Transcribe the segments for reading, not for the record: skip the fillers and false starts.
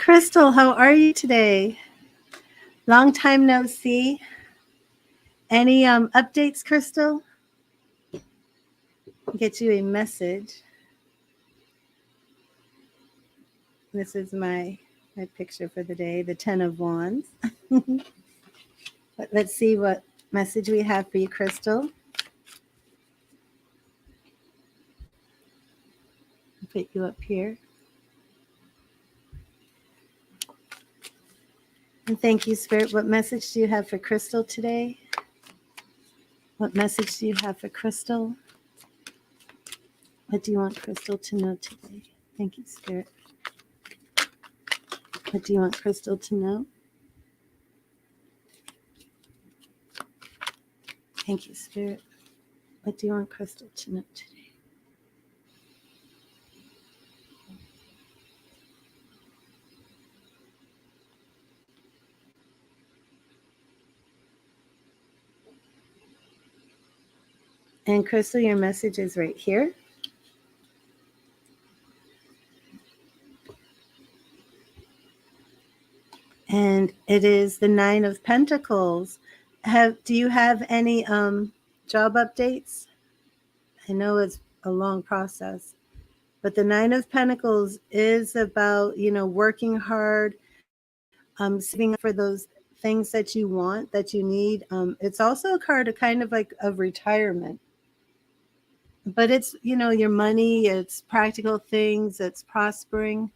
Crystal, how are you today? Long time no see. Any updates, Crystal? Get you a message. This is my picture for the day, the 10 of Wands. Let's see what message we have for you, Crystal. I'll put you up here. And thank you, Spirit. What message do you have for Crystal today? What message do you have for Crystal? What do you want Crystal to know today? Thank you, Spirit. What do you want Crystal to know? Thank you, Spirit. What do you want Crystal to know today? And Crystal, your message is right here. And it is the 9 of Pentacles. Do you have any job updates? I know it's a long process, but the 9 of Pentacles is about, working hard, saving up for those things that you want, that you need. It's also a card of kind of like of retirement, but it's, your money, it's practical things, it's prospering.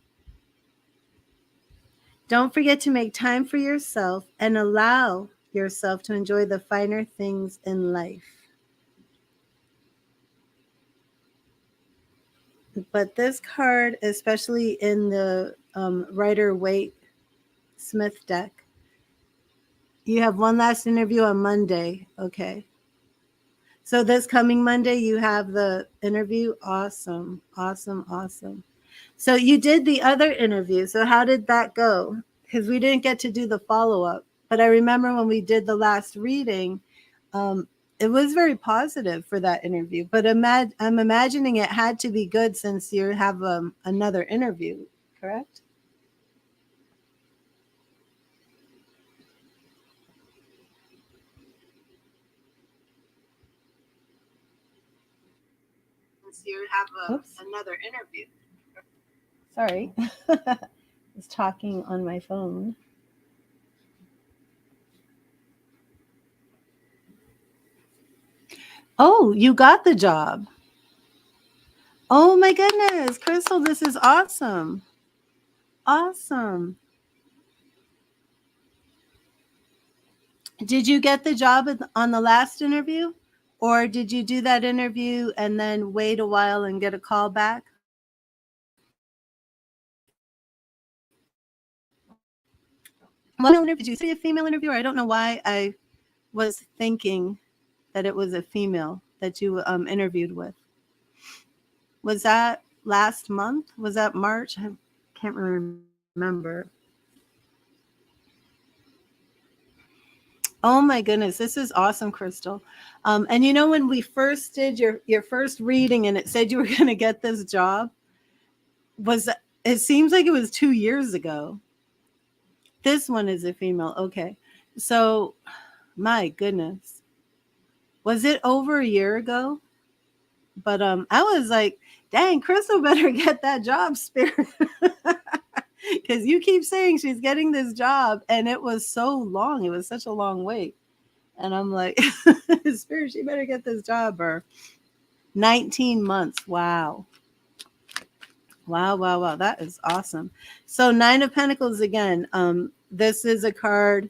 Don't forget to make time for yourself and allow yourself to enjoy the finer things in life. But this card, especially in the Rider-Waite Smith deck, you have one last interview on Monday. Okay. So this coming Monday, you have the interview. Awesome, awesome, awesome. So you did the other interview. So how did that go? Because we didn't get to do the follow-up. But I remember when we did the last reading, it was very positive for that interview. But I'm imagining it had to be good since you have another interview, correct? Since you have another interview. Sorry. I was talking on my phone. Oh, you got the job. Oh my goodness, Crystal, this is awesome. Awesome. Did you get the job on the last interview? Or did you do that interview and then wait a while and get a call back? One interview, did you see a female interviewer? I don't know why I was thinking that it was a female that you interviewed with. Was that last month? Was that March? I can't really remember. Oh my goodness, this is awesome, Crystal. And when we first did your first reading and it said you were going to get this job, it seems like it was 2 years ago. This one is a female. Okay. So, my goodness. Was it over a year ago? But I was like, dang, Crystal better get that job, Spirit. Because you keep saying she's getting this job, and it was so long. It was such a long wait. And I'm like, Spirit, she better get this job. Or 19 months. Wow. Wow, wow, wow. That is awesome. So 9 of Pentacles again. This is a card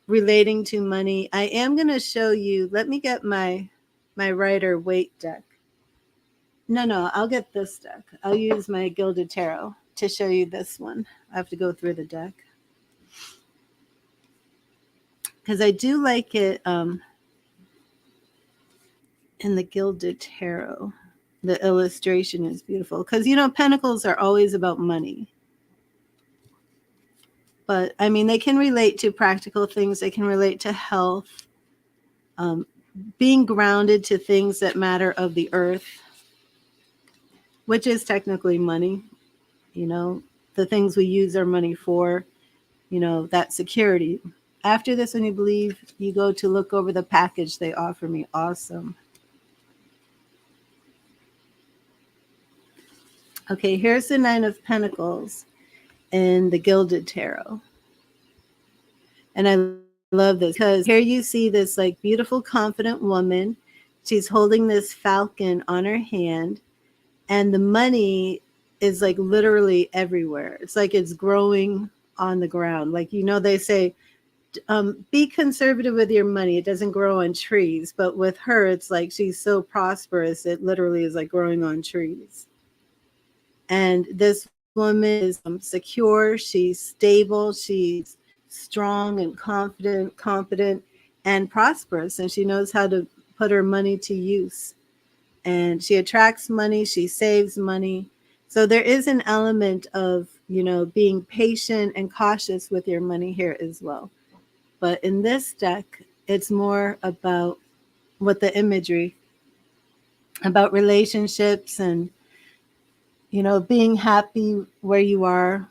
relating to money. I am going to show you. Let me get my Rider-Waite deck. No, I'll get this deck. I'll use my Gilded Tarot to show you this one. I have to go through the deck. Because I do like it in the Gilded Tarot. The illustration is beautiful. Because, Pentacles are always about money. But, I mean, they can relate to practical things. They can relate to health. Being grounded to things that matter of the earth, which is technically money, the things we use our money for, that security. After this, when you believe, you go to look over the package they offer me. Awesome. Okay, here's the Nine of Pentacles in the Gilded Tarot. And I love this because here you see this like beautiful, confident woman. She's holding this falcon on her hand, and the money is like literally everywhere. It's like it's growing on the ground. Like, they say, be conservative with your money. It doesn't grow on trees. But with her, it's like she's so prosperous, it literally is like growing on trees. And this woman is secure. She's stable. She's strong and confident, competent, and prosperous. And she knows how to put her money to use. And she attracts money. She saves money. So there is an element of, being patient and cautious with your money here as well. But in this deck, it's more about what the imagery, about relationships and, being happy where you are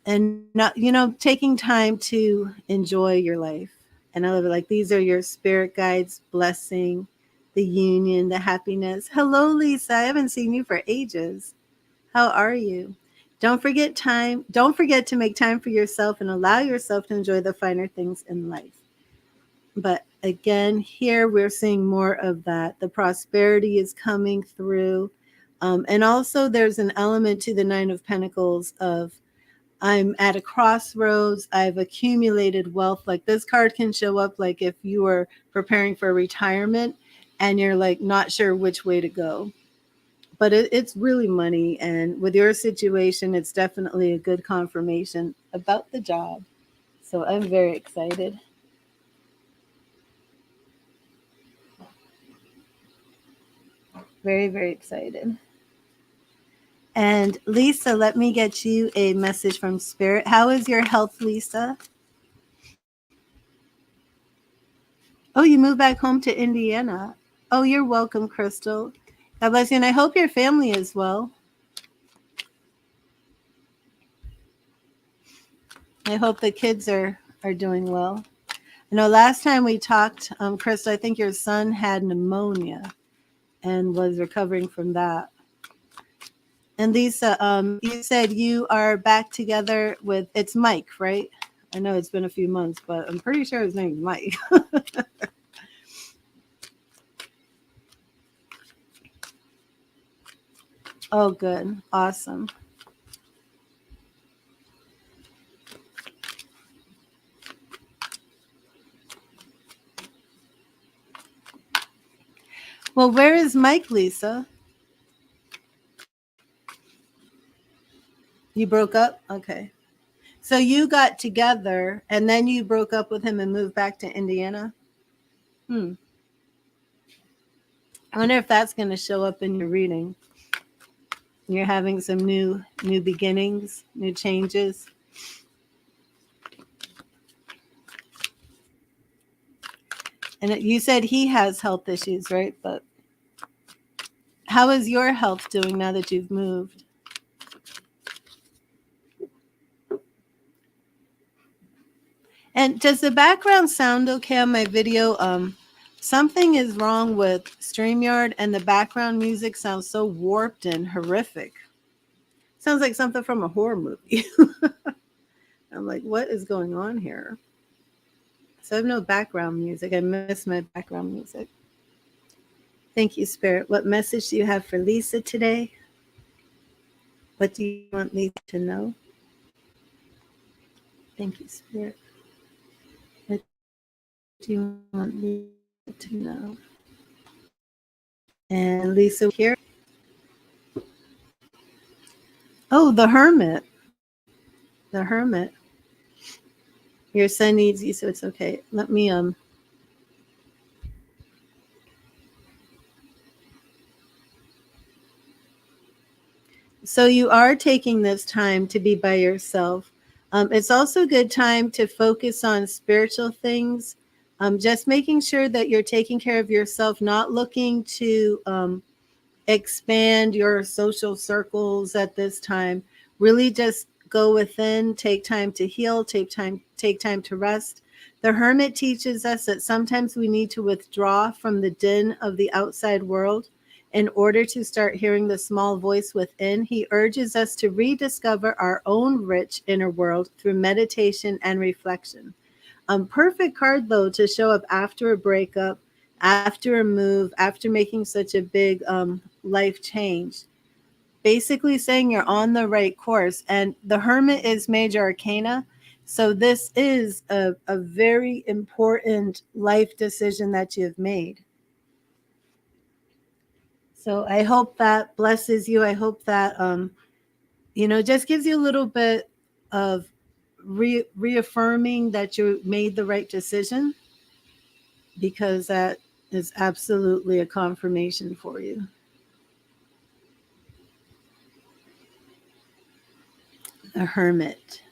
and not, taking time to enjoy your life. And I love it. Like, these are your spirit guides, blessing, the union, the happiness. Hello, Lisa. I haven't seen you for ages. How are you? Don't forget to make time for yourself and allow yourself to enjoy the finer things in life. But again, here we're seeing more of that. The prosperity is coming through. And also there's an element to the Nine of Pentacles of, I'm at a crossroads. I've accumulated wealth. Like, this card can show up like if you were preparing for retirement and you're like not sure which way to go. But it's really money. And with your situation, it's definitely a good confirmation about the job. So I'm very excited. Very, very excited. And Lisa, let me get you a message from Spirit. How is your health, Lisa? Oh, you moved back home to Indiana. Oh, you're welcome, Crystal. God bless you. And I hope your family is well. I hope the kids are doing well. I know last time we talked, Crystal, I think your son had pneumonia and was recovering from that. And Lisa, you said you are back together with, it's Mike, right? I know it's been a few months, but I'm pretty sure his name's Mike. Oh, good. Awesome. Well, where is Mike, Lisa? You broke up? Okay. So you got together and then you broke up with him and moved back to Indiana? I wonder if that's going to show up in your reading. You're having some new beginnings, new changes. And you said he has health issues, right? But how is your health doing now that you've moved? And does the background sound okay on my video? Something is wrong with StreamYard and the background music sounds so warped and horrific. Sounds like something from a horror movie. I'm like, what is going on here? So I have no background music. I miss my background music. Thank you, Spirit. What message do you have for Lisa today? What do you want Lisa to know? Thank you, Spirit. What do you want Lisa to know? And Lisa here. Oh, the Hermit. The Hermit. Your son needs you, so it's okay. Let me So you are taking this time to be by yourself. It's also a good time to focus on spiritual things. Just making sure that you're taking care of yourself, not looking to expand your social circles at this time. Really just go within, take time to heal, take time to rest. The hermit teaches us that sometimes we need to withdraw from the din of the outside world in order to start hearing the small voice within. He urges us to rediscover our own rich inner world through meditation and reflection. Perfect card though to show up after a breakup, after a move, after making such a big life change. Basically saying you're on the right course. And the Hermit is major arcana. So this is a very important life decision that you've made. So I hope that blesses you. I hope that just gives you a little bit of reaffirming that you made the right decision, because that is absolutely a confirmation for you. A hermit.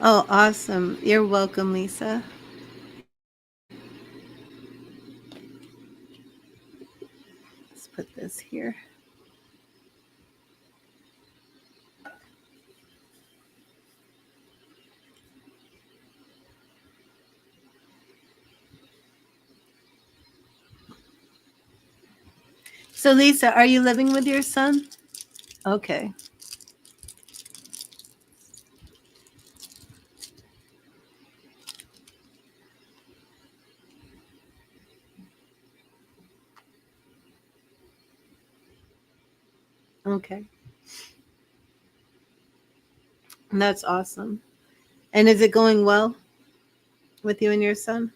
Oh, awesome. You're welcome, Lisa. Let's put this here. So, Lisa, are you living with your son? Okay. Okay. That's awesome. And is it going well with you and your son?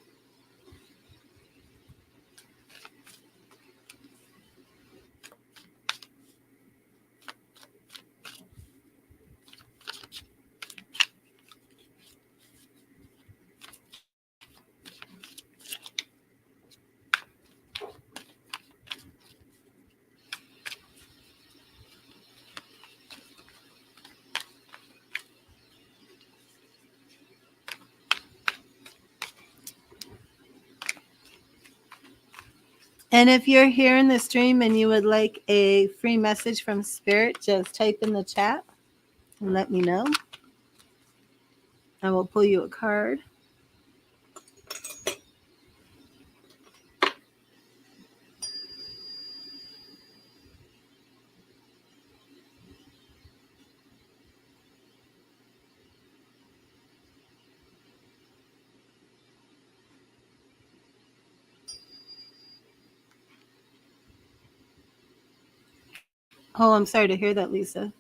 And if you're here in the stream and you would like a free message from Spirit, just type in the chat and let me know. I will pull you a card. Oh, I'm sorry to hear that, Lisa.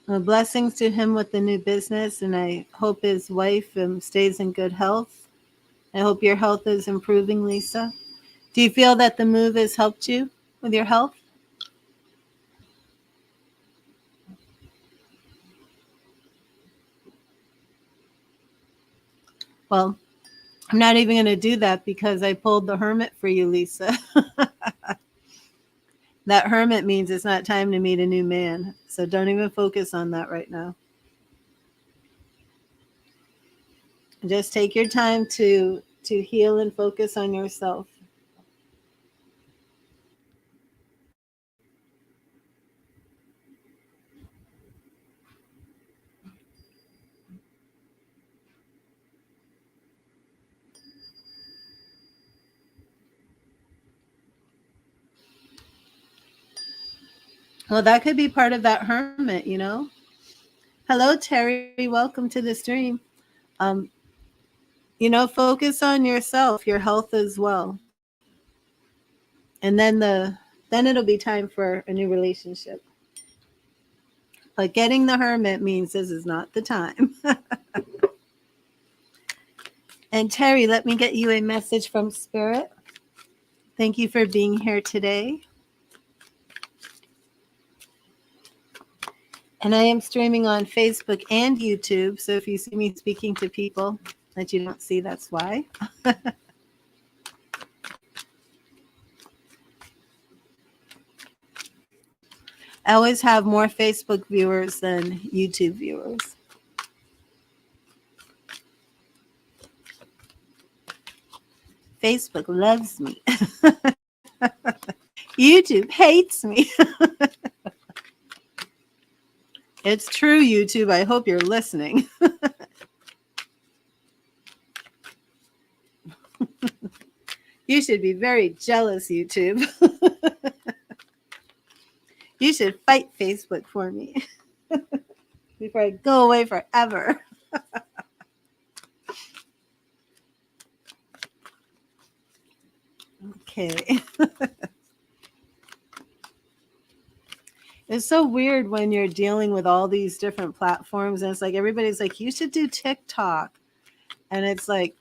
Well, blessings to him with the new business, and I hope his wife stays in good health. I hope your health is improving, Lisa. Do you feel that the move has helped you with your health? Well, I'm not even going to do that because I pulled the Hermit for you, Lisa. That Hermit means it's not time to meet a new man. So don't even focus on that right now. Just take your time to heal and focus on yourself. Well, that could be part of that hermit. Hello, Terry. Welcome to the stream. Um, focus on yourself, your health as well. And then it'll be time for a new relationship. But getting the hermit means this is not the time. And Terry, let me get you a message from Spirit. Thank you for being here today. And I am streaming on Facebook and YouTube. So if you see me speaking to people that you don't see, that's why. I always have more Facebook viewers than YouTube viewers. Facebook loves me. YouTube hates me. It's true, YouTube. I hope you're listening. You should be very jealous, YouTube. You should fight Facebook for me before I go away forever. Okay. It's so weird when you're dealing with all these different platforms, and it's like everybody's like, you should do TikTok. And it's like,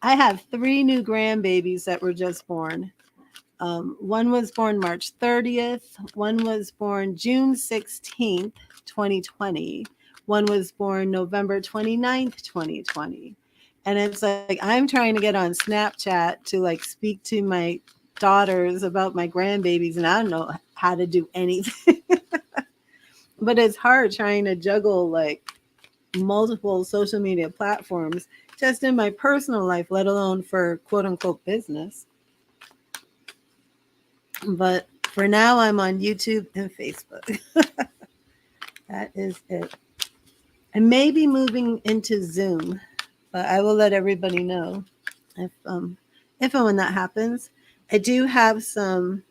I have 3 new grandbabies that were just born. One was born March 30th. One was born June 16th, 2020. One was born November 29th, 2020. And it's like, I'm trying to get on Snapchat to like speak to my daughters about my grandbabies, and I don't know how to do anything. But it's hard trying to juggle like multiple social media platforms just in my personal life, let alone for quote unquote business. But for now, I'm on YouTube and Facebook. That is it. I may be moving into Zoom, but I will let everybody know if and when that happens. I do have some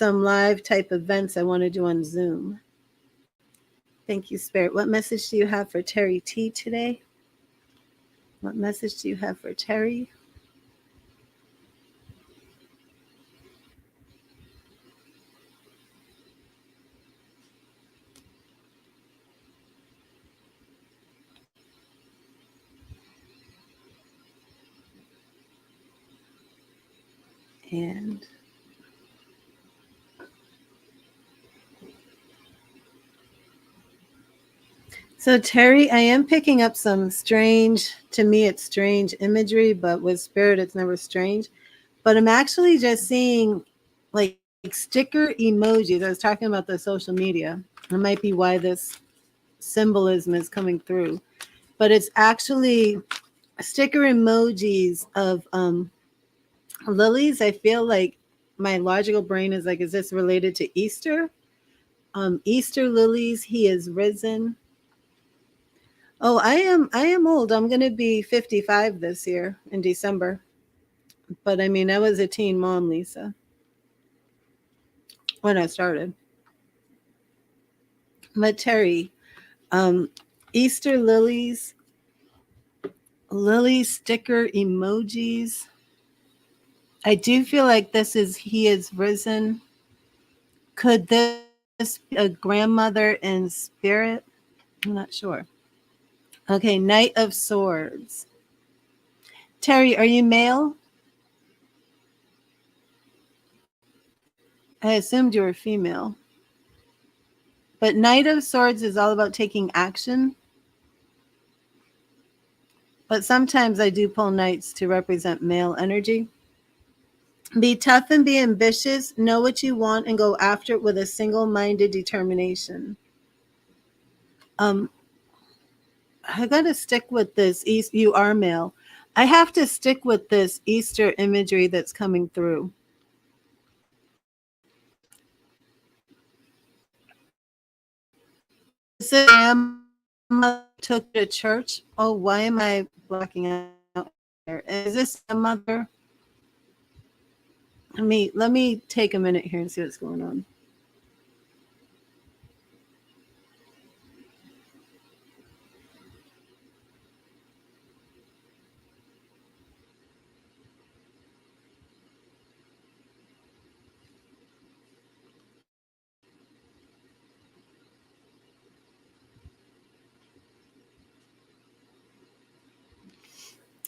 live type events I want to do on Zoom. Thank you, Spirit. What message do you have for Terry T today? What message do you have for Terry? And so, Terry, I am picking up some strange, to me, it's strange imagery, but with Spirit, it's never strange. But I'm actually just seeing like sticker emojis. I was talking about the social media. It might be why this symbolism is coming through. But it's actually sticker emojis of lilies. I feel like my logical brain is like, is this related to Easter? Easter lilies, he is risen. Oh, I am old. I'm going to be 55 this year in December. But I mean, I was a teen mom, Lisa, when I started. But Terry, Easter lilies, lily sticker emojis. I do feel like this is he is risen. Could this be a grandmother in spirit? I'm not sure. Okay, Knight of Swords. Terry, are you male? I assumed you were female. But Knight of Swords is all about taking action. But sometimes I do pull knights to represent male energy. Be tough and be ambitious. Know what you want and go after it with a single-minded determination. I got to stick with this. You are male. I have to stick with this Easter imagery that's coming through. Grandma took to church. Oh, why am I blocking out here? Is this a mother? Let me take a minute here and see what's going on.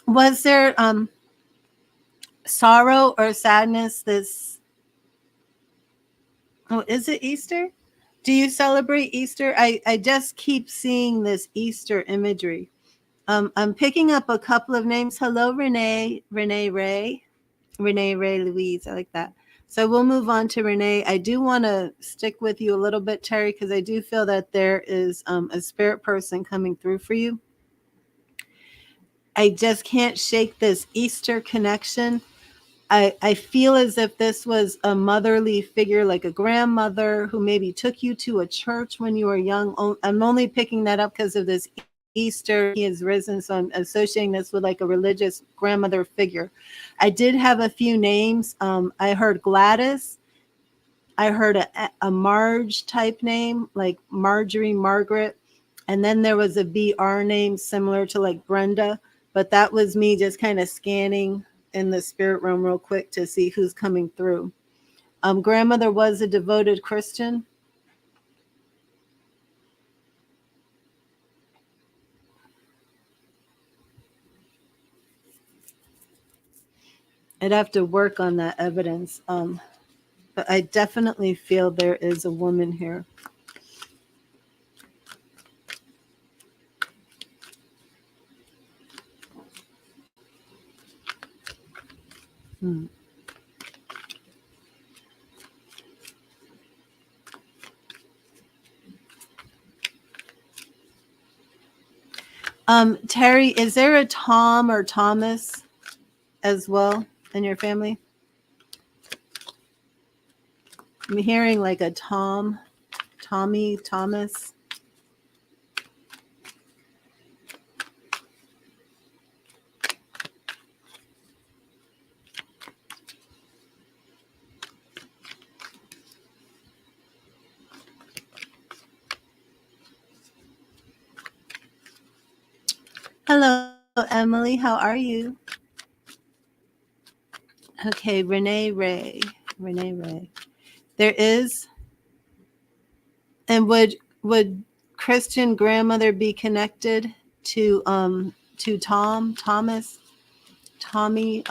Was there sorrow or sadness this? Oh, is it Easter? Do you celebrate Easter? I just keep seeing this Easter imagery. I'm picking up a couple of names. Hello, Renee, Renee Ray, Renee Ray Louise. I like that. So we'll move on to Renee. I do want to stick with you a little bit, Terry, because I do feel that there is a spirit person coming through for you. I just can't shake this Easter connection. I feel as if this was a motherly figure, like a grandmother who maybe took you to a church when you were young. I'm only picking that up because of this Easter. He has risen, so I'm associating this with like a religious grandmother figure. I did have a few names. I heard Gladys. I heard a Marge type name, like Marjorie, Margaret. And then there was a BR name similar to like Brenda. But that was me just kind of scanning in the spirit realm real quick to see who's coming through. Grandmother was a devoted Christian. I'd have to work on that evidence. But I definitely feel there is a woman here. Terry, is there a Tom or Thomas as well in your family? I'm hearing like a Tom, Tommy, Thomas. Hello, Emily. How are you? Okay, Renee Ray. Renee Ray. There is. And would Christian grandmother be connected to Tom, Thomas, Tommy?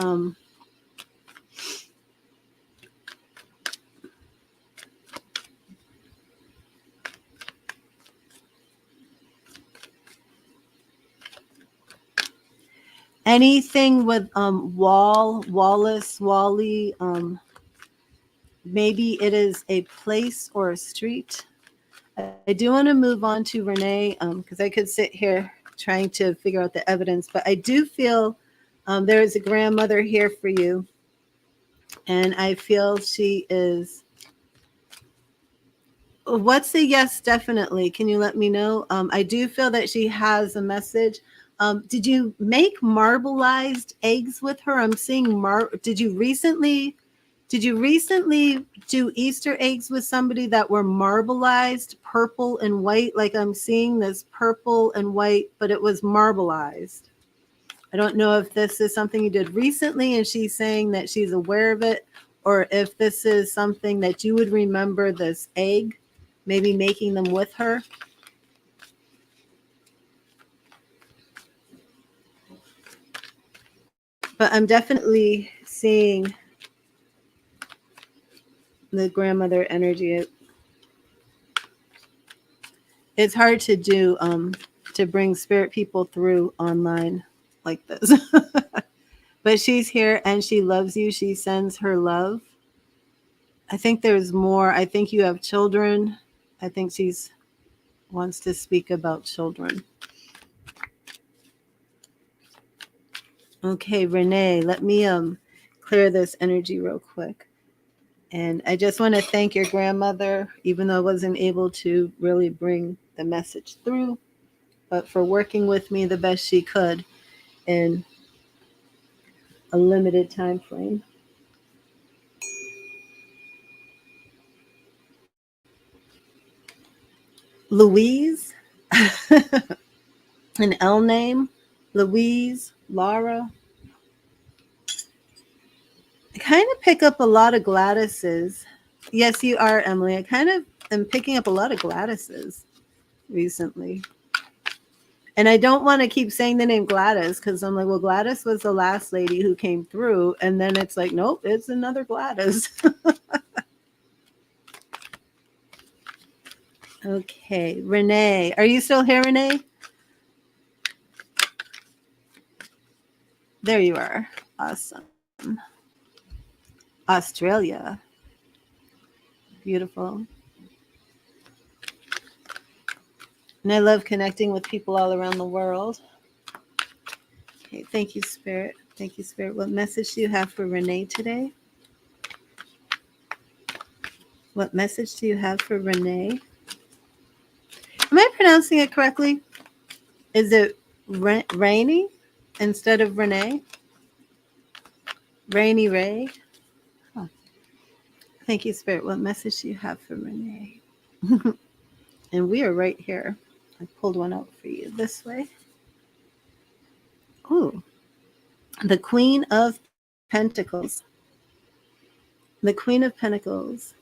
Anything with Wallace, Wally, maybe it is a place or a street. I do want to move on to Renee because I could sit here trying to figure out the evidence, but I do feel there is a grandmother here for you, and I feel she is. What's the yes? Definitely. Can you let me know? I do feel that she has a message. Did you make marbleized eggs with her? I'm seeing Did you recently do Easter eggs with somebody that were marbleized, purple and white? Like I'm seeing this purple and white, but it was marbleized. I don't know if this is something you did recently and she's saying that she's aware of it, or if this is something that you would remember this egg, maybe making them with her. But I'm definitely seeing the grandmother energy. It's hard to do to bring spirit people through online like this. But she's here and she loves you. She sends her love. I think there's more. I think you have children. I think she's wants to speak about children. Okay, Renee, let me clear this energy real quick. And I just want to thank your grandmother, even though I wasn't able to really bring the message through, but for working with me the best she could in a limited time frame. Louise, an L name, Louise, Laura. I kind of pick up a lot of Gladyses. Yes, you are, Emily. I kind of am picking up a lot of Gladyses recently. And I don't want to keep saying the name Gladys because I'm like, well, Gladys was the last lady who came through. And then it's like, nope, it's another Gladys. Okay, Renee. Are you still here, Renee? There you are. Awesome. Australia. Beautiful. And I love connecting with people all around the world. Okay, thank you, Spirit. Thank you, Spirit. What message do you have for Renee today? What message do you have for Renee? Am I pronouncing it correctly? Is it Rainy instead of Renee? Rainy Ray? Huh. Thank you, Spirit. What message do you have for Renee? And we are right here. I pulled one out for you this way. Oh, the Queen of Pentacles. The Queen of Pentacles.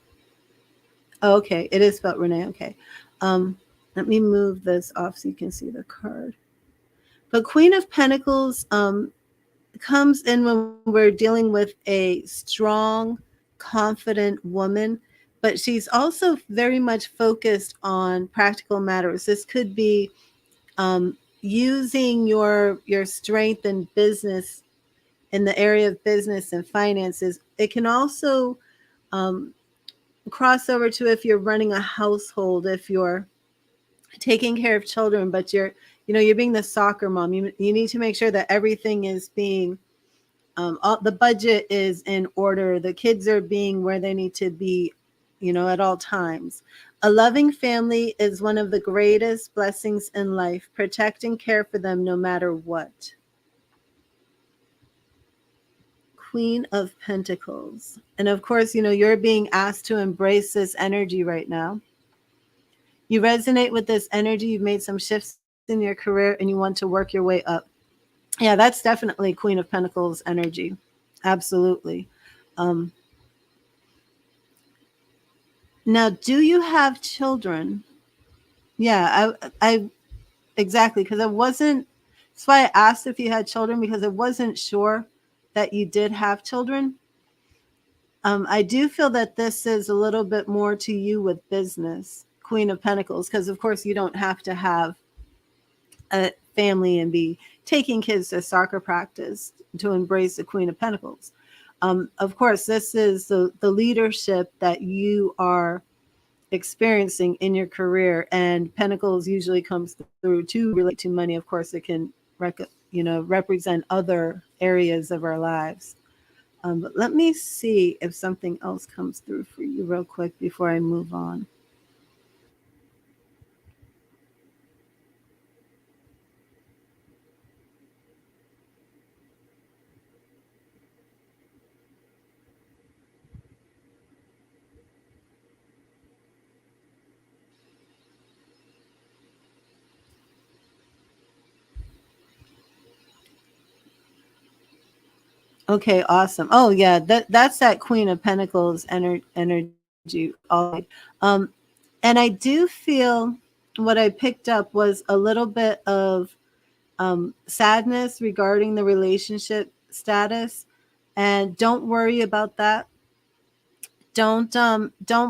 Oh, okay, it is spelled Renee. Okay. Let me move this off so you can see the card. But Queen of Pentacles comes in when we're dealing with a strong, confident woman, but she's also very much focused on practical matters. This could be using your strength in business, in the area of business and finances. It can also cross over to if you're running a household, if you're taking care of children, but you're being the soccer mom. You need to make sure that everything is being the budget is in order. The kids are being where they need to be, at all times. A loving family is one of the greatest blessings in life. Protect and care for them no matter what. Queen of Pentacles. And of course, you're being asked to embrace this energy right now. You resonate with this energy. You've made some shifts in your career and you want to work your way up. Yeah, that's definitely Queen of Pentacles energy. Absolutely. Now, do you have children? Yeah, I exactly, because that's why I asked if you had children, because I wasn't sure that you did have children. I do feel that this is a little bit more to you with business, Queen of Pentacles, because of course you don't have to have a family and be taking kids to soccer practice to embrace the Queen of Pentacles. Of course, this is the leadership that you are experiencing in your career, and Pentacles usually comes through to relate to money. Of course, it can represent other areas of our lives. But let me see if something else comes through for you real quick before I move on. Okay, awesome. Oh yeah, that's that Queen of Pentacles energy. All right. And I do feel what I picked up was a little bit of sadness regarding the relationship status, and don't worry about that. Don't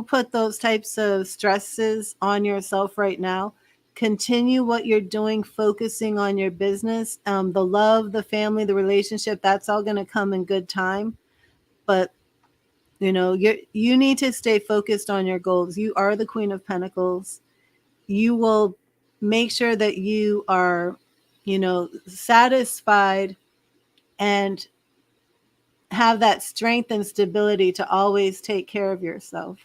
put those types of stresses on yourself right now. Continue what you're doing, focusing on your business. The love, the family, the relationship, that's all going to come in good time. But you need to stay focused on your goals. You are the Queen of Pentacles. You will make sure that you are satisfied and have that strength and stability to always take care of yourself.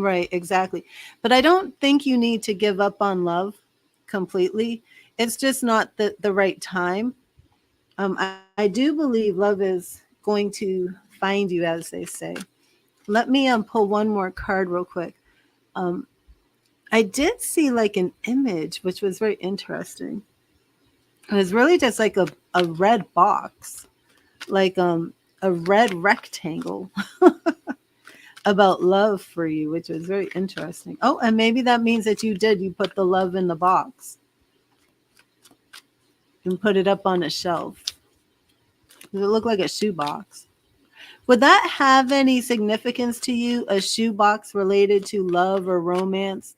Right, exactly. But I don't think you need to give up on love completely. It's just not the right time. I do believe love is going to find you, as they say. Let me pull one more card real quick. I did see like an image, which was very interesting. It was really just like a red box, like a red rectangle about love for you, which was very interesting. Oh, and maybe that means that you put the love in the box. and put it up on a shelf. Does it look like a shoebox? Would that have any significance to you? A shoebox related to love or romance?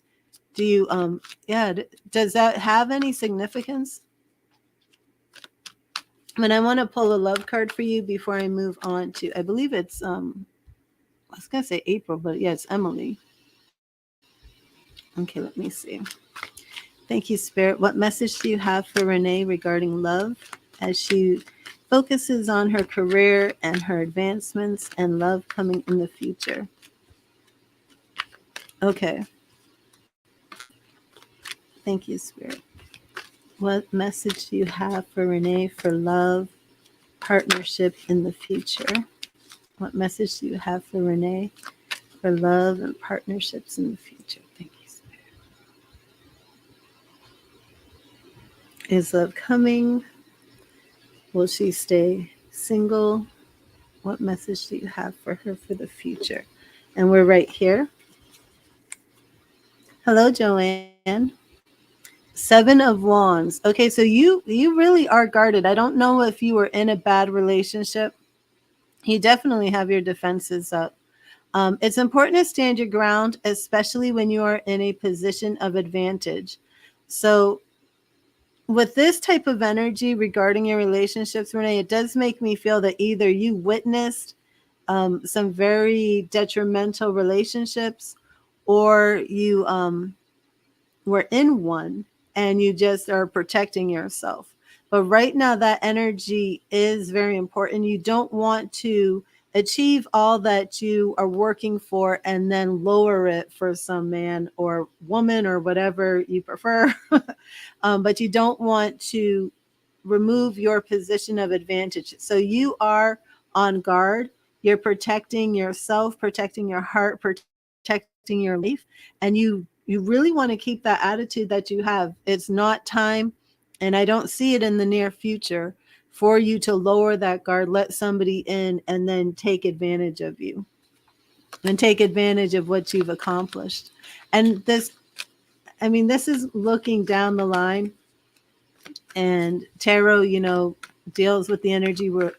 Do you yeah, does that have any significance? And I want to pull a love card for you before I move on to, I believe it's I was gonna say April, but yeah, it's Emily. Okay, let me see. Thank you, Spirit. What message do you have for Renee regarding love as she focuses on her career and her advancements and love coming in the future? Okay. Thank you, Spirit. What message do you have for Renee for love, partnership in the future? What message do you have for Renee for love and partnerships in the future? Thank you, Spirit. Is love coming? Will she stay single? What message do you have for her for the future? And we're right here. Hello, Joanne. Seven of Wands. Okay, so you really are guarded. I don't know if you were in a bad relationship. You definitely have your defenses up. It's important to stand your ground, especially when you are in a position of advantage. So, with this type of energy regarding your relationships, Renee, it does make me feel that either you witnessed some very detrimental relationships, or you were in one and you just are protecting yourself. But right now, that energy is very important. You don't want to achieve all that you are working for and then lower it for some man or woman or whatever you prefer. But you don't want to remove your position of advantage. So you are on guard. You're protecting yourself, protecting your heart, protecting your life, and you really want to keep that attitude that you have. It's not time, and I don't see it in the near future for you to lower that guard, let somebody in, and then take advantage of you and take advantage of what you've accomplished. And this, I mean, this is looking down the line, and tarot, deals with the energy we're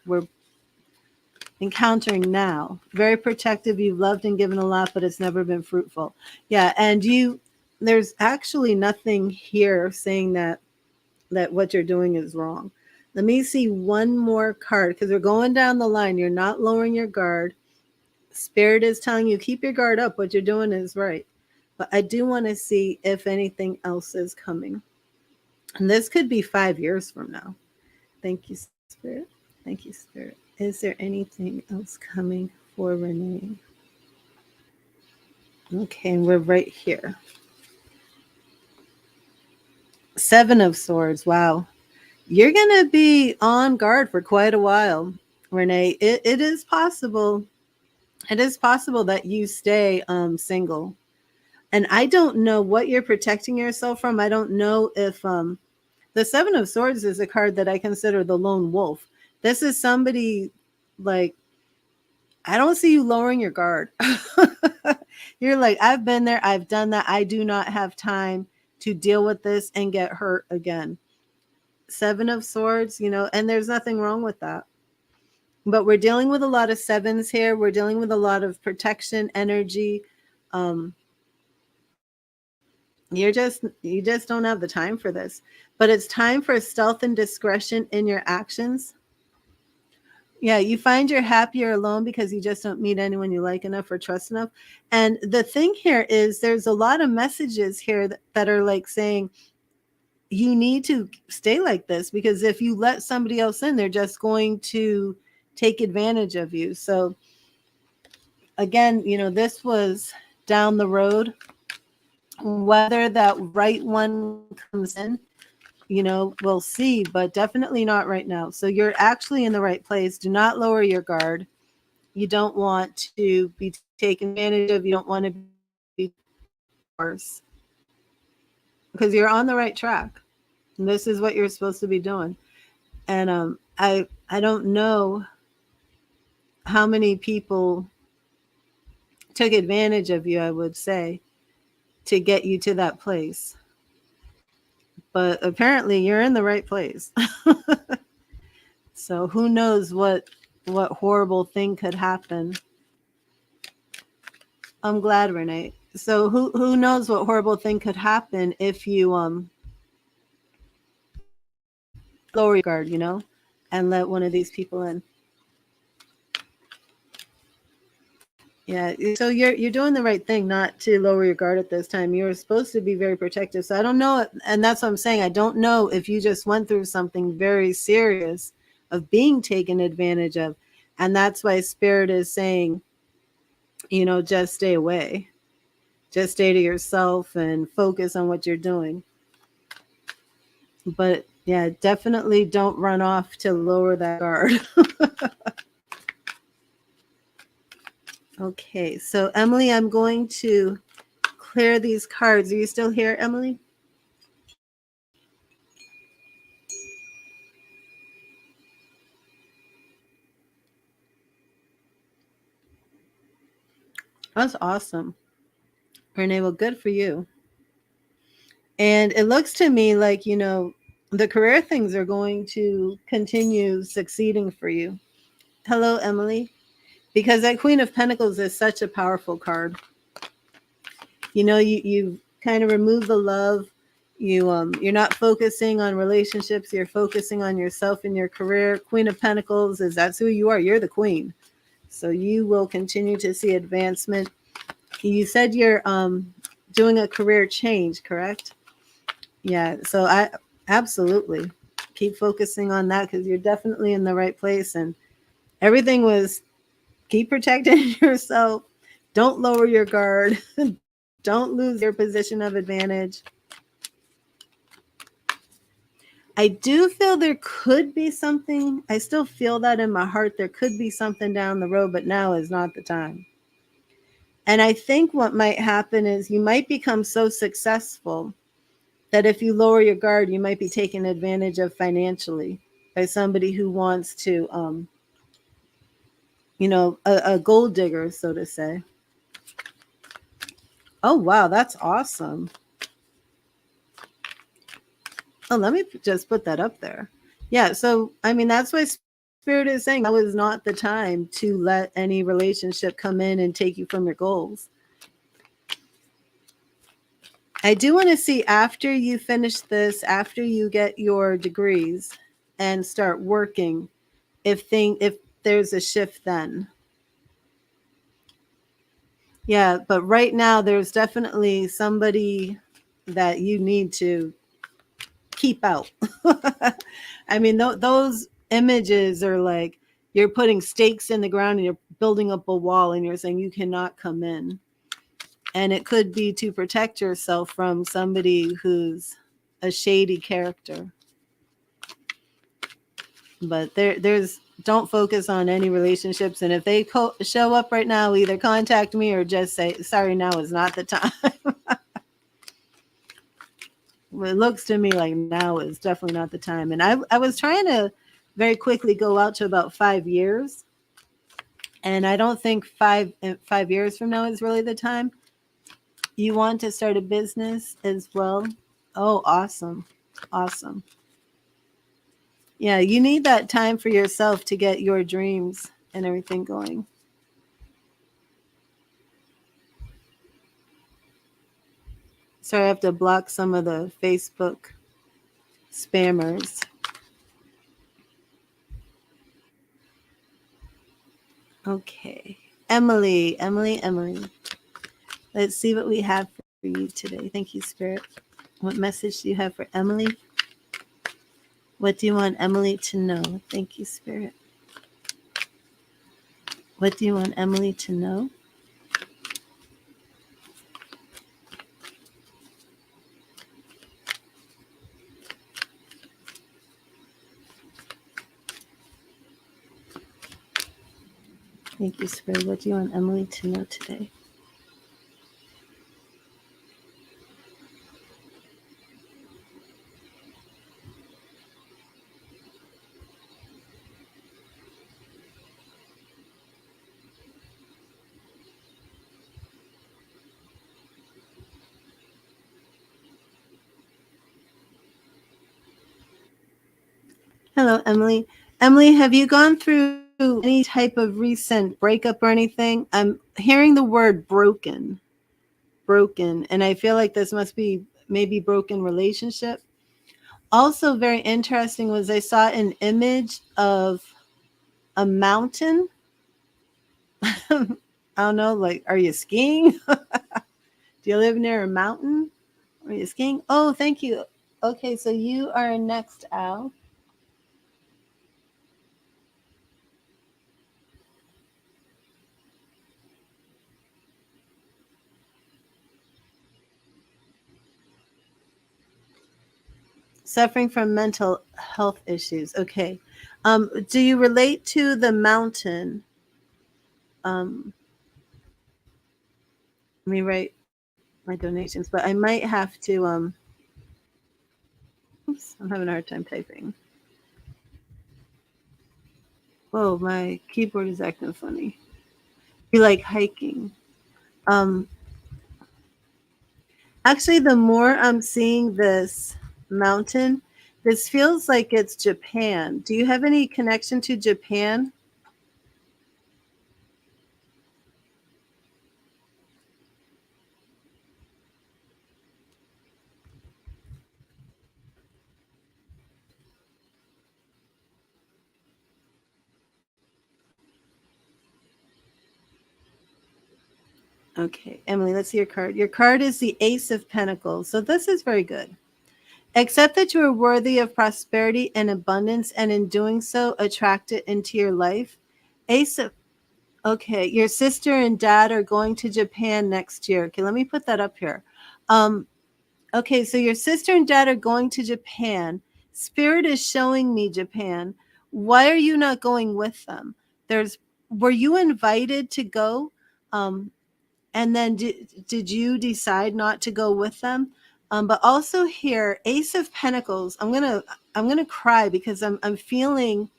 encountering now. Very protective. You've loved and given a lot, but it's never been fruitful. Yeah, and there's actually nothing here saying that what you're doing is wrong. Let me see one more card, because we're going down the line. You're not lowering your guard. Spirit is telling you keep your guard up. What you're doing is right. But I do want to see if anything else is coming. And this could be 5 years from now. Thank you, Spirit. Thank you, Spirit. Is there anything else coming for Renee? Okay, we're right here. 7 of Swords. Wow. You're going to be on guard for quite a while, Renee. It is possible. It is possible that you stay single. And I don't know what you're protecting yourself from. I don't know if the 7 of Swords is a card that I consider the lone wolf. This is somebody, like, I don't see you lowering your guard. You're like, I've been there. I've done that. I do not have time to deal with this and get hurt again. 7 of Swords, and there's nothing wrong with that. But we're dealing with a lot of sevens here. We're dealing with a lot of protection energy. You just don't have the time for this. But it's time for stealth and discretion in your actions. Yeah, you find you're happier alone because you just don't meet anyone you like enough or trust enough. And the thing here is there's a lot of messages here that are like saying you need to stay like this, because if you let somebody else in, they're just going to take advantage of you. So again, this was down the road. Whether that right one comes in, we'll see, but definitely not right now. So you're actually in the right place. Do not lower your guard. You don't want to be taken advantage of. You don't want to be worse, because you're on the right track. And this is what you're supposed to be doing. And I don't know how many people took advantage of you, I would say, to get you to that place. but apparently you're in the right place. So who knows what horrible thing could happen. I'm glad, Renee. So who knows what horrible thing could happen if you lower your guard, and let one of these people in. Yeah, so you're doing the right thing not to lower your guard at this time. You're supposed to be very protective. So I don't know, and that's what I'm saying. I don't know if you just went through something very serious of being taken advantage of, and that's why Spirit is saying, just stay away. Just stay to yourself and focus on what you're doing. But yeah, definitely don't run off to lower that guard. Okay, so Emily, I'm going to clear these cards. Are you still here, Emily? That's awesome. Renee, well, good for you. And it looks to me like, the career things are going to continue succeeding for you. Hello, Emily. Because that Queen of Pentacles is such a powerful card. You kind of remove the love. You're not focusing on relationships. You're focusing on yourself and your career. Queen of Pentacles that's who you are. You're the queen. So you will continue to see advancement. You said you're doing a career change, correct? Yeah. So I absolutely keep focusing on that because you're definitely in the right place. And everything was keep protecting yourself. Don't lower your guard. Don't lose your position of advantage. I do feel there could be something. I still feel that in my heart. There could be something down the road, but now is not the time. And I think what might happen is you might become so successful that if you lower your guard, you might be taken advantage of financially by somebody who wants to, a gold digger, so to say. Oh, wow, that's awesome. Oh, let me just put that up there. Yeah, so, that's why Spirit is saying that was not the time to let any relationship come in and take you from your goals. I do want to see after you finish this, after you get your degrees and start working, if there's a shift then. Yeah, but right now there's definitely somebody that you need to keep out. Those images are like you're putting stakes in the ground and you're building up a wall and you're saying you cannot come in. And it could be to protect yourself from somebody who's a shady character. But there's don't focus on any relationships. And if they show up right now, either contact me or just say, sorry, now is not the time. It looks to me like now is definitely not the time. And I was trying to very quickly go out to about 5 years. And I don't think 5 years from now is really the time. You want to start a business as well? Oh, awesome. Awesome. Yeah, you need that time for yourself to get your dreams and everything going. Sorry, I have to block some of the Facebook spammers. Okay. Emily. Let's see what we have for you today. Thank you, Spirit. What message do you have for Emily? What do you want Emily to know? Thank you, Spirit. What do you want Emily to know? Thank you, Spirit. What do you want Emily to know today? Hello, Emily. Emily, have you gone through any type of recent breakup or anything? I'm hearing the word broken, broken, and I feel like this must be maybe broken relationship. Also, very interesting was I saw an image of a mountain. I don't know, like, are you skiing? Do you live near a mountain? Are you skiing? Oh, thank you. Okay, so you are next, Al. Suffering from mental health issues. Okay. Do you relate to the mountain? Um, Let me write my donations, but I might have to. Oops, I'm having a hard time typing. Whoa, my keyboard is acting funny. You like hiking? Um, Actually, the more I'm seeing this mountain, this feels like it's Japan. Do you have any connection to Japan? Okay, Emily, let's see your card. Your card is the Ace of Pentacles. So this is very good. Accept that you are worthy of prosperity and abundance, and in doing so, attract it into your life. Ace of, okay, your sister and dad are going to Japan next year. Okay, let me put that up here. Um, okay, so your sister and dad are going to Japan. Spirit is showing me Japan. Why are you not going with them? Were you invited to go? Um, and then did you decide not to go with them? But also here, Ace of Pentacles. I'm gonna cry because I'm feeling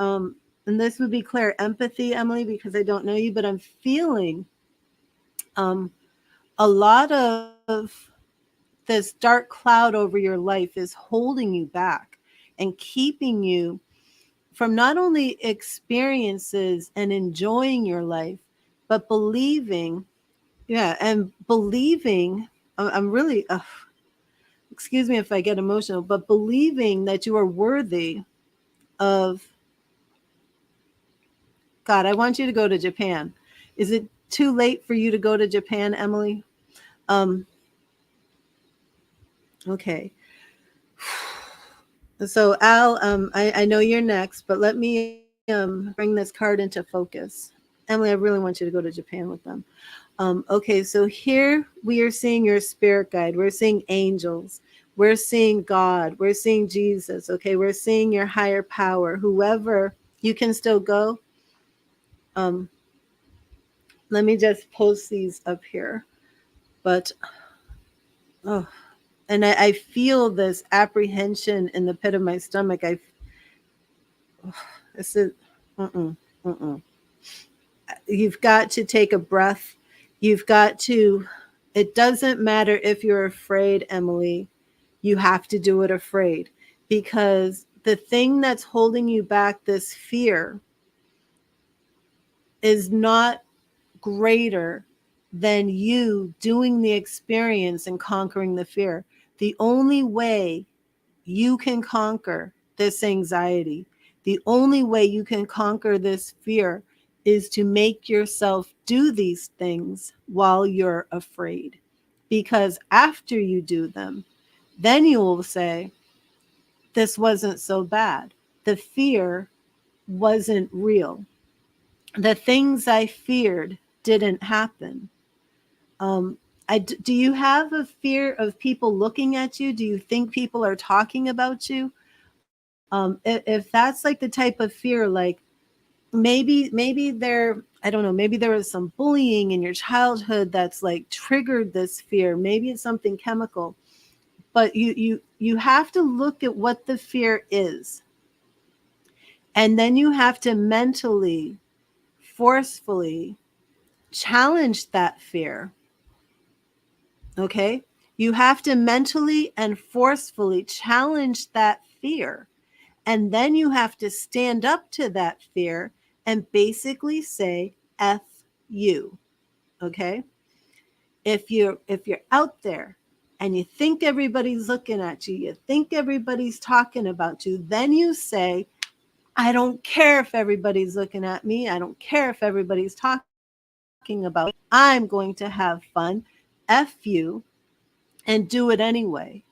um, and this would be clear empathy, Emily, because I don't know you, but I'm feeling um, a lot of this dark cloud over your life is holding you back and keeping you from not only experiences and enjoying your life, but believing. Yeah, and believing, I'm really, excuse me if I get emotional, but believing that you are worthy of, God, I want you to go to Japan. Is it too late for you to go to Japan, Emily? Um, okay. So, Al, I know you're next, but let me bring this card into focus. Emily, I really want you to go to Japan with them. Okay, so here we are seeing your spirit guide. We're seeing angels. We're seeing God. We're seeing Jesus. Okay, we're seeing your higher power. Whoever you can still go. Um, Let me just post these up here. But oh, and I feel this apprehension in the pit of my stomach. This is, mm-mm, mm-mm. You've got to take a breath. You've got to. It doesn't matter if you're afraid, Emily. You have to do it afraid because the thing that's holding you back, this fear, is not greater than you doing the experience and conquering the fear. The only way you can conquer this anxiety, the only way you can conquer this fear is to make yourself do these things while you're afraid. Because after you do them, then you will say, this wasn't so bad. The fear wasn't real. The things I feared didn't happen. Um, do you have a fear of people looking at you? Do you think people are talking about you? If that's like the type of fear, like maybe there, I don't know, maybe there was some bullying in your childhood that's like triggered this fear. Maybe it's something chemical, but you have to look at what the fear is, and then you have to mentally, forcefully challenge that fear. Okay, you have to mentally and forcefully challenge that fear. And then you have to stand up to that fear and basically say, F you. Okay? If you're out there and you think everybody's looking at you, you think everybody's talking about you, then you say, I don't care if everybody's looking at me. I don't care if everybody's talking about me. I'm going to have fun. F you, and do it anyway.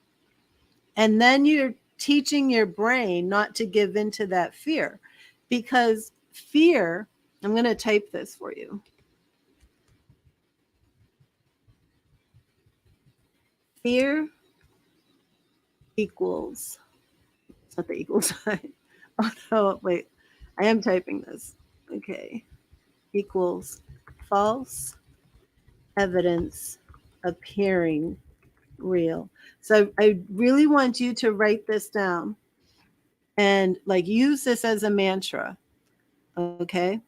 And then you're teaching your brain not to give into that fear, because fear, I'm going to type this for you. Fear equals, it's not the equal sign. Oh no, wait, I am typing this. Okay. Equals false evidence appearing real. So I really want you to write this down and like use this as a mantra. Okay.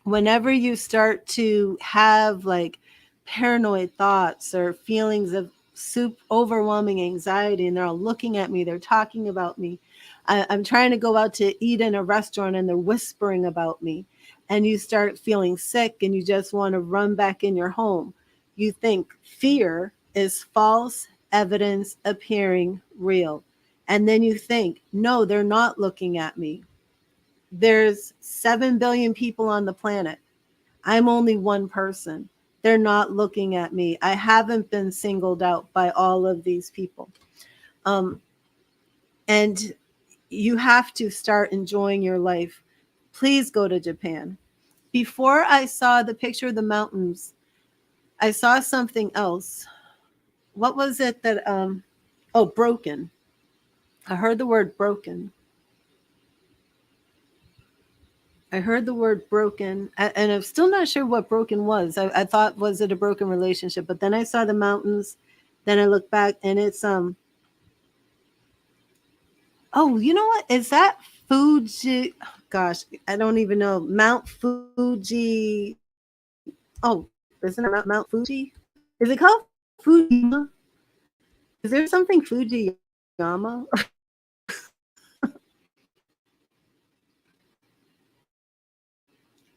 Whenever you start to have like paranoid thoughts or feelings of overwhelming anxiety, and they're all looking at me, they're talking about me. I'm trying to go out to eat in a restaurant and they're whispering about me, and you start feeling sick and you just want to run back in your home. You think fear is false evidence appearing real. And then you think, no, they're not looking at me. There's 7 billion people on the planet. I'm only one person. They're not looking at me. I haven't been singled out by all of these people. And you have to start enjoying your life. Please go to Japan. Before I saw the picture of the mountains, I saw something else. What was it that, broken. I heard the word broken. I heard the word broken, and I'm still not sure what broken was. I thought, was it a broken relationship? But then I saw the mountains. Then I looked back, and it's Oh, you know what? Is that Fuji? Gosh, I don't even know. Mount Fuji. Oh, isn't it Mount Fuji? Is it called Fujiyama? Is there something Fujiyama?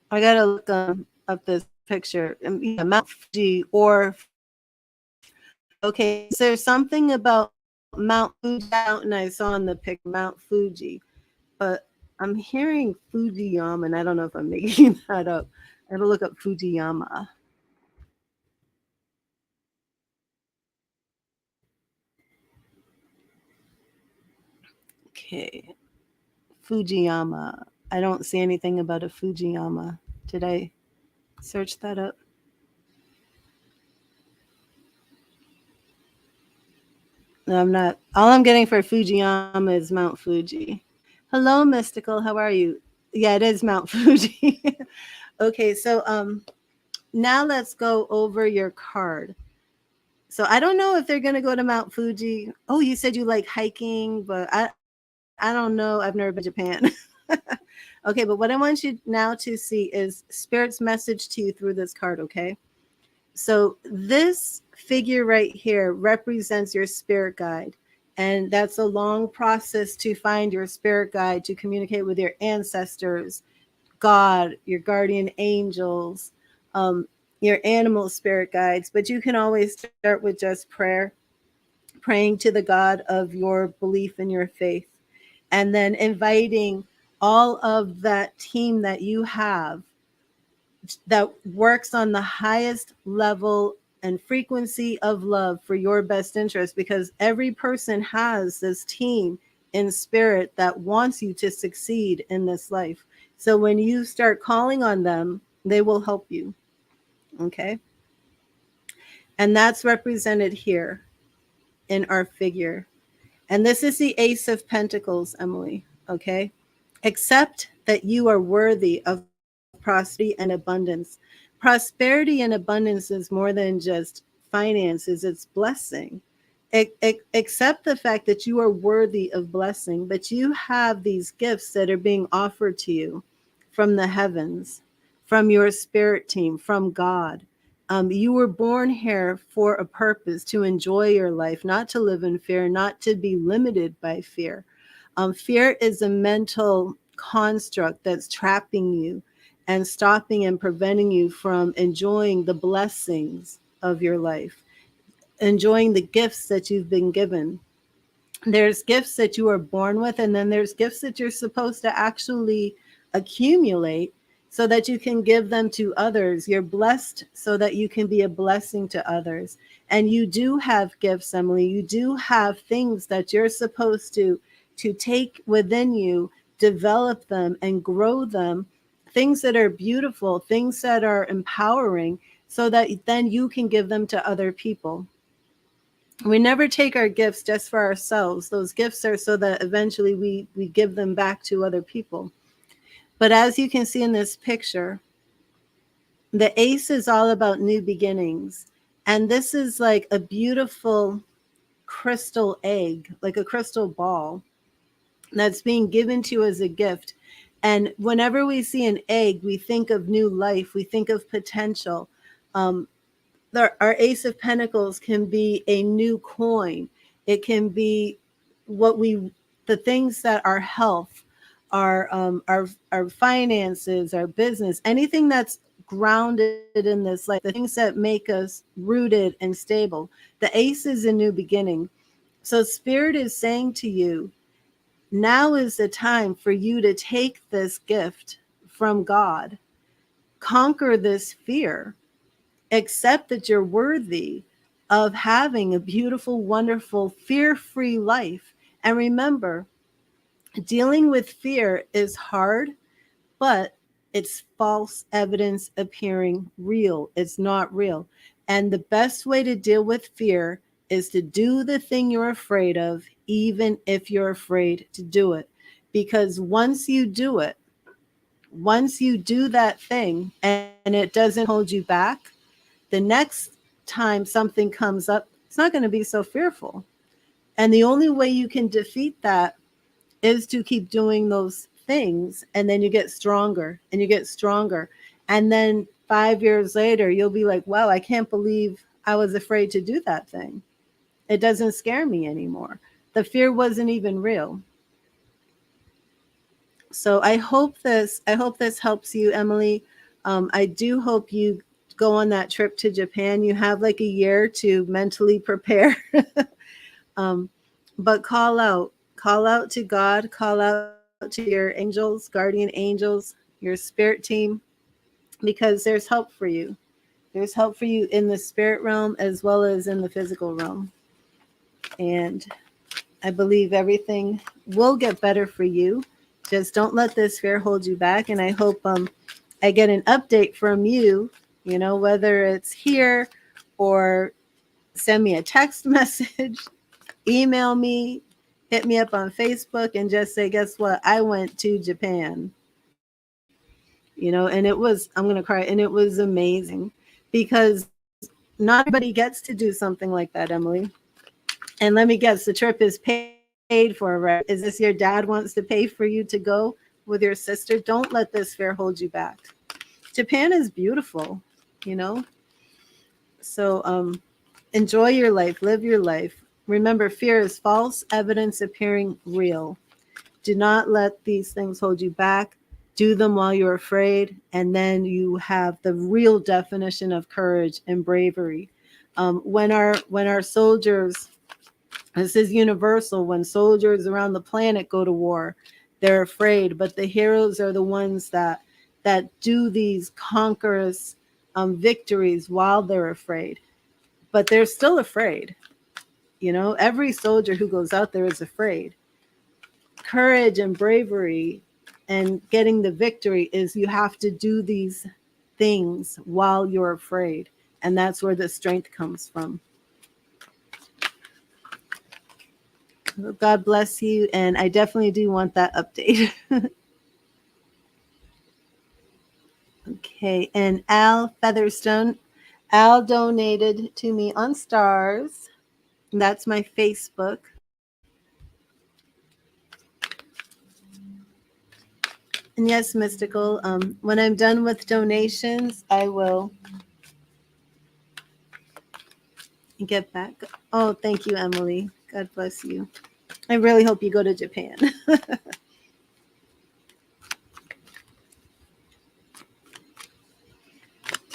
I gotta look up this picture. Yeah, Mount Fuji or okay. Is there something about Mount Fuji mountain I saw in the pic Mount Fuji? But I'm hearing Fujiyama, and I don't know if I'm making that up. I gotta look up Fujiyama. Okay, Fujiyama. I don't see anything about a Fujiyama. Did I search that up? No, I'm not. All I'm getting for Fujiyama is Mount Fuji. Hello, Mystical. How are you? Yeah, it is Mount Fuji. Okay, so now let's go over your card. So I don't know if they're gonna go to Mount Fuji. Oh, you said you like hiking, but I don't know. I've never been to Japan. Okay, but what I want you now to see is Spirit's message to you through this card, okay? So this figure right here represents your spirit guide. And that's a long process to find your spirit guide, to communicate with your ancestors, God, your guardian angels, your animal spirit guides. But you can always start with just prayer, praying to the God of your belief and your faith, and then inviting all of that team that you have that works on the highest level and frequency of love for your best interest, because every person has this team in spirit that wants you to succeed in this life. So when you start calling on them, they will help you. Okay. And that's represented here in our figure. And this is the Ace of Pentacles, Emily. Okay. Accept that you are worthy of prosperity and abundance. Prosperity and abundance is more than just finances, it's blessing. Accept the fact that you are worthy of blessing, but you have these gifts that are being offered to you from the heavens, from your spirit team, from God. You were born here for a purpose, to enjoy your life, not to live in fear, not to be limited by fear. Fear is a mental construct that's trapping you and stopping and preventing you from enjoying the blessings of your life, enjoying the gifts that you've been given. There's gifts that you are born with, and then there's gifts that you're supposed to actually accumulate so that you can give them to others. You're blessed so that you can be a blessing to others. And you do have gifts, Emily. You do have things that you're supposed to take within you, develop them and grow them, things that are beautiful, things that are empowering, so that then you can give them to other people. We never take our gifts just for ourselves. Those gifts are so that eventually we give them back to other people. But as you can see in this picture, the ace is all about new beginnings. And this is like a beautiful crystal egg, like a crystal ball that's being given to you as a gift. And whenever we see an egg, we think of new life, we think of potential. Our Ace of Pentacles can be a new coin. It can be the things that our health, our finances, our business, anything that's grounded in this, like the things that make us rooted and stable. The Ace is a new beginning. So Spirit is saying to you, now is the time for you to take this gift from God, conquer this fear, accept that you're worthy of having a beautiful, wonderful, fear-free life. And remember, dealing with fear is hard, but it's false evidence appearing real. It's not real. And the best way to deal with fear is to do the thing you're afraid of, even if you're afraid to do it. Because once you do it, once you do that thing and it doesn't hold you back, the next time something comes up, it's not going to be so fearful. And the only way you can defeat that is to keep doing those things. And then you get stronger and you get stronger. And then 5 years later, you'll be like, wow, I can't believe I was afraid to do that thing. It doesn't scare me anymore. The fear wasn't even real. So I hope this helps you, Emily. I do hope you go on that trip to Japan. You have like a year to mentally prepare. But call out to God, call out to your angels, guardian angels, your spirit team, because there's help for you. There's help for you in the spirit realm as well as in the physical realm. And I believe everything will get better for you. Just don't let this fear hold you back. And I hope I get an update from you, whether it's here or send me a text message, email me, hit me up on Facebook and just say, guess what? I went to Japan, and I'm going to cry. And it was amazing because not everybody gets to do something like that, Emily. And let me guess, the trip is paid for, right? Is this your dad wants to pay for you to go with your sister? Don't let this fear hold you back. Japan is beautiful, So enjoy your life, live your life. Remember, fear is false evidence appearing real. Do not let these things hold you back. Do them while you're afraid, and then you have the real definition of courage and bravery. When our soldiers, this is universal, when soldiers around the planet go to war, they're afraid, but the heroes are the ones that do these conquerors victories while they're afraid. But they're still afraid. Every soldier who goes out there is afraid. Courage and bravery and getting the victory is you have to do these things while you're afraid. And that's where the strength comes from. God bless you. And I definitely do want that update. Okay. And Al Featherstone, Al donated to me on Stars. That's my Facebook. And yes, Mystical, when I'm done with donations, I will get back. Oh, thank you, Emily. God bless you. I really hope you go to Japan.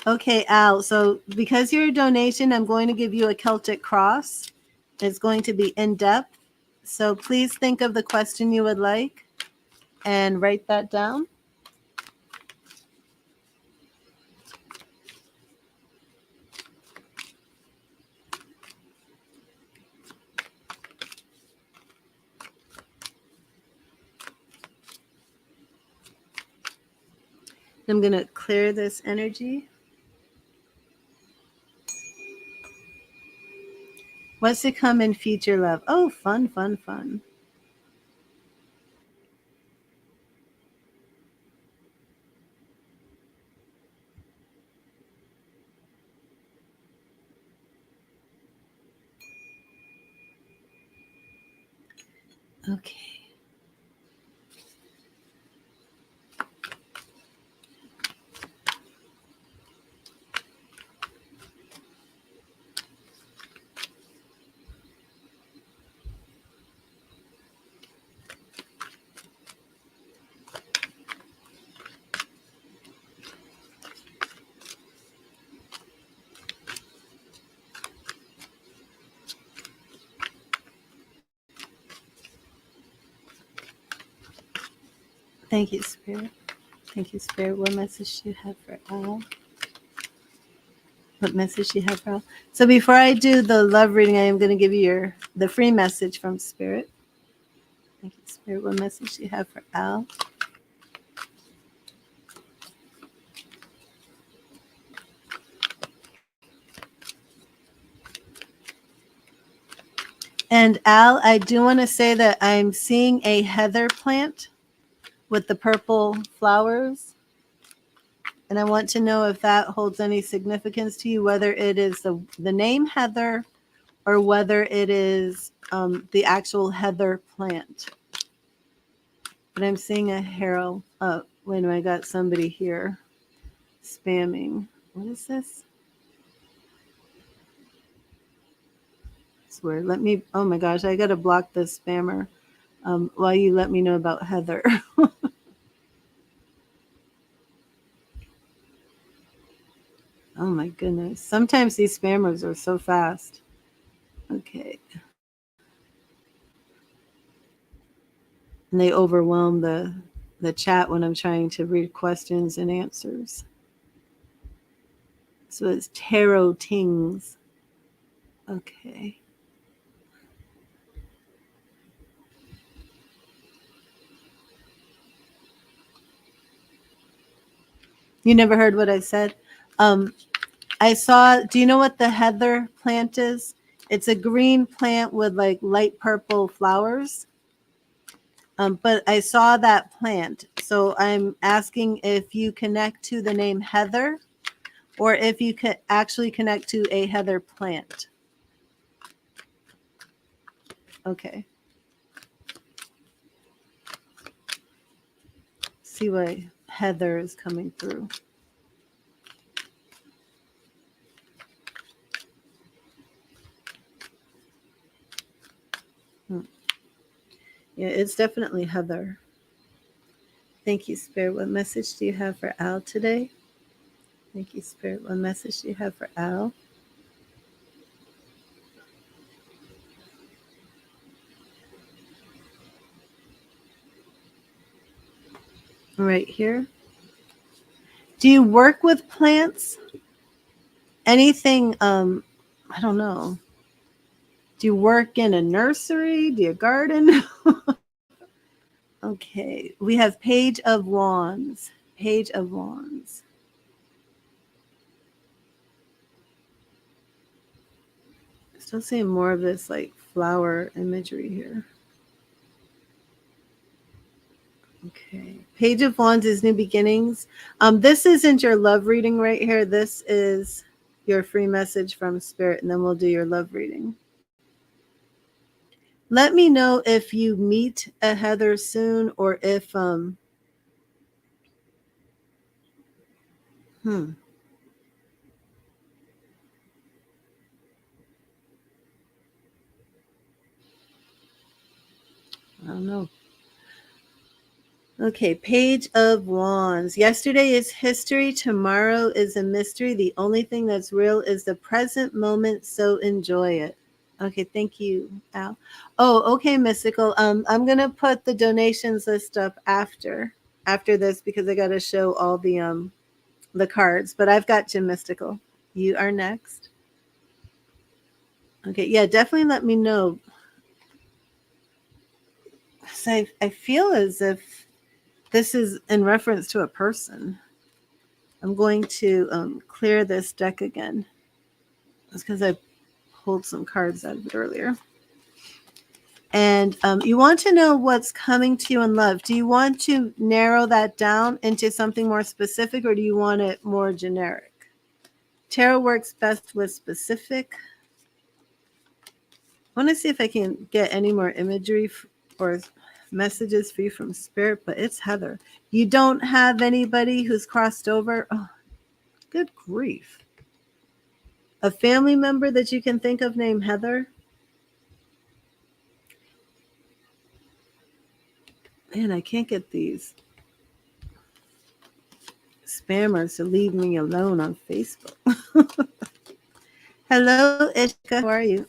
Okay, Al. So because you're a donation, I'm going to give you a Celtic cross. It's going to be in depth. So please think of the question you would like and write that down. I'm going to clear this energy. What's to come in future love? Oh, fun, fun, fun. Okay. Thank you, Spirit. Thank you, Spirit. What message do you have for Al? What message do you have for Al? So before I do the love reading, I am going to give you the free message from Spirit. Thank you, Spirit. What message do you have for Al? And Al, I do want to say that I'm seeing a heather plant with the purple flowers. And I want to know if that holds any significance to you, whether it is the name Heather or whether it is the actual heather plant. But I'm seeing a herald. Oh, wait a minute, I got somebody here spamming. What is this? It's weird. Let me, oh my gosh, I got to block this spammer while you let me know about Heather. Oh my goodness. Sometimes these spammers are so fast. Okay. And they overwhelm the chat when I'm trying to read questions and answers. So it's tarot tings. Okay. You never heard what I said? I saw, do you know what the heather plant is? It's a green plant with like light purple flowers. But I saw that plant. So I'm asking if you connect to the name Heather or if you could actually connect to a heather plant. Okay. See why Heather is coming through. Yeah, it's definitely Heather. Thank you, Spirit. What message do you have for Al today? Thank you, Spirit. What message do you have for Al? Right here. Do you work with plants? Anything, I don't know. Do you work in a nursery? Do you garden? Okay. We have Page of Wands. Page of Wands. Still seeing more of this like flower imagery here. Okay. Page of Wands is new beginnings. This isn't your love reading right here. This is your free message from Spirit, and then we'll do your love reading. Let me know if you meet a Heather soon or if Okay, Page of Wands. Yesterday is history. Tomorrow is a mystery. The only thing that's real is the present moment, so enjoy it. Okay, thank you, Al. Oh, okay, Mystical. I'm gonna put the donations list up after this because I gotta show all the cards. But I've got Jim Mystical. You are next. Okay, yeah, definitely let me know. So I feel as if this is in reference to a person. I'm going to clear this deck again. That's because I pulled some cards out of it earlier. And you want to know what's coming to you in love. Do you want to narrow that down into something more specific, or do you want it more generic? Tarot works best with specific. I want to see if I can get any more imagery or messages for you from Spirit, but it's Heather. You don't have anybody who's crossed over? Oh, good grief. A family member that you can think of named Heather? Man, I can't get these spammers to leave me alone on Facebook. Hello, Ishka. How are you?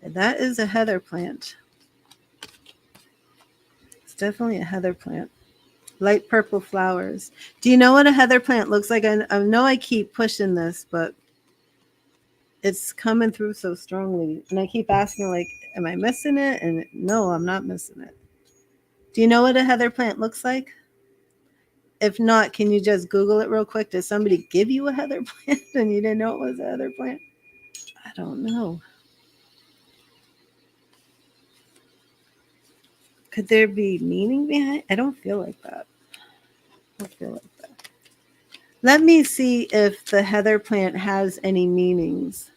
That is a heather plant. It's definitely a heather plant. Light purple flowers. Do you know what a heather plant looks like? I know I keep pushing this, but it's coming through so strongly. And I keep asking, like, am I missing it? And no, I'm not missing it. Do you know what a heather plant looks like? If not, can you just Google it real quick? Did somebody give you a heather plant and you didn't know it was a heather plant? I don't know. Could there be meaning behind it? I don't feel like that. I don't feel like that. Let me see if the heather plant has any meanings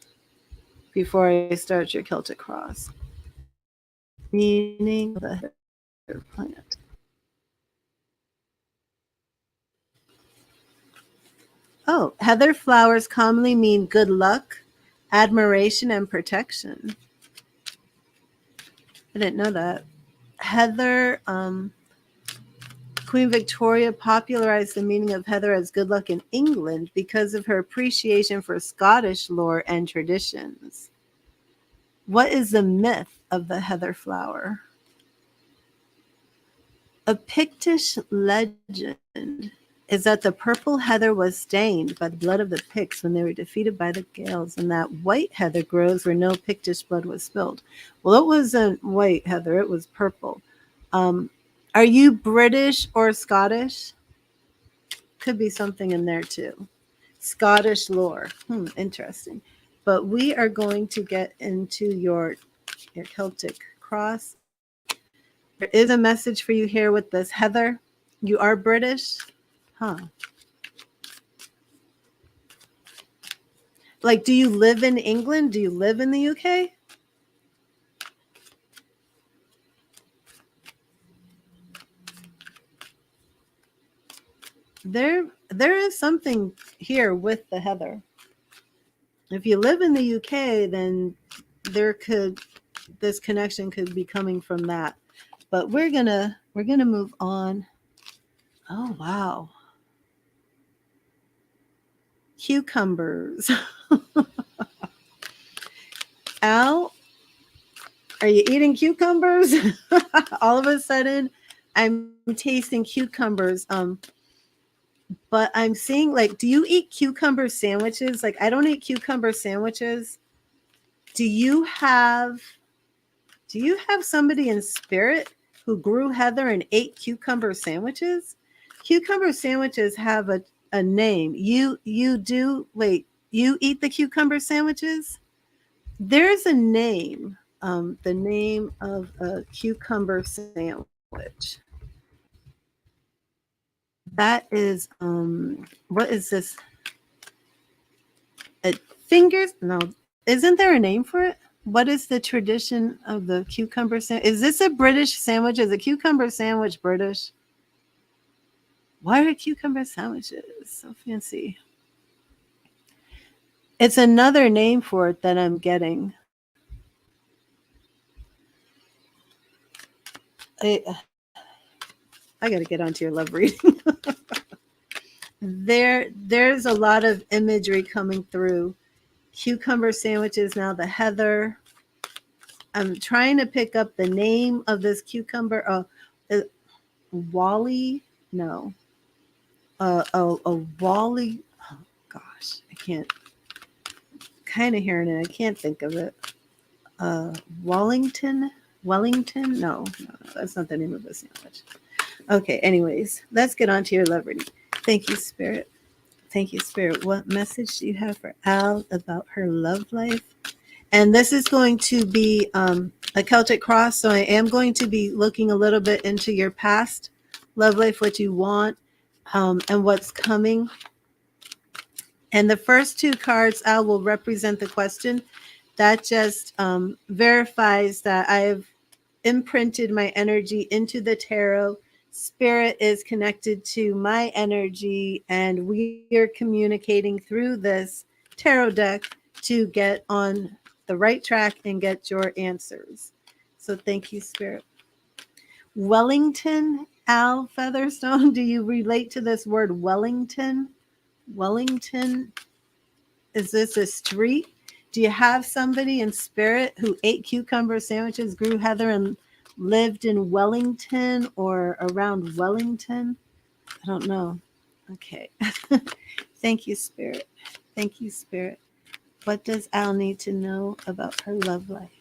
before I start your Celtic cross. Meaning of the heather plant. Oh, heather flowers commonly mean good luck, admiration, and protection. I didn't know that. Heather, Queen Victoria popularized the meaning of heather as good luck in England because of her appreciation for Scottish lore and traditions. What is the myth of the heather flower? A Pictish legend is that the purple heather was stained by the blood of the Picts when they were defeated by the Gaels, and that white heather grows where no Pictish blood was spilled. Well, it wasn't white heather, it was purple. Are you British or Scottish? Could be something in there too. Scottish lore. Interesting. But we are going to get into your Celtic cross. There is a message for you here with this Heather. You are British? Huh. Like, do you live in England? Do you live in the UK? There is something here with the Heather. If you live in the UK, then this connection could be coming from that. But we're gonna move on. Oh wow. Cucumbers. Al, are you eating cucumbers? All of a sudden, I'm tasting cucumbers. But I'm seeing, like, do you eat cucumber sandwiches? Like, I don't eat cucumber sandwiches. Do you have somebody in spirit who grew heather and ate cucumber sandwiches? Cucumber sandwiches have a name. You do wait, you eat the cucumber sandwiches? There's a name. The name of a cucumber sandwich. That is what is this? Fingers? No. Isn't there a name for it? What is the tradition of the cucumber sandwich? Is this a British sandwich? Is a cucumber sandwich British? Why are cucumber sandwiches so fancy? It's another name for it that I'm getting. I got to get onto your love reading. There's a lot of imagery coming through. Cucumber sandwiches, now the heather. I'm trying to pick up the name of this cucumber. Wally? No. A Wally. Oh, gosh, I can't. Kind of hearing it. I can't think of it. Wellington? No, that's not the name of the sandwich. Okay, anyways, let's get on to your love reading. Thank you, Spirit. Thank you, Spirit. What message do you have for Al about her love life? And this is going to be a Celtic cross, so I am going to be looking a little bit into your past love life, what you want, and what's coming. And the first two cards, Al, will represent the question. That just verifies that I've imprinted my energy into the tarot. Spirit is connected to my energy, and we are communicating through this tarot deck to get on the right track and get your answers. So thank you, Spirit. Wellington, Al Featherstone, do you relate to this word Wellington? Wellington, is this a street? Do you have somebody in spirit who ate cucumber sandwiches, grew heather, and lived in Wellington or around Wellington? I don't know. Okay. Thank you, Spirit. Thank you, Spirit. What does Al need to know about her love life?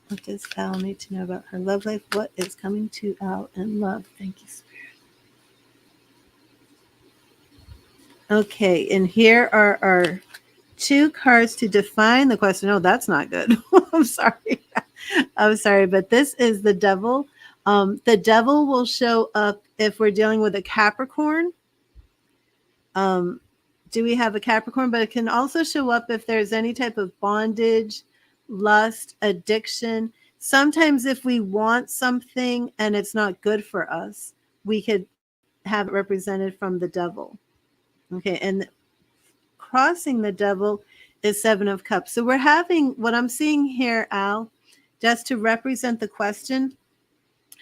What does Al need to know about her love life? What is coming to Al in love? Thank you, Spirit. Okay, and here are our two cards to define the question. Oh, that's not good. I'm sorry. I'm sorry, but this is the devil. The devil will show up if we're dealing with a Capricorn. Do we have a Capricorn? But it can also show up if there's any type of bondage, lust, addiction. Sometimes if we want something and it's not good for us, we could have it represented from the devil. Okay, and crossing the devil is Seven of Cups. So we're having, what I'm seeing here, Al, just to represent the question,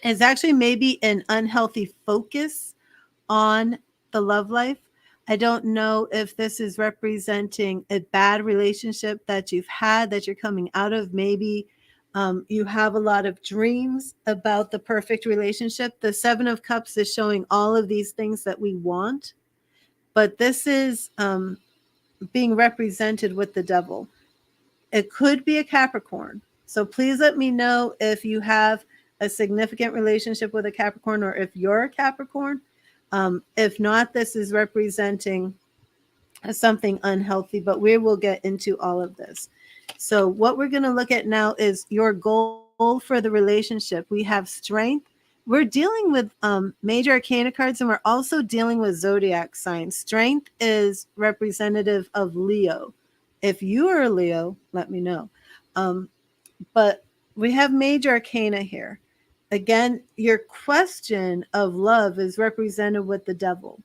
is actually maybe an unhealthy focus on the love life. I don't know if this is representing a bad relationship that you've had, that you're coming out of. Maybe you have a lot of dreams about the perfect relationship. The Seven of Cups is showing all of these things that we want, but this is being represented with the devil. It could be a Capricorn. So please let me know if you have a significant relationship with a Capricorn or if you're a Capricorn. If not, this is representing something unhealthy, but we will get into all of this. So what we're going to look at now is your goal for the relationship. We have strength. We're dealing with major arcana cards, and we're also dealing with zodiac signs. Strength is representative of Leo. If you are a Leo, let me know. But we have major arcana here. Again, your question of love is represented with the devil,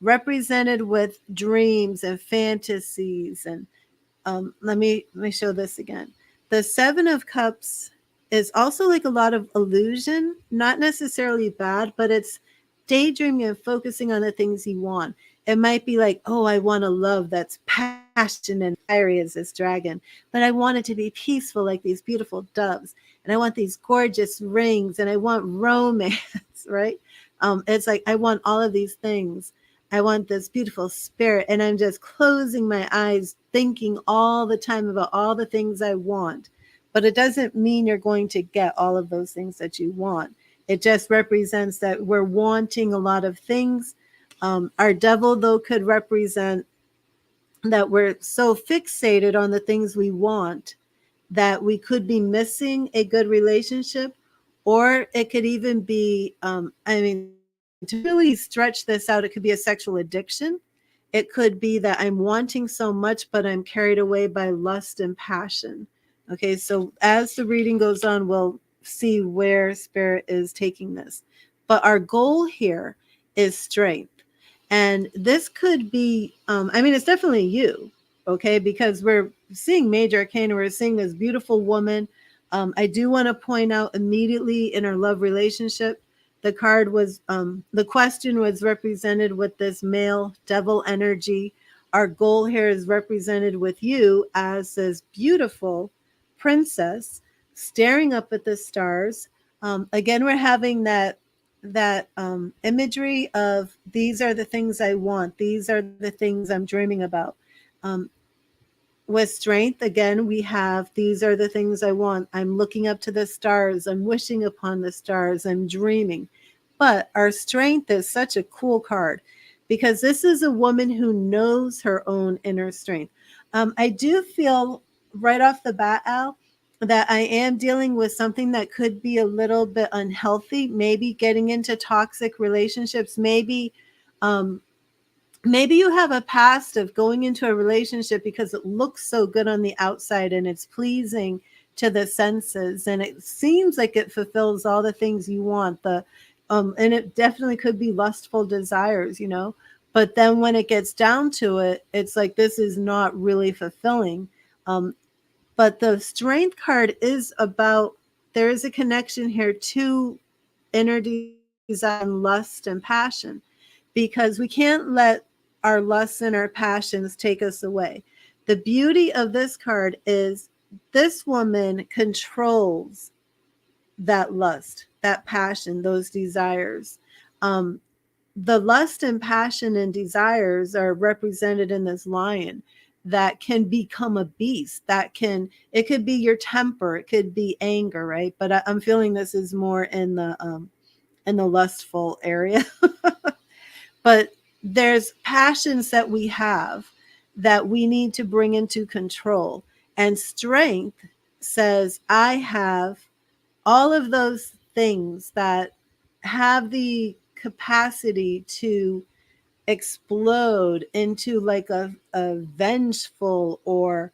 represented with dreams and fantasies. And let me show this again. The Seven of Cups is also like a lot of illusion, not necessarily bad, but it's daydreaming and focusing on the things you want. It might be like, oh, I want a love that's passionate and fiery as this dragon, but I want it to be peaceful like these beautiful doves. And I want these gorgeous rings, and I want romance, right? It's like, I want all of these things. I want this beautiful spirit, and I'm just closing my eyes, thinking all the time about all the things I want. But it doesn't mean you're going to get all of those things that you want. It just represents that we're wanting a lot of things. Our devil, though, could represent that we're so fixated on the things we want that we could be missing a good relationship, or it could even be, to really stretch this out, it could be a sexual addiction. It could be that I'm wanting so much, but I'm carried away by lust and passion. Okay, so as the reading goes on, we'll see where Spirit is taking this. But our goal here is strength. And this could be, it's definitely you, okay, because we're seeing major arcana, we're seeing this beautiful woman. I do want to point out immediately in our love relationship, The card was, the question was represented with this male devil energy. Our goal here is represented with you as this beautiful princess staring up at the stars. Again, we're having that imagery of these are the things I want. These are the things I'm dreaming about. With strength, again, we have these are the things I want. I'm looking up to the stars. I'm wishing upon the stars. I'm dreaming. But our strength is such a cool card because this is a woman who knows her own inner strength. I do feel right off the bat, Al, that I am dealing with something that could be a little bit unhealthy, maybe getting into toxic relationships, maybe you have a past of going into a relationship because it looks so good on the outside and it's pleasing to the senses and it seems like it fulfills all the things you want. And it definitely could be lustful desires, but then when it gets down to it, it's like this is not really fulfilling. But the strength card is about, there is a connection here to inner desire, lust, and passion, because we can't let our lusts and our passions take us away. The beauty of this card is this woman controls that lust, that passion, those desires. The lust and passion and desires are represented in this lion that can become a beast. It could be your temper, it could be anger, right? But I'm feeling this is more in the lustful area. But there's passions that we have that we need to bring into control. And strength says, I have all of those things that have the capacity to explode into like a vengeful or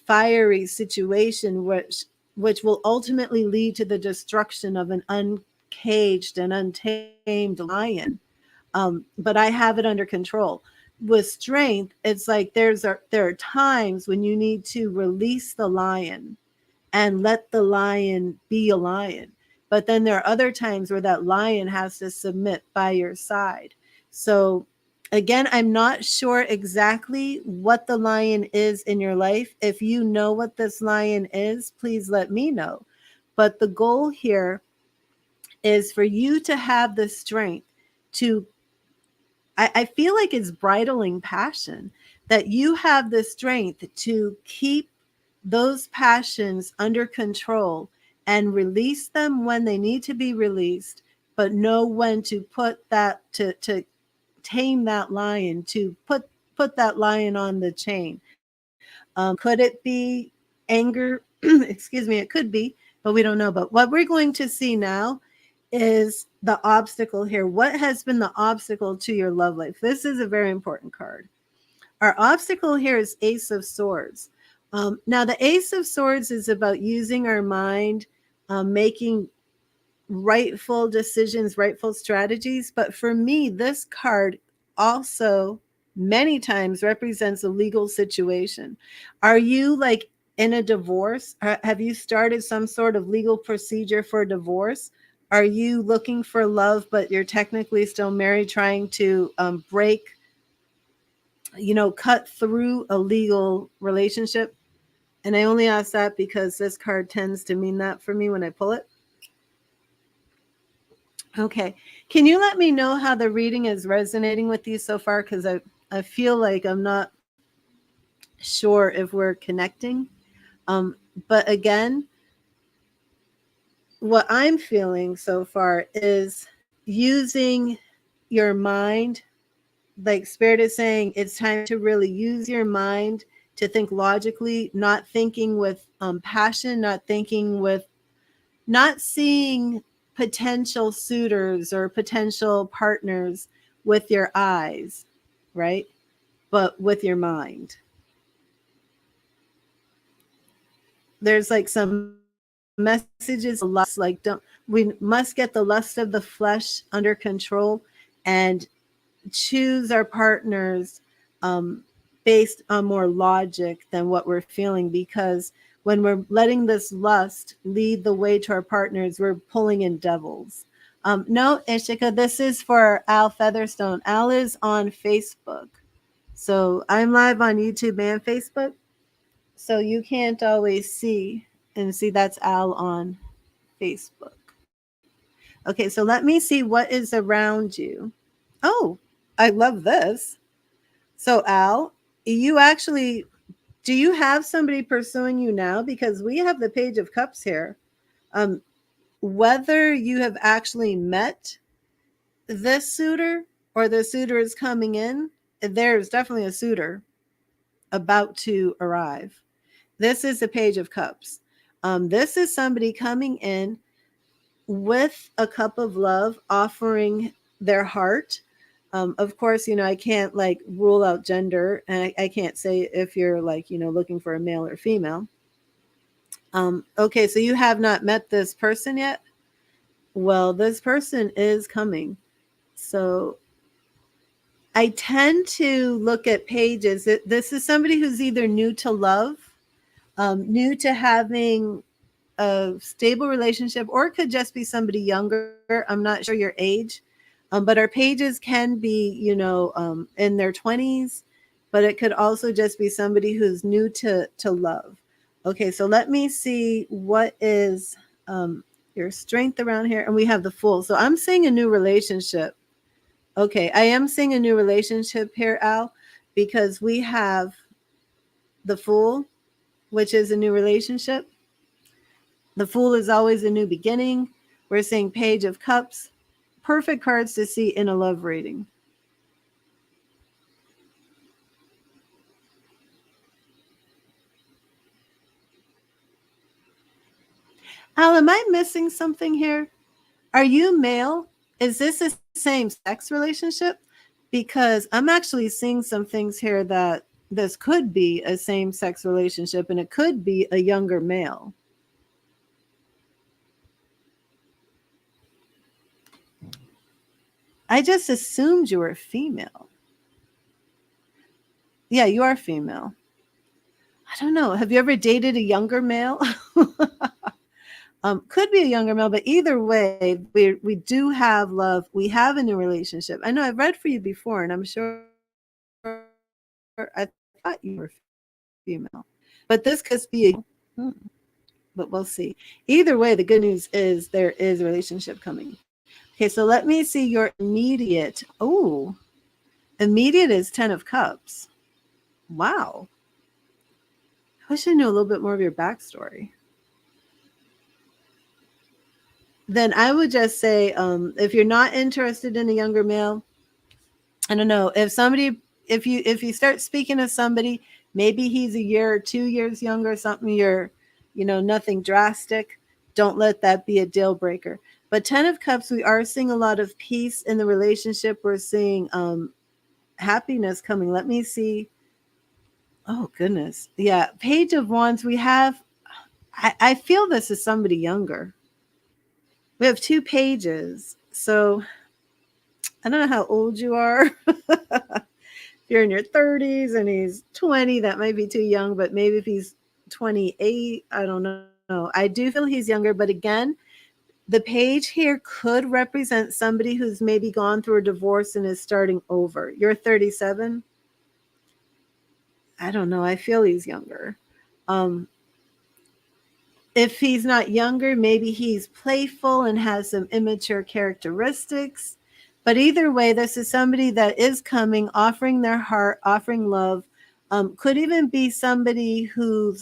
fiery situation, which will ultimately lead to the destruction of an uncaged and untamed lion. But I have it under control. With strength, it's like there are times when you need to release the lion and let the lion be a lion. But then there are other times where that lion has to submit by your side. So again, I'm not sure exactly what the lion is in your life. If you know what this lion is, please let me know. But the goal here is for you to have the strength to, I feel like it's bridling passion, that you have the strength to keep those passions under control and release them when they need to be released, but know when to put that, to tame that lion, to put that lion on the chain. Could it be anger? Excuse me, it could be, but we don't know. But what we're going to see now is the obstacle here. What has been the obstacle to your love life? This is a very important card. Our obstacle here is Ace of Swords. Now, the Ace of Swords is about using our mind, making rightful decisions, rightful strategies. But for me, this card also many times represents a legal situation. Are you like in a divorce? Have you started some sort of legal procedure for divorce? Are you looking for love, but you're technically still married, trying to cut through a legal relationship? And I only ask that because this card tends to mean that for me when I pull it. Okay. Can you let me know how the reading is resonating with you so far? Because I feel like I'm not sure if we're connecting. But again, what I'm feeling so far is using your mind. Like Spirit is saying, it's time to really use your mind to think logically, not thinking with passion, not seeing potential suitors or potential partners with your eyes, right? But with your mind. There's like some messages, lust, like we must get the lust of the flesh under control and choose our partners based on more logic than what we're feeling, because when we're letting this lust lead the way to our partners, we're pulling in devils. No, Ishika, this is for Al Featherstone. Al is on Facebook. So I'm live on YouTube and Facebook. So you can't always see. And see, that's Al on Facebook. Okay, so let me see what is around you. Oh, I love this. So, Al, you actually, do you have somebody pursuing you now? Because we have the Page of Cups here. Whether you have actually met this suitor or the suitor is coming in, there's definitely a suitor about to arrive. This is the Page of Cups. This is somebody coming in with a cup of love, offering their heart. Of course, I can't like rule out gender, and I can't say if you're like, looking for a male or female. Okay, so you have not met this person yet? Well, this person is coming. So I tend to look at pages. This is somebody who's either new to love, new to having a stable relationship, or it could just be somebody younger. I'm not sure your age, but our pages can be, in their 20s, but it could also just be somebody who's new to love. Okay, so let me see what is your strength around here. And we have the Fool. So I'm seeing a new relationship. Okay, I am seeing a new relationship here, Al, because we have the Fool, which is a new relationship. The Fool is always a new beginning. We're seeing Page of Cups. Perfect cards to see in a love reading. Al, am I missing something here? Are you male? Is this a same sex relationship? Because I'm actually seeing some things here that this could be a same sex relationship, and it could be a younger male. I just assumed you were female. Yeah, you are female. I don't know. Have you ever dated a younger male? Could be a younger male, but either way, we do have love. We have a new relationship. I know I've read for you before, and I'm sure I thought you were female, but this could be but we'll see. Either way, the good news is there is a relationship coming. Okay, so let me see your immediate. Oh, immediate is 10 of Cups. Wow. I wish I knew a little bit more of your backstory. Then I would just say, if you're not interested in a younger male, I don't know, if you start speaking to somebody, maybe he's a year or 2 years younger, something nothing drastic. Don't let that be a deal breaker. But 10 of Cups, we are seeing a lot of peace in the relationship. We're seeing happiness coming. Let me see. Oh, goodness. Yeah. Page of Wands, we have, I feel this is somebody younger. We have 2 pages. So I don't know how old you are. If you're in your 30s and he's 20, that might be too young, but maybe if he's 28, I don't know. I do feel he's younger, but again, the page here could represent somebody who's maybe gone through a divorce and is starting over. You're 37. I don't know. I feel he's younger. If he's not younger, maybe he's playful and has some immature characteristics. But either way, this is somebody that is coming, offering their heart, offering love. Could even be somebody who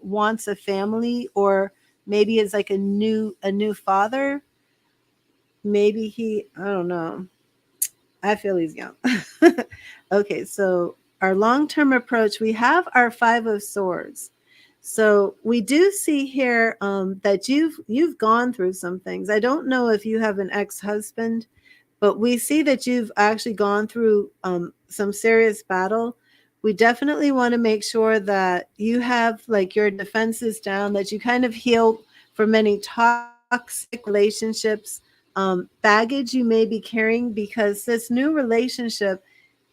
wants a family, or maybe is like a new father. Maybe I don't know. I feel he's young. Okay, so our long-term approach, we have our 5 of Swords. So we do see here that you've gone through some things. I don't know if you have an ex-husband, but we see that you've actually gone through some serious battle. We definitely want to make sure that you have like your defenses down, that you kind of heal from many toxic relationships, baggage you may be carrying, because this new relationship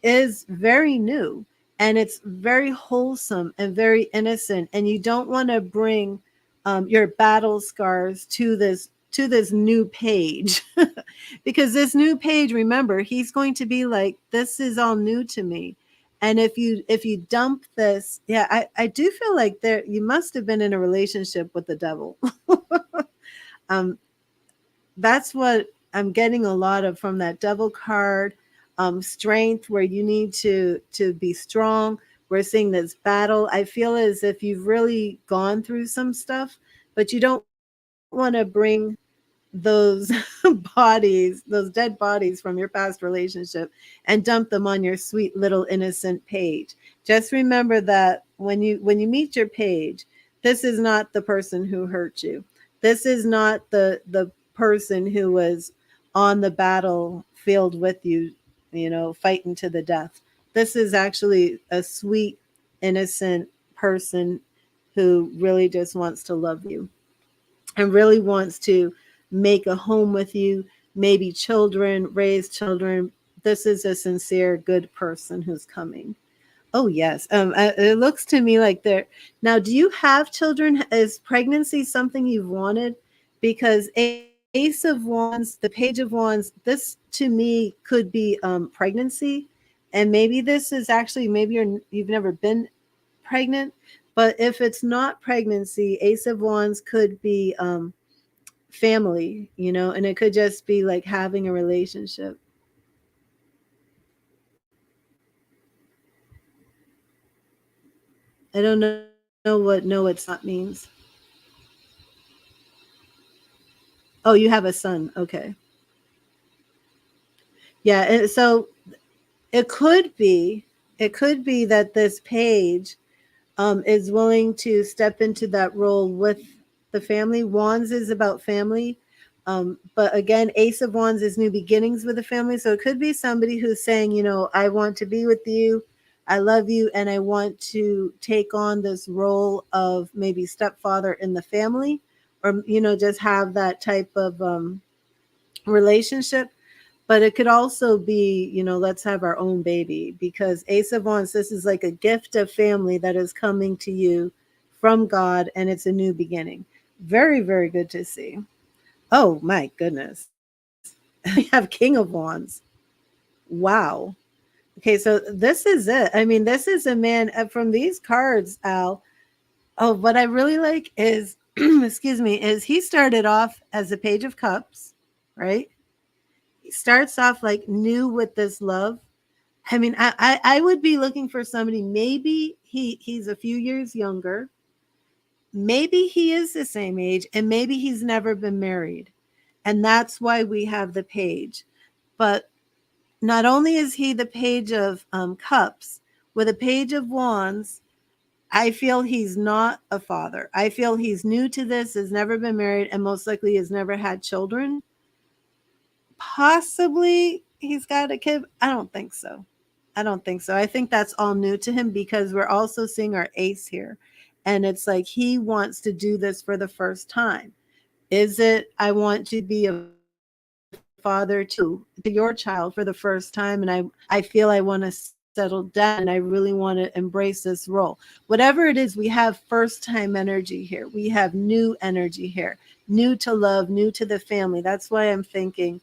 is very new and it's very wholesome and very innocent. And you don't want to bring your battle scars to to this new page. Because this new page, remember, he's going to be like, this is all new to me. And if you dump this, yeah, I do feel like there you must have been in a relationship with the devil. um that's what I'm getting a lot of from that devil card. Strength, where you need to be strong. We're seeing this battle. I feel as if you've really gone through some stuff, but you don't want to bring those bodies, those dead bodies from your past relationship, and dump them on your sweet little innocent page. Just remember that when you meet your page, this is not the person who hurt you. This is not the person who was on the battlefield with you, fighting to the death. This is actually a sweet, innocent person who really just wants to love you and really wants to make a home with you, maybe children, raise children. This is a sincere, good person who's coming. Oh, yes. It looks to me like they're now. Do you have children? Is pregnancy something you've wanted? Because Ace of Wands, the Page of Wands, this to me could be pregnancy, and maybe this is actually maybe you've never been pregnant, but if it's not pregnancy, Ace of Wands could be family, and it could just be like having a relationship. I don't know what no it's not means. Oh, you have a son. Okay. Yeah, and so it could be that this page is willing to step into that role with the family. Wands is about family. But again, Ace of Wands is new beginnings with the family. So it could be somebody who's saying, I want to be with you. I love you. And I want to take on this role of maybe stepfather in the family, or, just have that type of relationship. But it could also be, let's have our own baby, because Ace of Wands, this is like a gift of family that is coming to you from God, and it's a new beginning. Very, very good to see. Oh my goodness. We have King of Wands. Wow. Okay, so this is it. I mean, this is a man from these cards, Al. Oh, what I really like is, excuse me, is he started off as a Page of Cups, right? He starts off like new with this love. I mean, I would be looking for somebody. Maybe he's a few years younger. Maybe he is the same age, and maybe he's never been married. And that's why we have the page. But not only is he the Page of Cups, with a Page of Wands, I feel he's not a father. I feel he's new to this, has never been married, and most likely has never had children. Possibly he's got a kid. I don't think so. I don't think so. I think that's all new to him, because we're also seeing our ace here. And it's like he wants to do this for the first time. Is it, I want to be a father to your child for the first time, and I feel I want to settle down, and I really want to embrace this role. Whatever it is, we have first time energy here. We have new energy here. New to love, new to the family. That's why I'm thinking,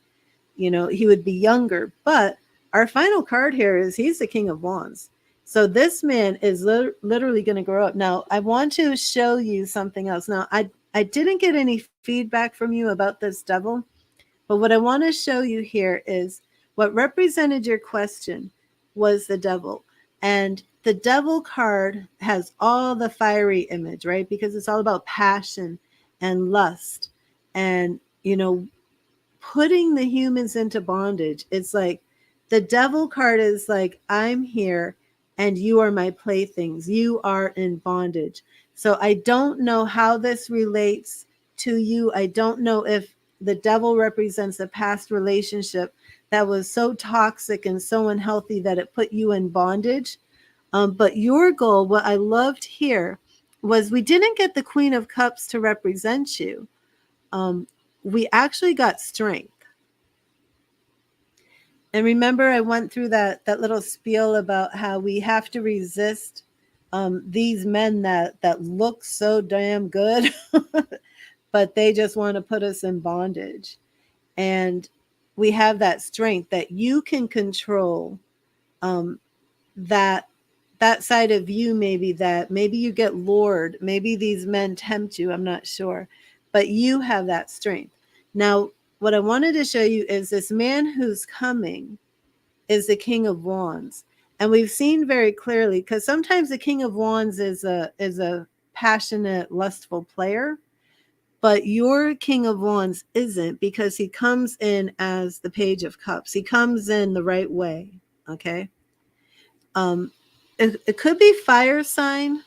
he would be younger. But our final card here is he's the King of Wands. So this man is literally going to grow up. Now, I want to show you something else. Now, I didn't get any feedback from you about this devil, but what I want to show you here is what represented your question was the devil. And the devil card has all the fiery image, right? Because it's all about passion and lust and, putting the humans into bondage. It's like the devil card is like, I'm here and you are my playthings. You are in bondage. So I don't know how this relates to you. I don't know if the devil represents a past relationship that was so toxic and so unhealthy that it put you in bondage. But your goal, what I loved here, was we didn't get the Queen of Cups to represent you. We actually got strength. And remember, I went through that little spiel about how we have to resist these men that look so damn good. but they just want to put us in bondage. And we have that strength that you can control, um, that that side of you, maybe that maybe you get lured, maybe these men tempt you, I'm not sure, but you have that strength. Now, what I wanted to show you is this man who's coming is the King of Wands. And we've seen very clearly, because sometimes the King of Wands is a passionate, lustful player, but your King of Wands isn't, because he comes in as the Page of Cups. He comes in the right way. Okay. Um, it could be fire sign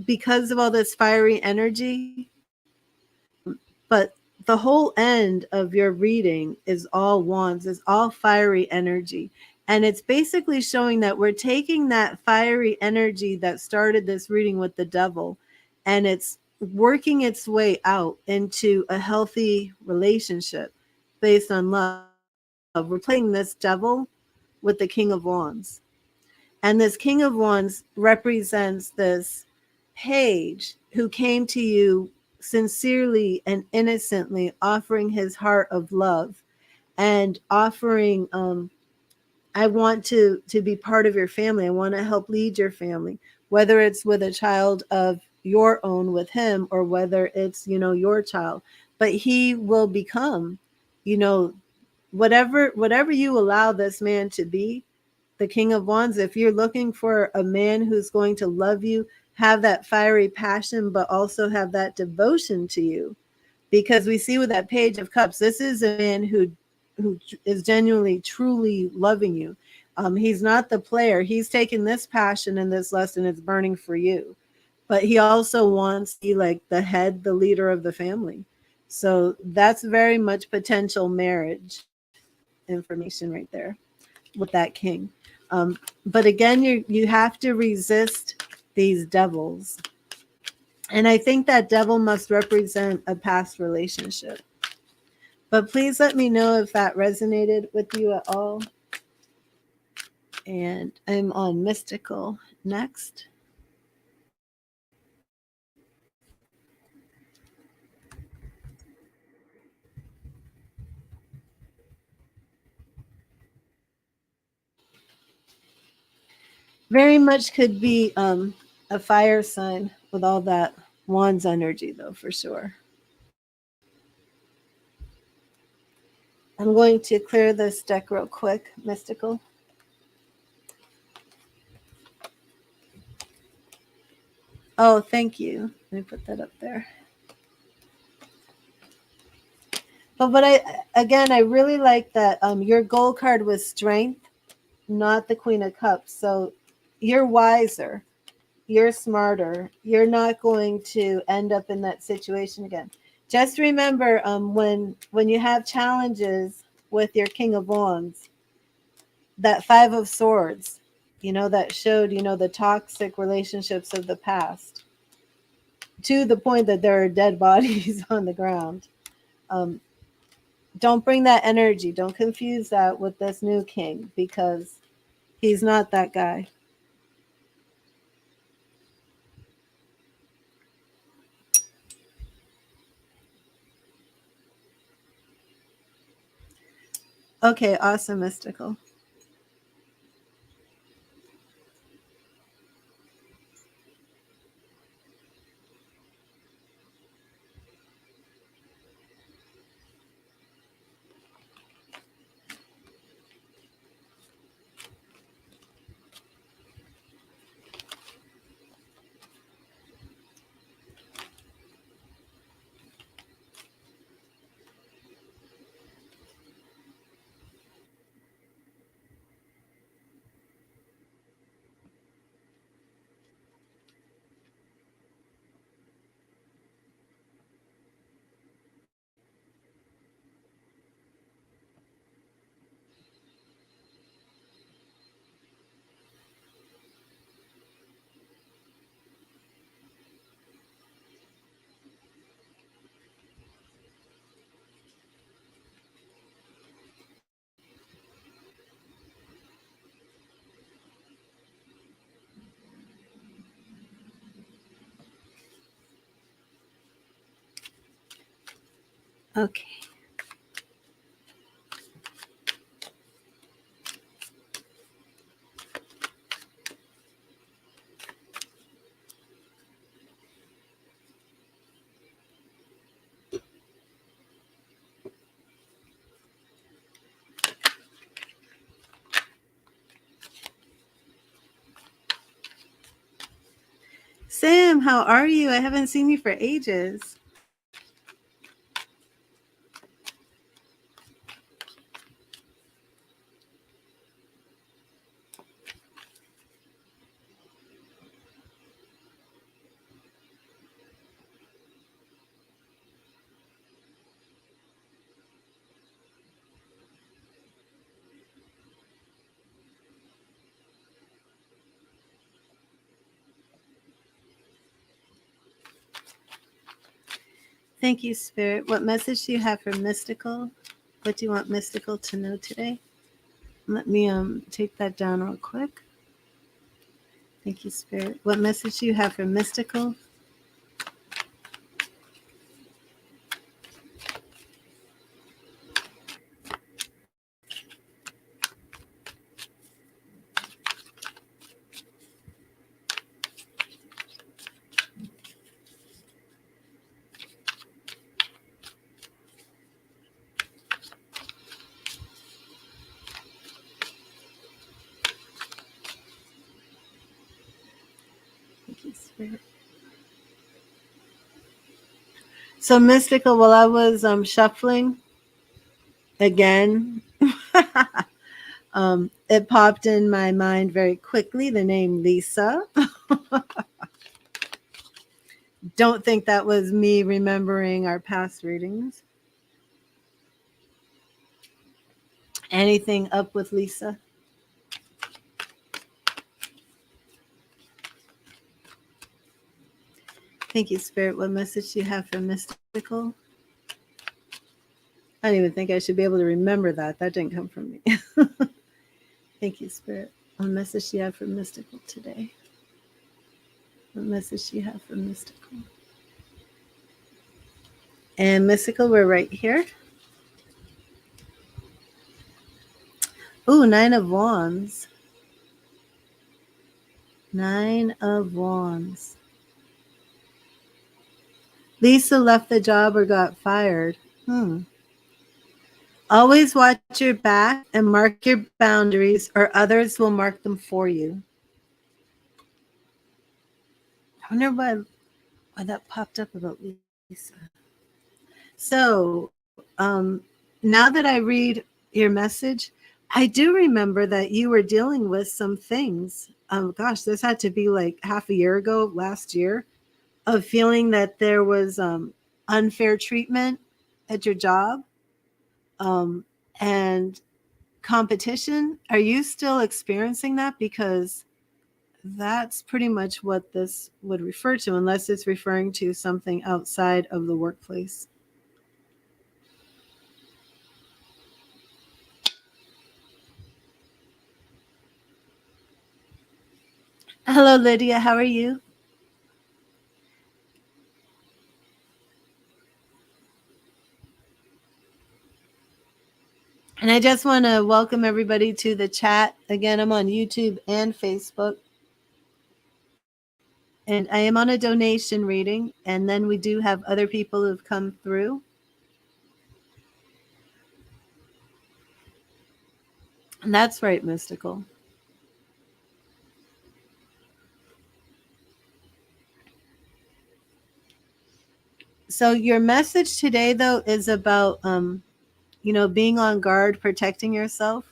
because of all this fiery energy. But the whole end of your reading is all wands, is all fiery energy. And it's basically showing that we're taking that fiery energy that started this reading with the devil, and it's working its way out into a healthy relationship based on love. We're playing this devil with the King of Wands. And this King of Wands represents this page who came to you sincerely and innocently, offering his heart of love and offering, I want to be part of your family. I want to help lead your family, whether it's with a child of your own with him, or whether it's, your child. But he will become, you know, whatever you allow this man to be, the King of Wands. If you're looking for a man who's going to love you, have that fiery passion, but also have that devotion to you, because we see with that Page of Cups, this is a man who is genuinely, truly loving you. He's not the player. He's taken this passion and this lust, and it's burning for you. But he also wants to be like the head, the leader of the family. So that's very much potential marriage information right there with that king. But again, you have to resist these devils. And I think that devil must represent a past relationship. But please let me know if that resonated with you at all. And I'm on Mystical next. Very much could be a fire sign with all that Wands energy, though, for sure. I'm going to clear this deck real quick, Mystical. Oh, thank you. Let me put that up there. But I really like that your gold card was strength, not the Queen of Cups. So you're wiser, you're smarter, you're not going to end up in that situation again. Just remember, when you have challenges with your King of Wands, that Five of Swords, that showed, the toxic relationships of the past, to the point that there are dead bodies on the ground. Um, don't bring that energy. Don't confuse that with this new king, because he's not that guy. Okay, awesome, Mystical. Okay. Sam, how are you? I haven't seen you for ages. Thank you, Spirit. What message do you have for Mystical? What do you want Mystical to know today? Let me take that down real quick. Thank you, Spirit. What message do you have for Mystical? Thank you, Spirit. So Mystical, while I was shuffling again, it popped in my mind very quickly the name Lisa. Don't think that was me remembering our past readings. Anything up with Lisa? Thank you, Spirit. What message do you have for Mystical? I don't even think I should be able to remember that. That didn't come from me. Thank you, Spirit. What message do you have for Mystical today? What message do you have for Mystical? And Mystical, we're right here. Ooh, 9 of Wands. 9 of Wands. Lisa left the job or got fired. Always watch your back and mark your boundaries, or others will mark them for you. I wonder why that popped up about Lisa. So, now that I read your message, I do remember that you were dealing with some things. Gosh, this had to be like half a year ago, last year, of feeling that there was unfair treatment at your job and competition. Are you still experiencing that? Because that's pretty much what this would refer to, unless it's referring to something outside of the workplace. Hello, Lydia. How are you? And I just want to welcome everybody to the chat. Again, I'm on YouTube and Facebook. And I am on a donation reading. And then we do have other people who've come through. And that's right, Mystical. So your message today, though, is about, being on guard, protecting yourself.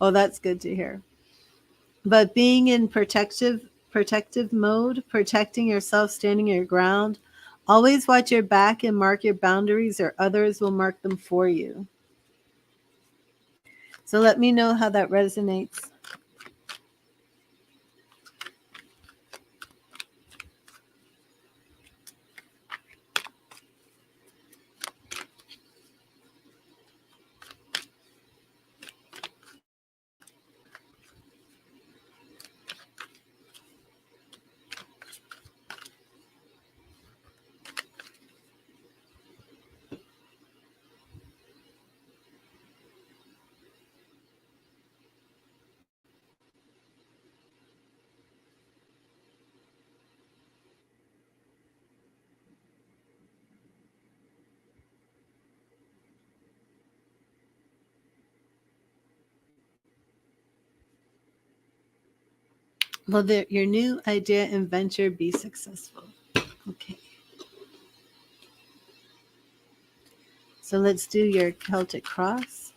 Oh, that's good to hear. But being in protective mode, protecting yourself, standing your ground. Always watch your back and mark your boundaries, or others will mark them for you. So let me know how that resonates. Will your new idea and venture be successful? Okay. So let's do your Celtic cross.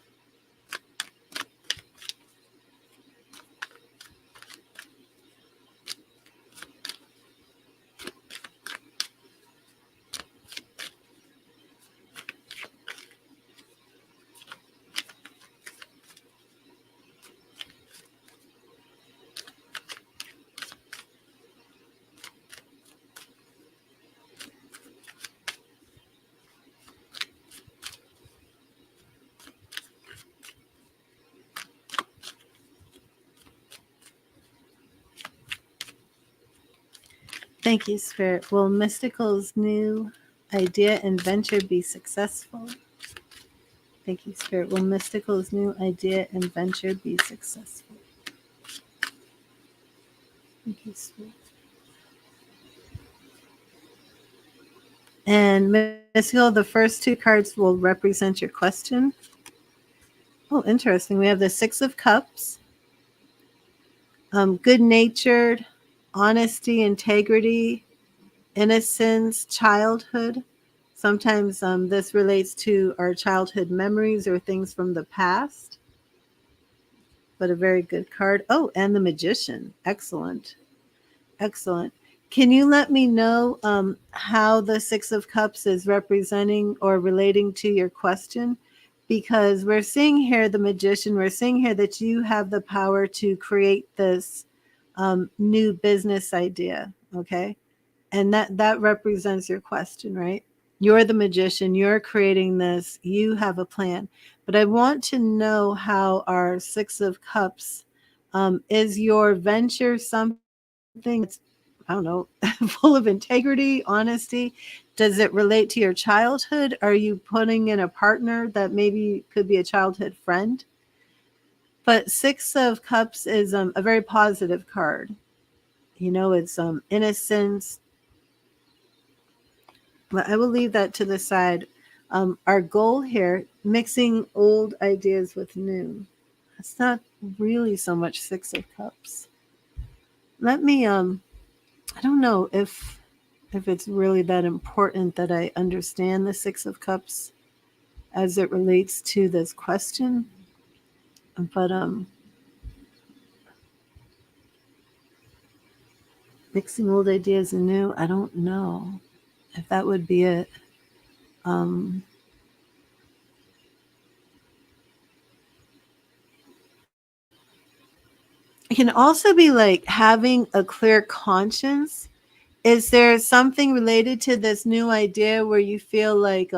Thank you, Spirit. Will Mystical's new idea and venture be successful? Thank you, Spirit. Will Mystical's new idea and venture be successful? Thank you, Spirit. And Mystical, the first two cards will represent your question. Oh, interesting. We have the Six of Cups, good-natured, honesty, integrity, innocence, childhood. Sometimes this relates to our childhood memories or things from the past, but a very good card. Oh, and the Magician. Excellent. Excellent. Can you let me know how the Six of Cups is representing or relating to your question? Because we're seeing here the Magician, we're seeing here that you have the power to create this new business idea, okay? And that represents your question, right? You're the Magician, you're creating this, you have a plan. But I want to know how our Six of Cups is your venture something that's, I don't know, full of integrity, honesty? Does it relate to your childhood? Are you putting in a partner that maybe could be a childhood friend? But Six of Cups is a very positive card. You know, it's innocence. But I will leave that to the side. Our goal here, mixing old ideas with new. It's not really so much Six of Cups. Let me I don't know if it's really that important that I understand the Six of Cups as it relates to this question. But mixing old ideas and new, I don't know if that would be it. It can also be like having a clear conscience. Is there something related to this new idea where you feel like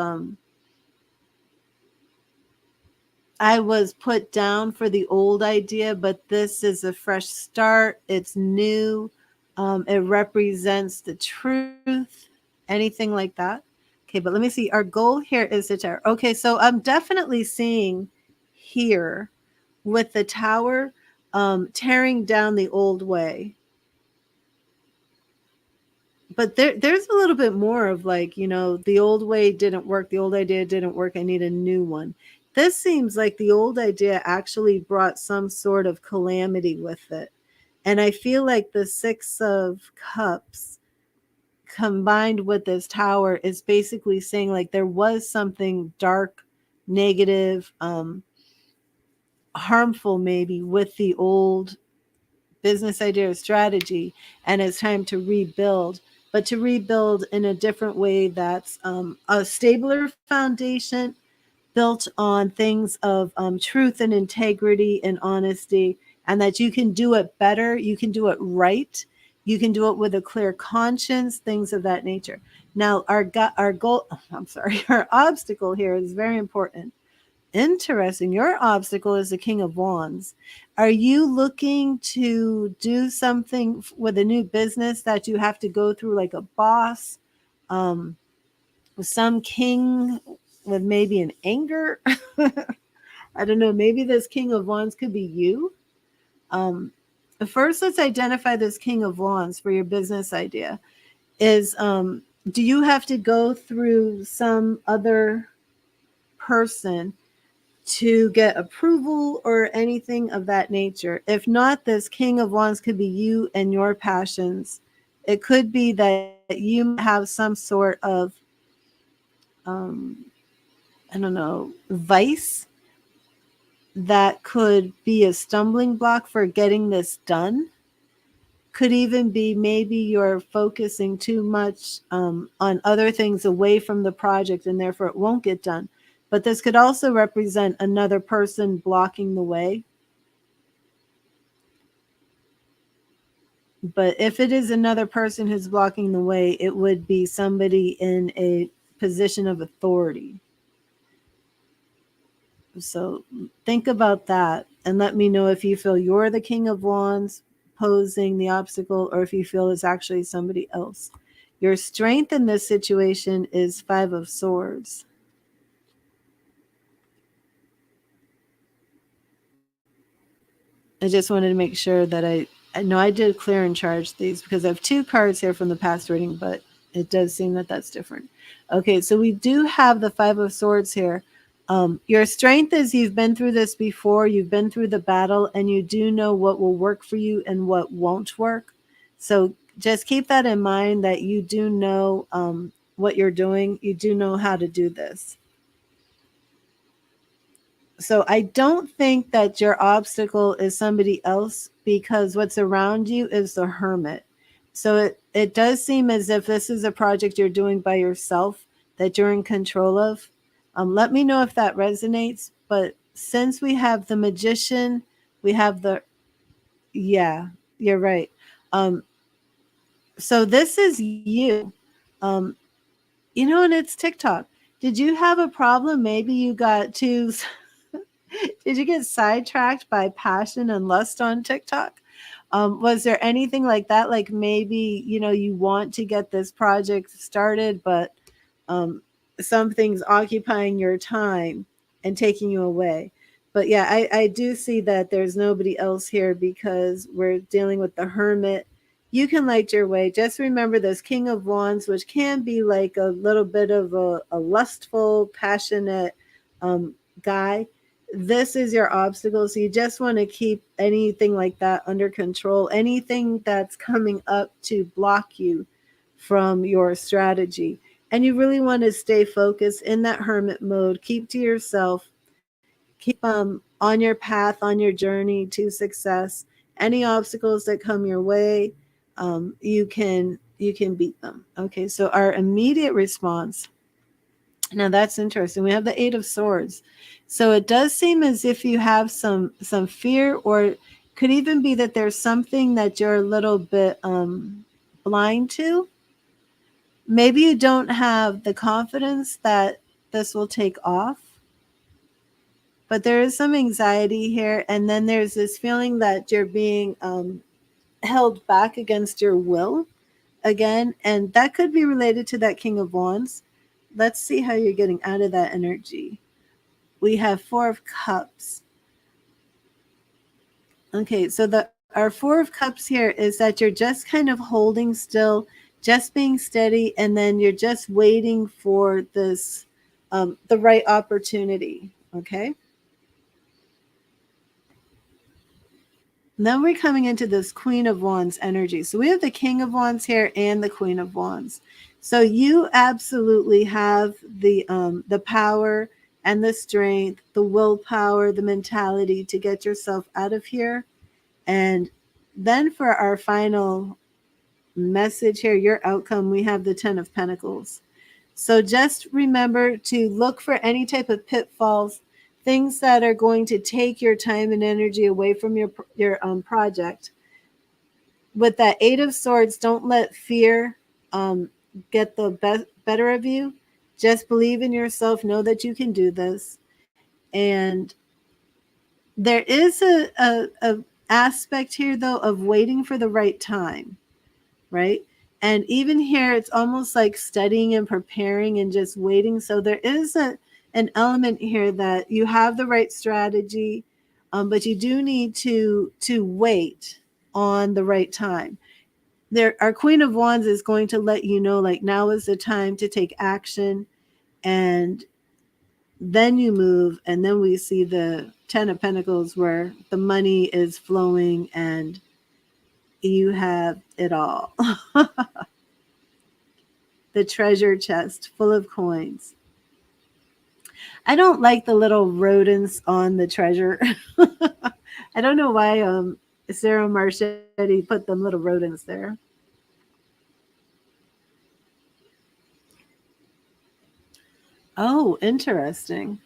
I was put down for the old idea, but this is a fresh start. It's new. It represents the truth. Anything like that? Okay, but let me see. Our goal here is the tower. Okay, so I'm definitely seeing here with the tower tearing down the old way. But there's a little bit more of like, you know, the old way didn't work, the old idea didn't work, I need a new one. This seems like the old idea actually brought some sort of calamity with it. And I feel like the Six of Cups combined with this tower is basically saying like there was something dark, negative, harmful maybe with the old business idea or strategy, and it's time to rebuild, but to rebuild in a different way that's a stabler foundation built on things of truth and integrity and honesty, and that you can do it better, you can do it right, you can do it with a clear conscience, things of that nature. Now our goal, I'm sorry, our obstacle here is very important. Interesting. Your obstacle is the King of Wands. Are you looking to do something with a new business that you have to go through like a boss? With some king with maybe an anger? I don't know. Maybe this King of Wands could be you. First, let's identify this King of Wands for your business idea. Is do you have to go through some other person to get approval or anything of that nature. If not, this King of Wands could be you and your passions. It could be that you have some sort of, um, I don't know, vice that could be a stumbling block for getting this done. Could even be maybe you're focusing too much on other things away from the project and therefore it won't get done. But this could also represent another person blocking the way. But if it is another person who's blocking the way, it would be somebody in a position of authority. So think about that and let me know if you feel you're the King of Wands posing the obstacle or if you feel it's actually somebody else. Your strength in this situation is Five of Swords. I just wanted to make sure that I know I did clear and charge these because I have two cards here from the past reading, but it does seem that that's different. Okay, so we do have the Five of Swords here. Your strength is you've been through this before, you've been through the battle, and you do know what will work for you and what won't work. So just keep that in mind that you do know what you're doing. You do know how to do this. So I don't think that your obstacle is somebody else because what's around you is the Hermit. So it does seem as if this is a project you're doing by yourself that you're in control of. Let me know if that resonates. But since we have the Magician, we have the, yeah, you're right. So this is you. Um, and it's TikTok. Did you have a problem? Maybe you got too did you get sidetracked by passion and lust on TikTok? Was there anything like that? Like maybe, you want to get this project started, but um, something's occupying your time and taking you away. But yeah, I do see that there's nobody else here because we're dealing with the Hermit. You can light your way. Just remember this King of Wands, which can be like a little bit of a lustful, passionate guy. This is your obstacle. So you just want to keep anything like that under control. Anything that's coming up to block you from your strategy. And you really want to stay focused in that hermit mode. Keep to yourself. Keep on your path, on your journey to success. Any obstacles that come your way, you can beat them. Okay, so our immediate response. Now that's interesting. We have the Eight of Swords. So it does seem as if you have some fear, or could even be that there's something that you're a little bit blind to. Maybe you don't have the confidence that this will take off, but there is some anxiety here. And then there's this feeling that you're being held back against your will again. And that could be related to that King of Wands. Let's see how you're getting out of that energy. We have Four of Cups. Okay, so our Four of Cups here is that you're just kind of holding still, just being steady, and then you're just waiting for this, the right opportunity. Okay. Then we're coming into this Queen of Wands energy. So we have the King of Wands here and the Queen of Wands. So you absolutely have the power and the strength, the willpower, the mentality to get yourself out of here. And then for our final message here, your outcome, we have the Ten of Pentacles. So just remember to look for any type of pitfalls, things that are going to take your time and energy away from your project. With that Eight of Swords, don't let fear get the better of you. Just believe in yourself. Know that you can do this. And there is a aspect here, though, of waiting for the right time, right? And even here, it's almost like studying and preparing and just waiting. So there is an element here that you have the right strategy, but you do need to wait on the right time. Our Queen of Wands is going to let you know, like, now is the time to take action and then you move, and then we see the Ten of Pentacles where the money is flowing and you have it all. The treasure chest full of coins. I don't like the little rodents on the treasure. I don't know why Sarah Marchetti put them little rodents there. Oh, interesting.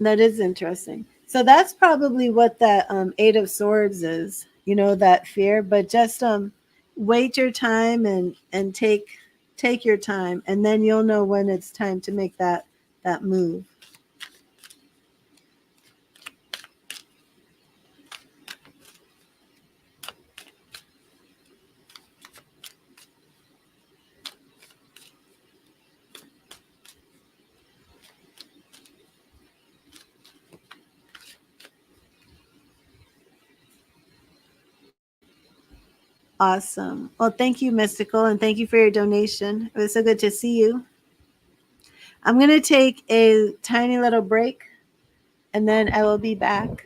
That is interesting. So that's probably what that Eight of Swords is. You know, that fear, but just wait your time and take your time, and then you'll know when it's time to make that move. Awesome. Well, thank you, Mystical, and thank you for your donation. It was so good to see you. I'm going to take a tiny little break and then I will be back.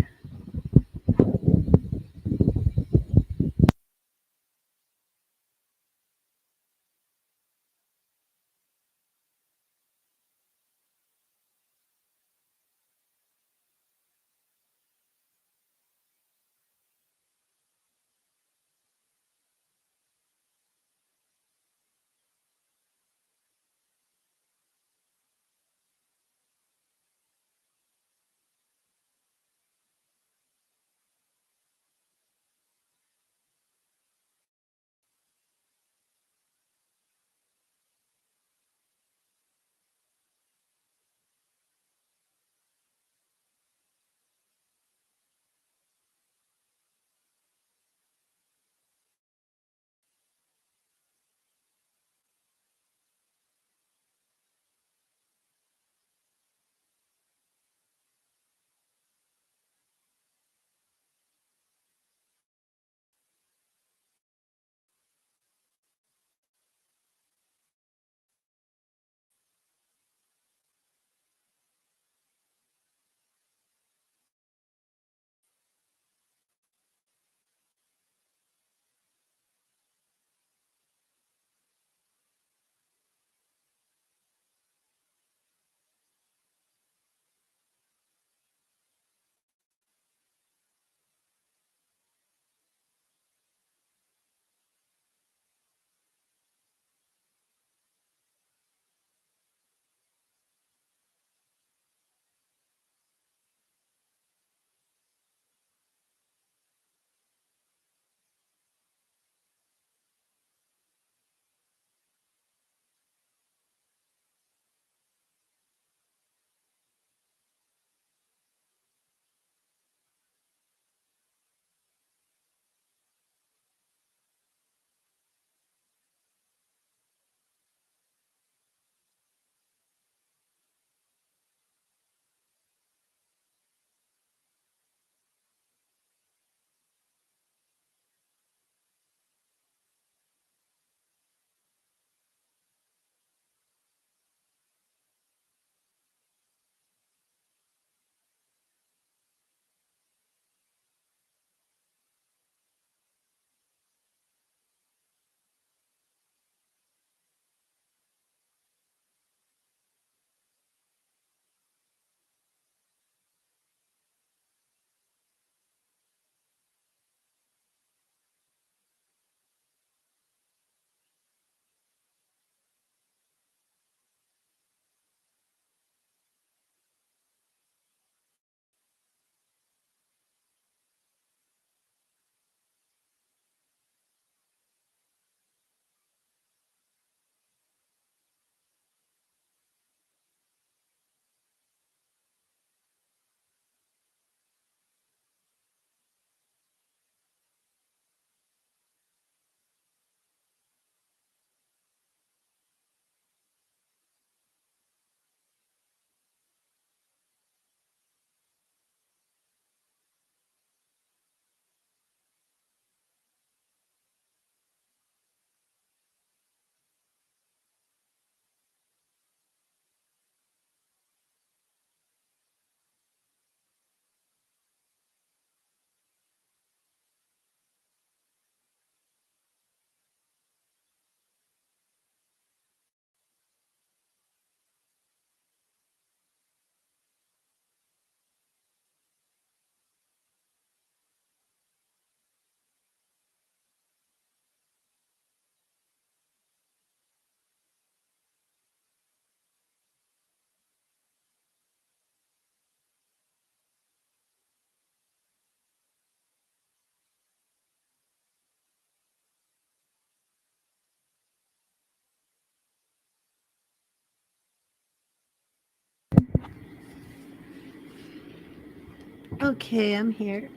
Okay, I'm here.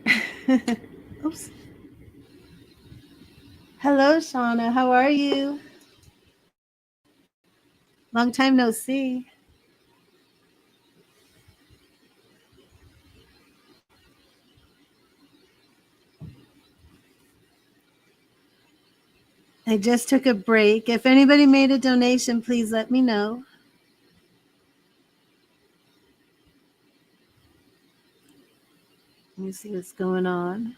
Oops. Hello, Shauna. How are you? Long time no see. I just took a break. If anybody made a donation, please let me know. Let me see what's going on.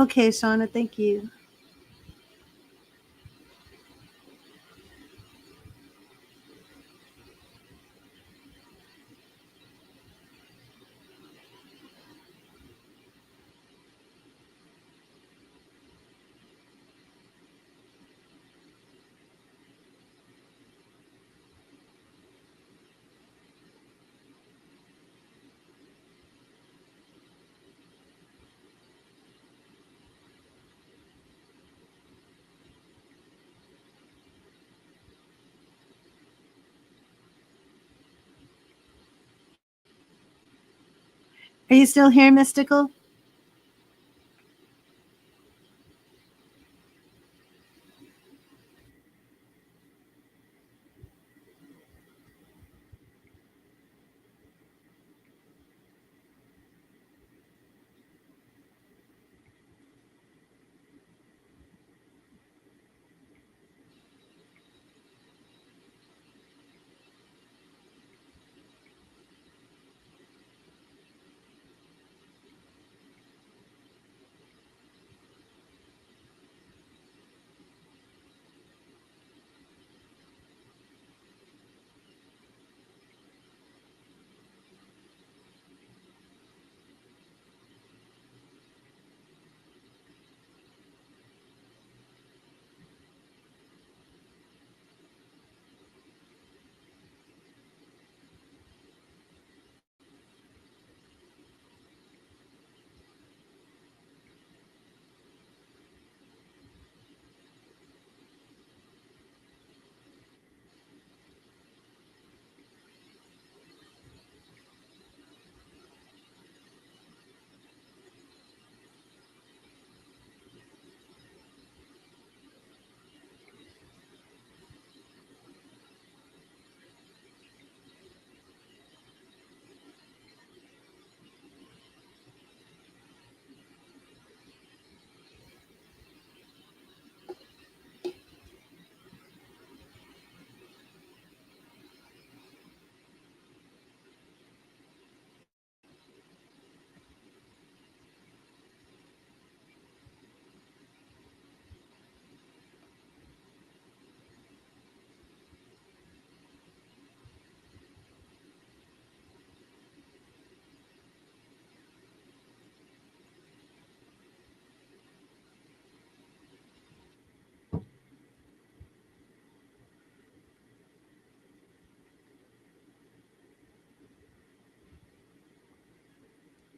Okay, Shauna, thank you. Are you still here, Mystical?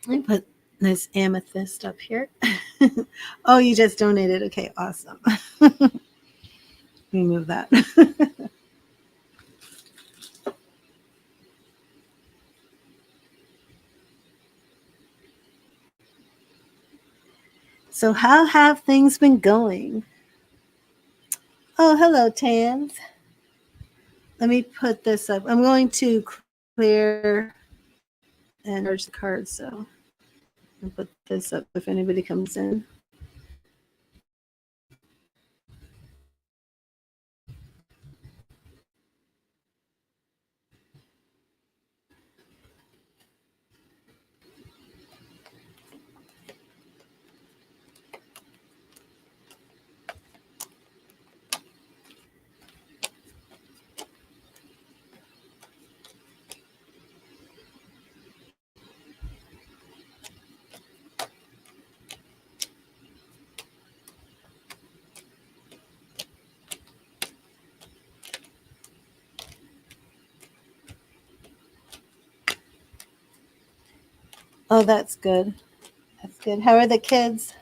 Let me put this amethyst up here. Oh, you just donated. Okay, awesome. Remove that. So, how have things been going? Oh, hello, Tans. Let me put this up. I'm going to clear and merge the cards. So, I'll put this up if anybody comes in. Oh, that's good. That's good. How are the kids?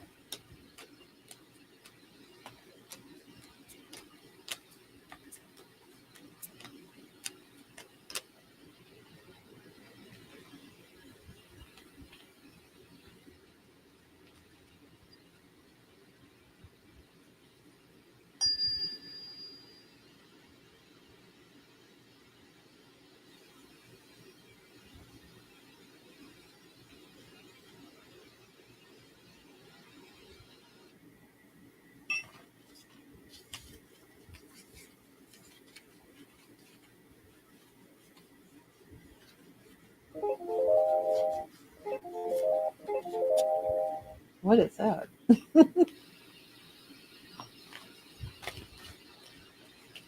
What is that?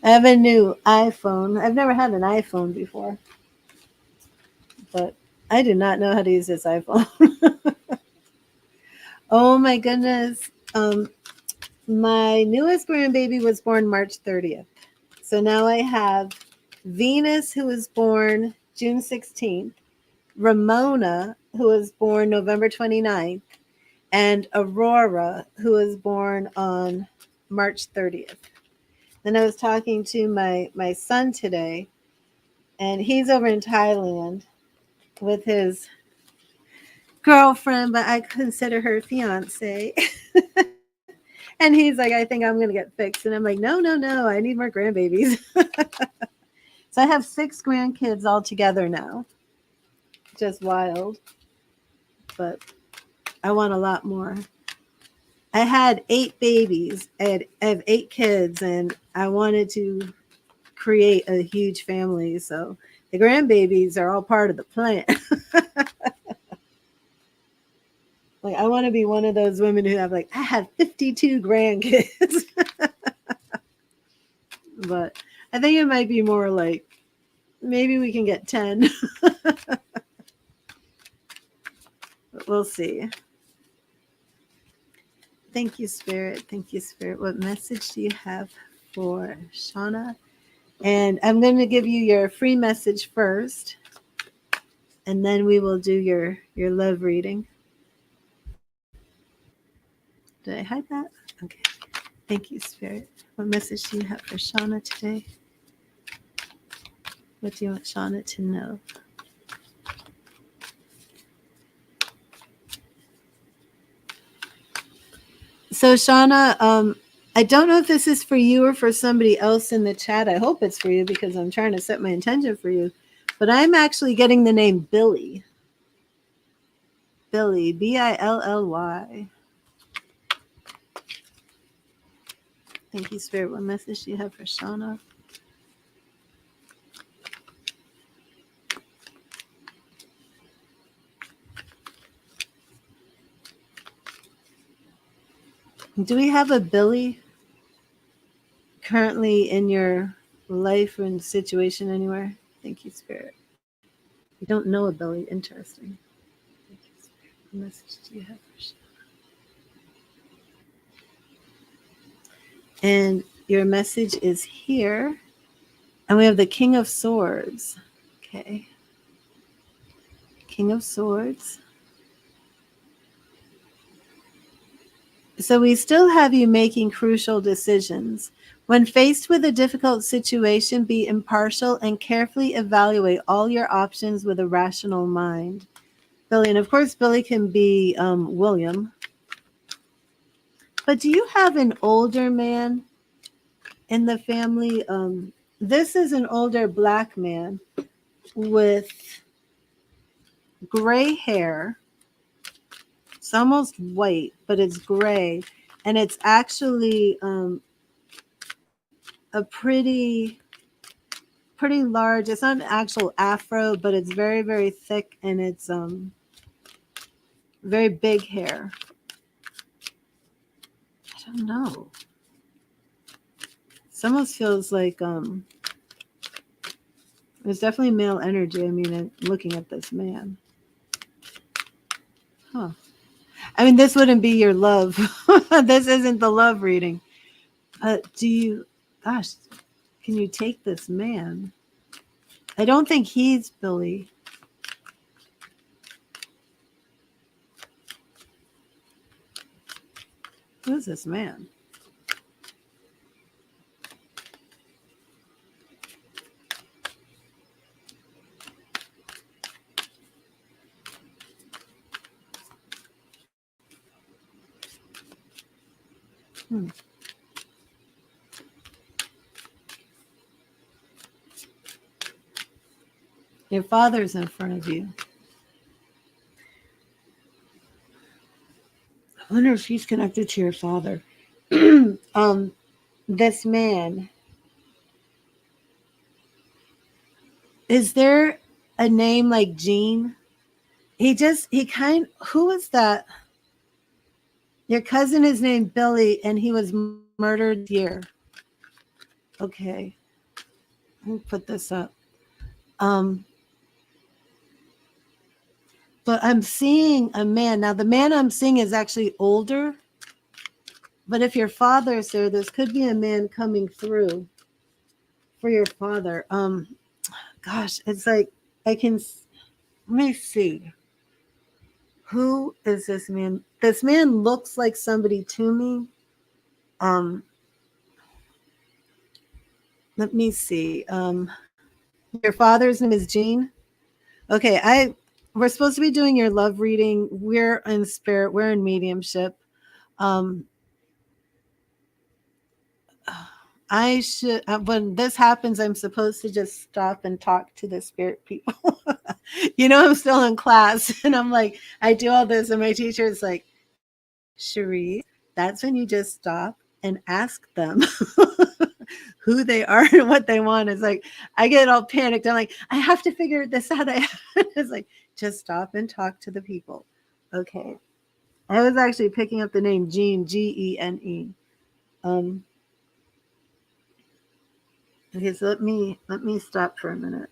I have a new iPhone. I've never had an iPhone before, but I do not know how to use this iPhone. Oh my goodness. My newest grandbaby was born March 30th. So now I have Venus, who was born June 16th, Ramona, who was born November 29th, and Aurora, who was born on March 30th. Then I was talking to my son today, and he's over in Thailand with his girlfriend, but I consider her fiance. And he's like, I think I'm going to get fixed. And I'm like, no, no, no. I need more grandbabies. So I have 6 grandkids all together now. Just wild. But I want a lot more. I had 8 babies. I have 8 kids, and I wanted to create a huge family. So the grandbabies are all part of the plan. Like, I want to be one of those women who have, like, I have 52 grandkids. But I think it might be more like maybe we can get 10. But we'll see. Thank you, Spirit. Thank you, Spirit. What message do you have for Shauna? And I'm going to give you your free message first, and then we will do your love reading. Did I hide that? Okay. Thank you, Spirit. What message do you have for Shauna today? What do you want Shauna to know? So, Shauna, I don't know if this is for you or for somebody else in the chat. I hope it's for you because I'm trying to set my intention for you. But I'm actually getting the name Billy. Billy, Billy. Thank you, Spirit. What message do you have for Shauna? Do we have a Billy currently in your life or in situation anywhere? Thank you, Spirit. You don't know a Billy. Interesting. Thank you, Spirit. What message do you have for Shauna? And your message is here. And we have the King of Swords. Okay. King of Swords. So we still have you making crucial decisions. When faced with a difficult situation, be impartial and carefully evaluate all your options with a rational mind. Billy, and of course, Billy can be William. But do you have an older man in the family? This is an older black man with gray hair. It's almost white, but it's gray. And it's actually a pretty large. It's not an actual afro, but it's very, very thick, and it's very big hair. I don't know. It almost feels like there's definitely male energy. I mean, I'm looking at this man. Huh. I mean, this wouldn't be your love. This isn't the love reading. Do you, gosh, can you take this man? I don't think he's Billy. Who's this man? Hmm. Your father's in front of you. I wonder if he's connected to your father. This man, is there a name like Gene? Who is that? Your cousin is named Billy and he was murdered year. Okay. Let me put this up. Um, but I'm seeing a man. Now, the man I'm seeing is actually older. But if your father's there, this could be a man coming through for your father. Gosh, it's like I can. Let me see. Who is this man? This man looks like somebody to me. Let me see. Your father's name is Gene. Okay, we're supposed to be doing your love reading. We're in spirit. We're in mediumship. Um, I should when this happens, I'm supposed to just stop and talk to the spirit people. I'm still in class, and I'm like, I do all this, and my teacher is like, Cherie, that's when you just stop and ask them who they are and what they want. It's like I get all panicked. I'm like, I have to figure this out. It's like just stop and talk to the people. Okay. I was actually picking up the name Gene, Gene. Um, okay, so let me stop for a minute.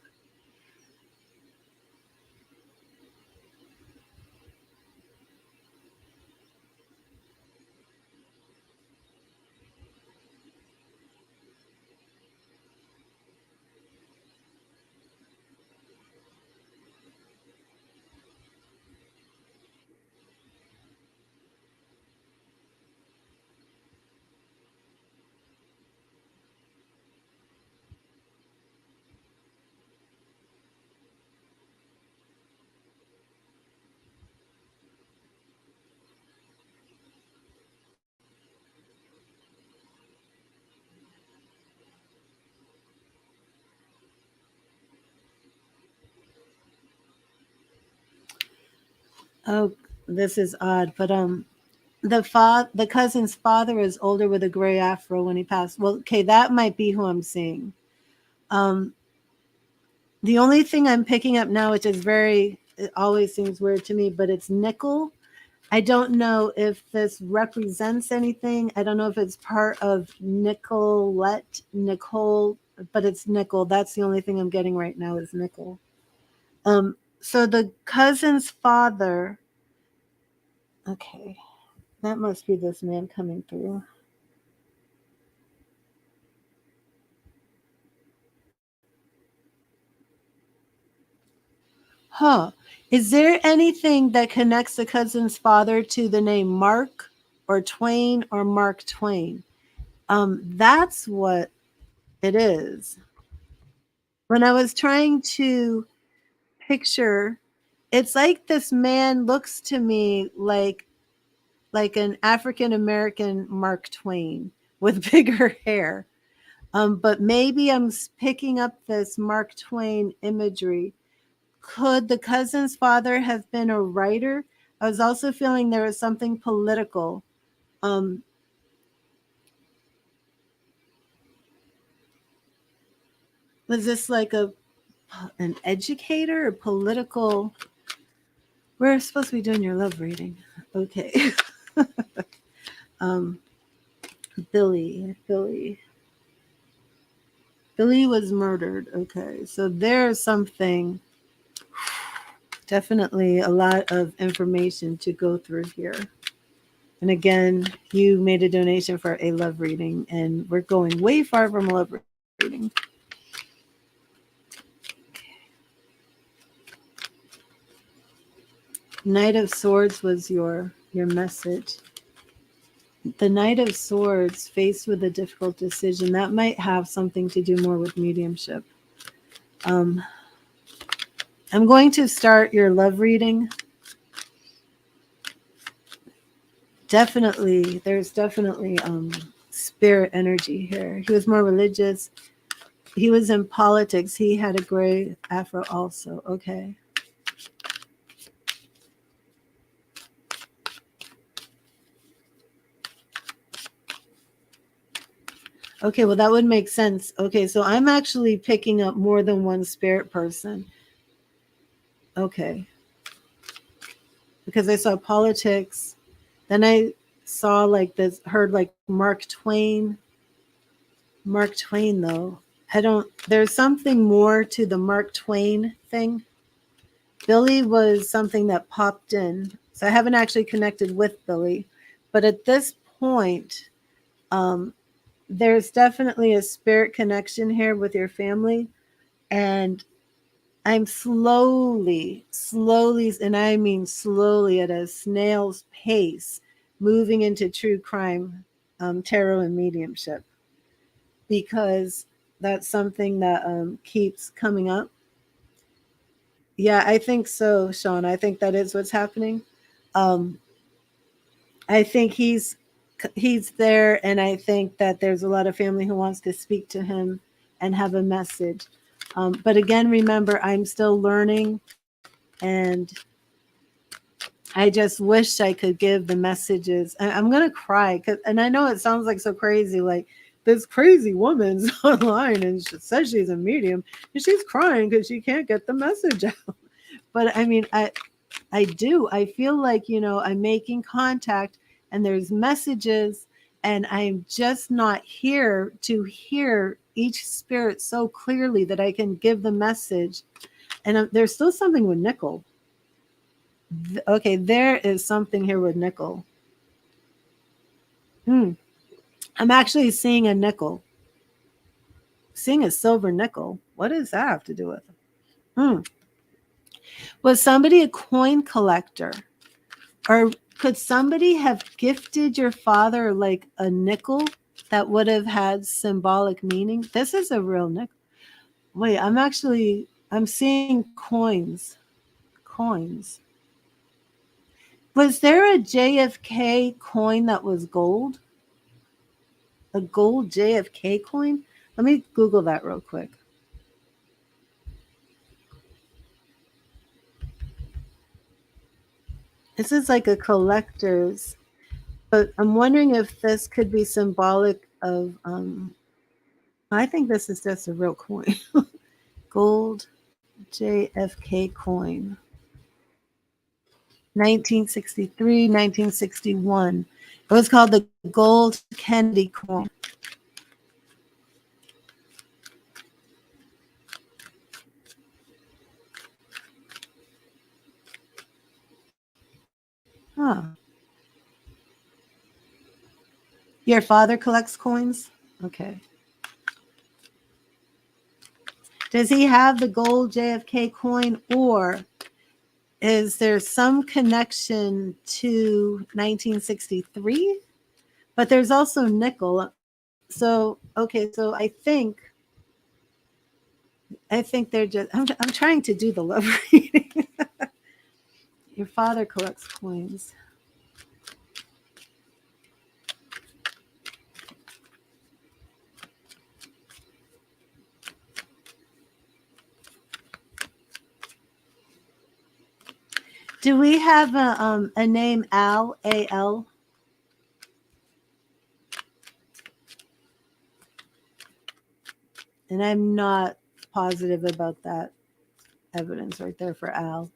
Oh, this is odd, but the cousin's father is older with a gray afro when he passed. Well, okay, that might be who I'm seeing. Um, the only thing I'm picking up now, which is it always seems weird to me, but it's nickel. I don't know if this represents anything. I don't know if it's part of Nicole, but it's nickel. That's the only thing I'm getting right now is nickel. So the cousin's father, okay, that must be this man coming through. Huh. Is there anything that connects the cousin's father to the name Mark or Twain or Mark Twain? That's what it is. When I was trying to picture, it's like this man looks to me like an African American Mark Twain with bigger hair. But maybe I'm picking up this Mark Twain imagery. Could the cousin's father have been a writer? I was also feeling there was something political. Um, was this like an educator or political? We're supposed to be doing your love reading. Okay. um, Billy was murdered. Okay. So there's something, definitely a lot of information to go through here. And again, you made a donation for a love reading, and we're going way far from a love reading. Knight of Swords was your message. The Knight of Swords faced with a difficult decision. That might have something to do more with mediumship. I'm going to start your love reading. Definitely, there's definitely spirit energy here. He was more religious. He was in politics. He had a gray afro also. Okay. Okay, well, that would make sense. Okay, so I'm actually picking up more than one spirit person. Okay. Because I saw politics. Then I saw like this, heard like Mark Twain. Mark Twain, though. There's something more to the Mark Twain thing. Billy was something that popped in. So I haven't actually connected with Billy. But at this point, there's definitely a spirit connection here with your family. And I'm slowly, and I mean slowly at a snail's pace, moving into true crime, tarot, and mediumship, because that's something that keeps coming up. Yeah, I think so, Sean. I think that is what's happening. Um, I think he's there, and I think that there's a lot of family who wants to speak to him and have a message. But again, remember, I'm still learning, and I just wish I could give the messages. I'm gonna cry, and I know it sounds like so crazy, like this crazy woman's online and she says she's a medium, and she's crying because she can't get the message out. But I mean, I do. I feel like, I'm making contact and there's messages, and I'm just not here to hear each spirit so clearly that I can give the message. And there's still something with nickel. Okay, there is something here with nickel. I'm actually seeing a nickel. Seeing a silver nickel. What does that have to do with it? Was somebody a coin collector? Or could somebody have gifted your father like a nickel that would have had symbolic meaning? This is a real nickel. Wait, I'm seeing coins. Coins. Was there a JFK coin that was gold? A gold JFK coin? Let me Google that real quick. This is like a collector's, but I'm wondering if this could be symbolic of I think this is just a real coin. Gold JFK coin. 1963, 1961. It was called the Gold Kennedy coin. Huh. Your father collects coins? Okay. Does he have the gold JFK coin, or is there some connection to 1963? But there's also nickel. So, okay, so I think they're just, I'm trying to do the love reading. Your father collects coins. Do we have a name, Al, A-L? And I'm not positive about that evidence right there for Al.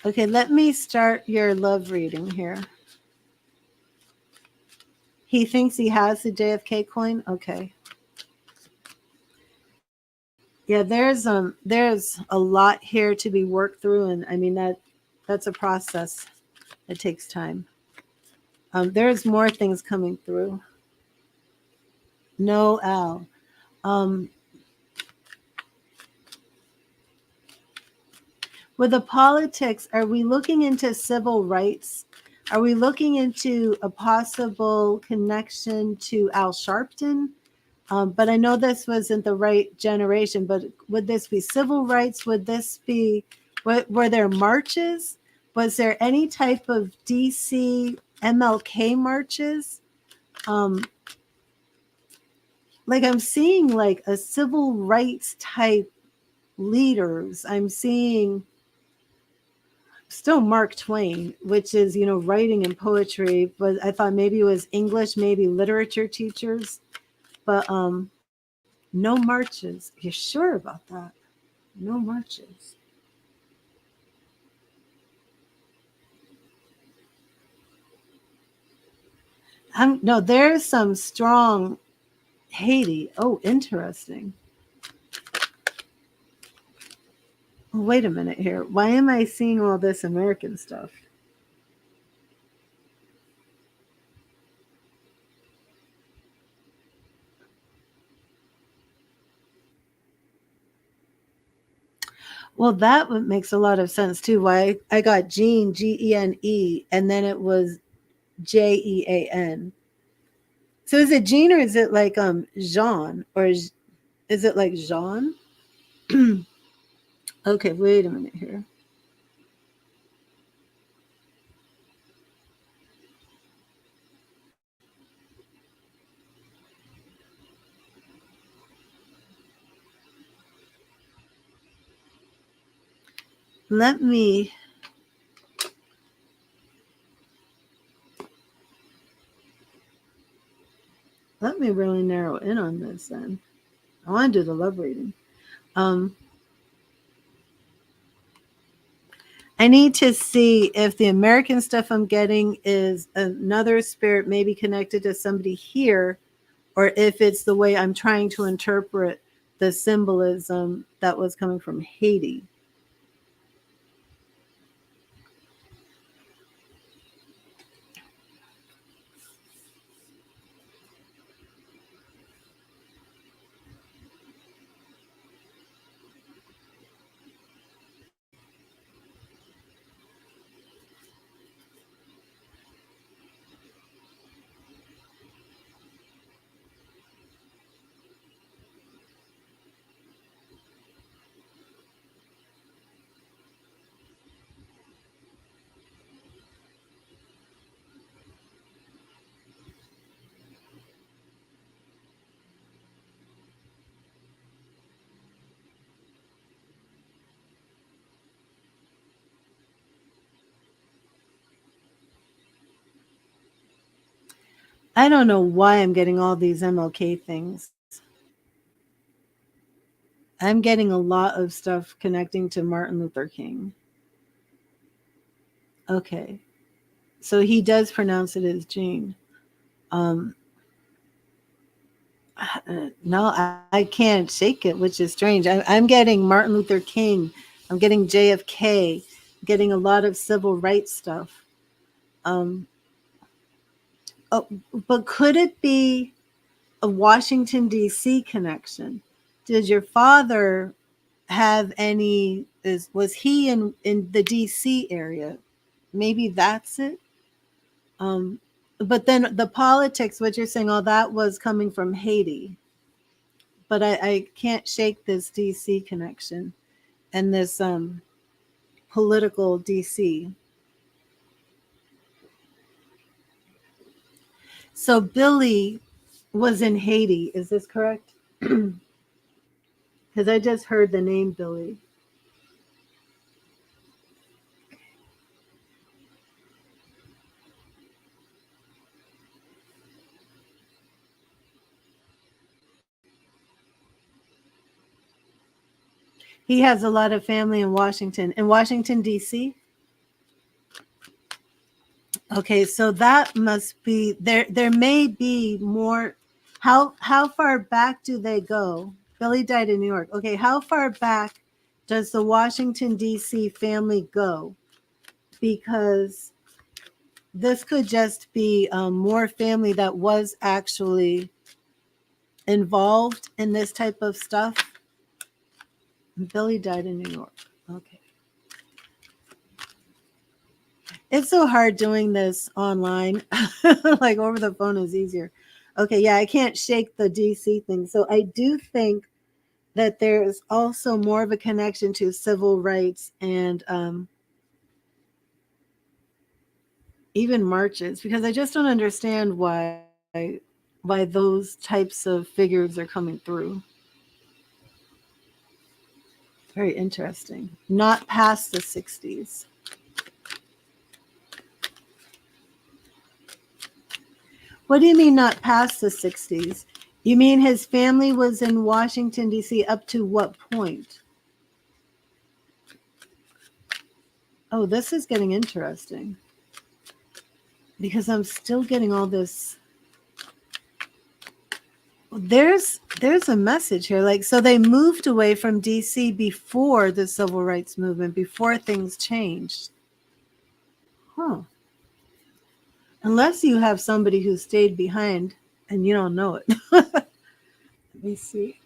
Okay, let me start your love reading here. He thinks he has the JFK coin? Okay. Yeah, there's a lot here to be worked through, and I mean that's a process. It takes time. There's more things coming through. No, Al. Um, with the politics, are we looking into civil rights? Are we looking into a possible connection to Al Sharpton? But I know this wasn't the right generation. But would this be civil rights? Would this be? Were there marches? Was there any type of DC MLK marches? Um, like I'm seeing like a civil rights type leaders. I'm seeing still Mark Twain, which is, writing and poetry, but I thought maybe it was English, maybe literature teachers, but no marches. You're sure about that? No marches. No, there's some strong Haiti. Oh, interesting. Wait a minute here. Why am I seeing all this American stuff? Well, that makes a lot of sense too. Why I got Gene, Gene, and then it was Jean. So is it Jean or is it like Jean or is it like Jean? Okay, wait a minute here. Let me let me really narrow in on this then. I want to do the love reading. Um, I need to see if the American stuff I'm getting is another spirit, maybe connected to somebody here, or if it's the way I'm trying to interpret the symbolism that was coming from Haiti. I don't know why I'm getting all these MLK things. I'm getting a lot of stuff connecting to Martin Luther King. Okay. So he does pronounce it as Gene. Um, no, I can't shake it, which is strange. I'm getting Martin Luther King. I'm getting JFK. Getting a lot of civil rights stuff. Um, oh, but could it be a Washington D.C. connection? Did your father have any? Was he in the D.C. area? Maybe that's it. Um, but then the politics, what you're saying, all that was coming from Haiti. But I can't shake this DC connection and this political DC. So Billy was in Haiti. Is this correct? Because I just heard the name Billy. He has a lot of family in Washington D.C. Okay, so that must be there. There may be more. How far back do they go? Billy died in New York. Okay, how far back does the Washington D.C. family go? Because this could just be more family that was actually involved in this type of stuff. Billy died in New York. Okay. It's so hard doing this online. Like over the phone is easier. Okay, yeah, I can't shake the DC thing. So I do think that there's also more of a connection to civil rights and even marches, because I just don't understand why those types of figures are coming through. Very interesting. Not past the 60s. What do you mean not past the 60s? You mean his family was in Washington, D.C. up to what point? Oh, this is getting interesting. Because I'm still getting all this. There's a message here. Like, so they moved away from DC before the civil rights movement, before things changed. Huh. Unless you have somebody who stayed behind and you don't know it. Let me see.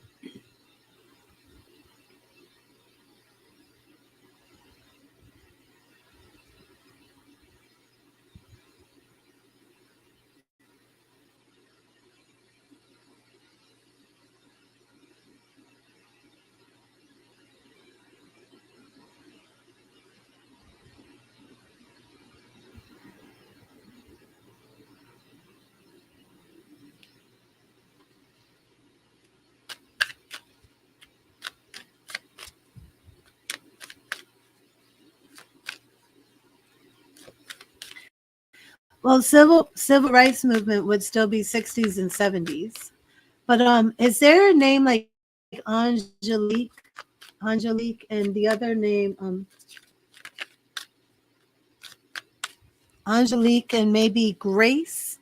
Well, civil rights movement would still be 60s and 70s. But is there a name like Angelique and the other name Angelique and maybe Grace,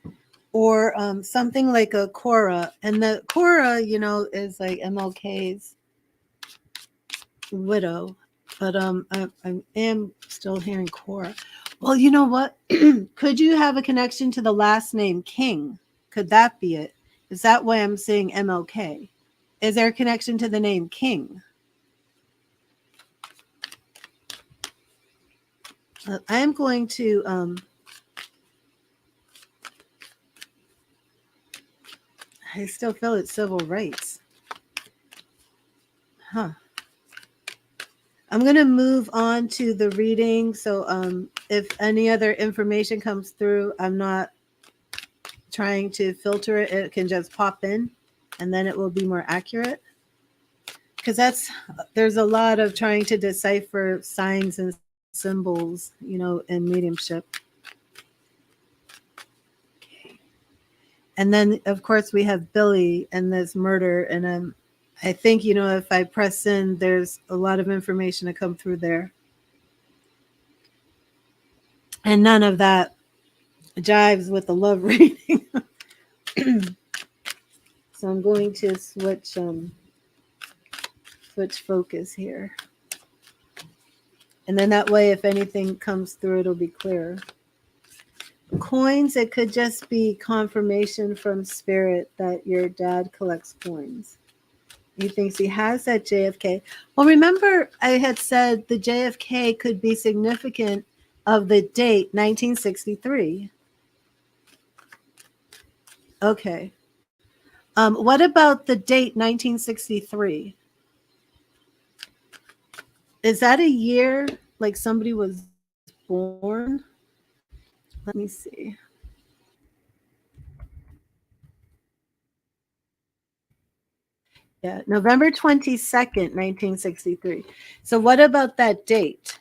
or something like a Cora, and the Cora, is like MLK's widow, but I am still hearing Cora. Well, you know what? Could you have a connection to the last name King? Could that be it? Is that why I'm saying MLK? Is there a connection to the name King? I am going to I still feel it's civil rights. Huh. I'm going to move on to the reading. So if any other information comes through, I'm not trying to filter it. It can just pop in and then it will be more accurate. Because there's a lot of trying to decipher signs and symbols, in mediumship. And then, of course, we have Billy and this murder. And I think, if I press in, there's a lot of information to come through there. And none of that jives with the love reading. So I'm going to switch focus here. And then that way, if anything comes through, it'll be clearer. Coins, it could just be confirmation from spirit that your dad collects coins. He thinks he has that JFK. Well, remember I had said the JFK could be significant of the date 1963. Okay. What about the date 1963? Is that a year like somebody was born? Let me see. Yeah, November 22nd, 1963. So what about that date?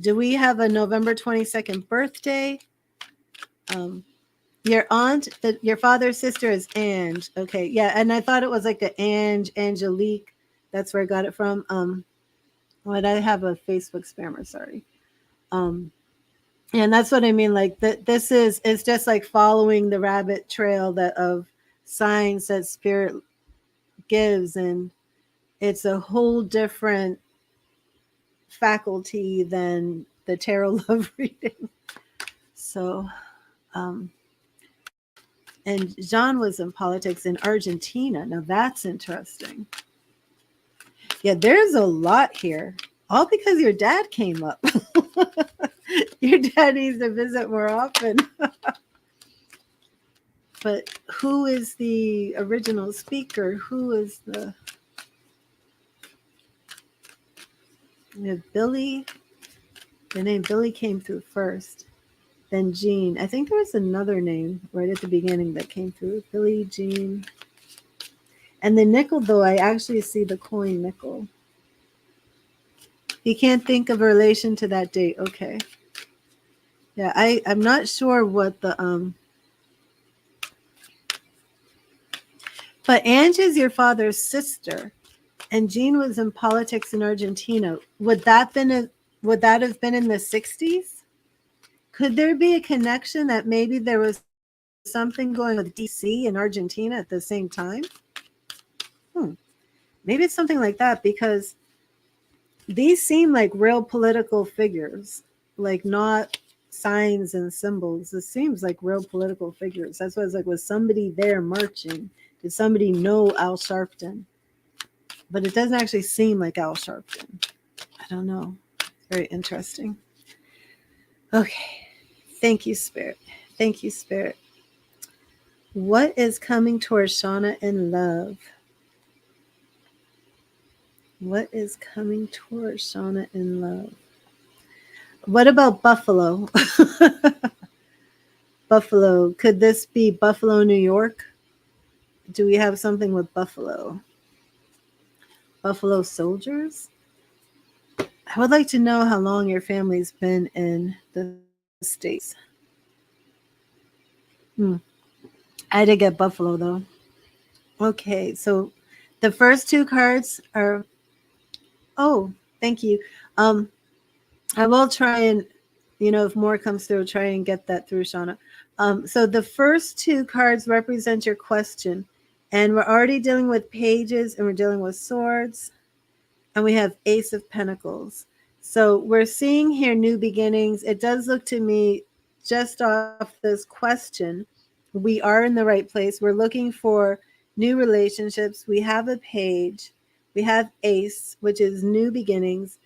Do we have a November 22nd birthday? Your aunt, your father's sister is Ange. Okay, yeah, and I thought it was like the Angelique. That's where I got it from. But I have a Facebook spammer, sorry. And that's what I mean. Like this it's just like following the rabbit trail that of signs that spirit gives, and it's a whole different faculty than the tarot love reading. So And Jean was in politics in Argentina. Now that's interesting. Yeah, there's a lot here. All because your dad came up. Your dad needs to visit more often. But who is the original speaker? Who is the Billy? The name Billy came through first. Then Jean. I think there was another name right at the beginning that came through. Billy, Jean. And the nickel, though, I actually see the coin nickel. You can't think of a relation to that date. Okay. Yeah, I'm not sure what the but Ange is your father's sister, and Jean was in politics in Argentina. Would that have been in the 60s? Could there be a connection that maybe there was something going with DC and Argentina at the same time? Maybe it's something like that, because these seem like real political figures, like not signs and symbols. This seems like real political figures. That's why I was like, was somebody there marching? Did somebody know Al Sharpton? But it doesn't actually seem like Al Sharpton. I don't know. Very interesting. Okay. Thank you, Spirit. Thank you, Spirit. What is coming towards Shauna in love? What is coming towards Shauna in love? What about Buffalo? Buffalo. Could this be Buffalo, New York? Do we have something with Buffalo? Buffalo soldiers? I would like to know how long your family's been in the States. I did get Buffalo, though. Okay, so the first two cards are... Oh, thank you. I will try and, if more comes through, try and get that through, Shauna. So the first two cards represent your question. And we're already dealing with pages, and we're dealing with swords. And we have Ace of Pentacles. So we're seeing here new beginnings. It does look to me, just off this question, we are in the right place. We're looking for new relationships. We have a page. We have Ace, which is new beginnings.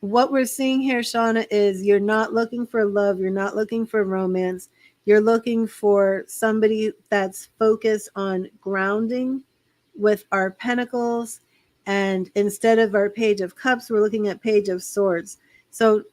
What we're seeing here, Shauna, is you're not looking for love. You're not looking for romance. You're looking for somebody that's focused on grounding with our pentacles. And instead of our Page of Cups, we're looking at Page of Swords. So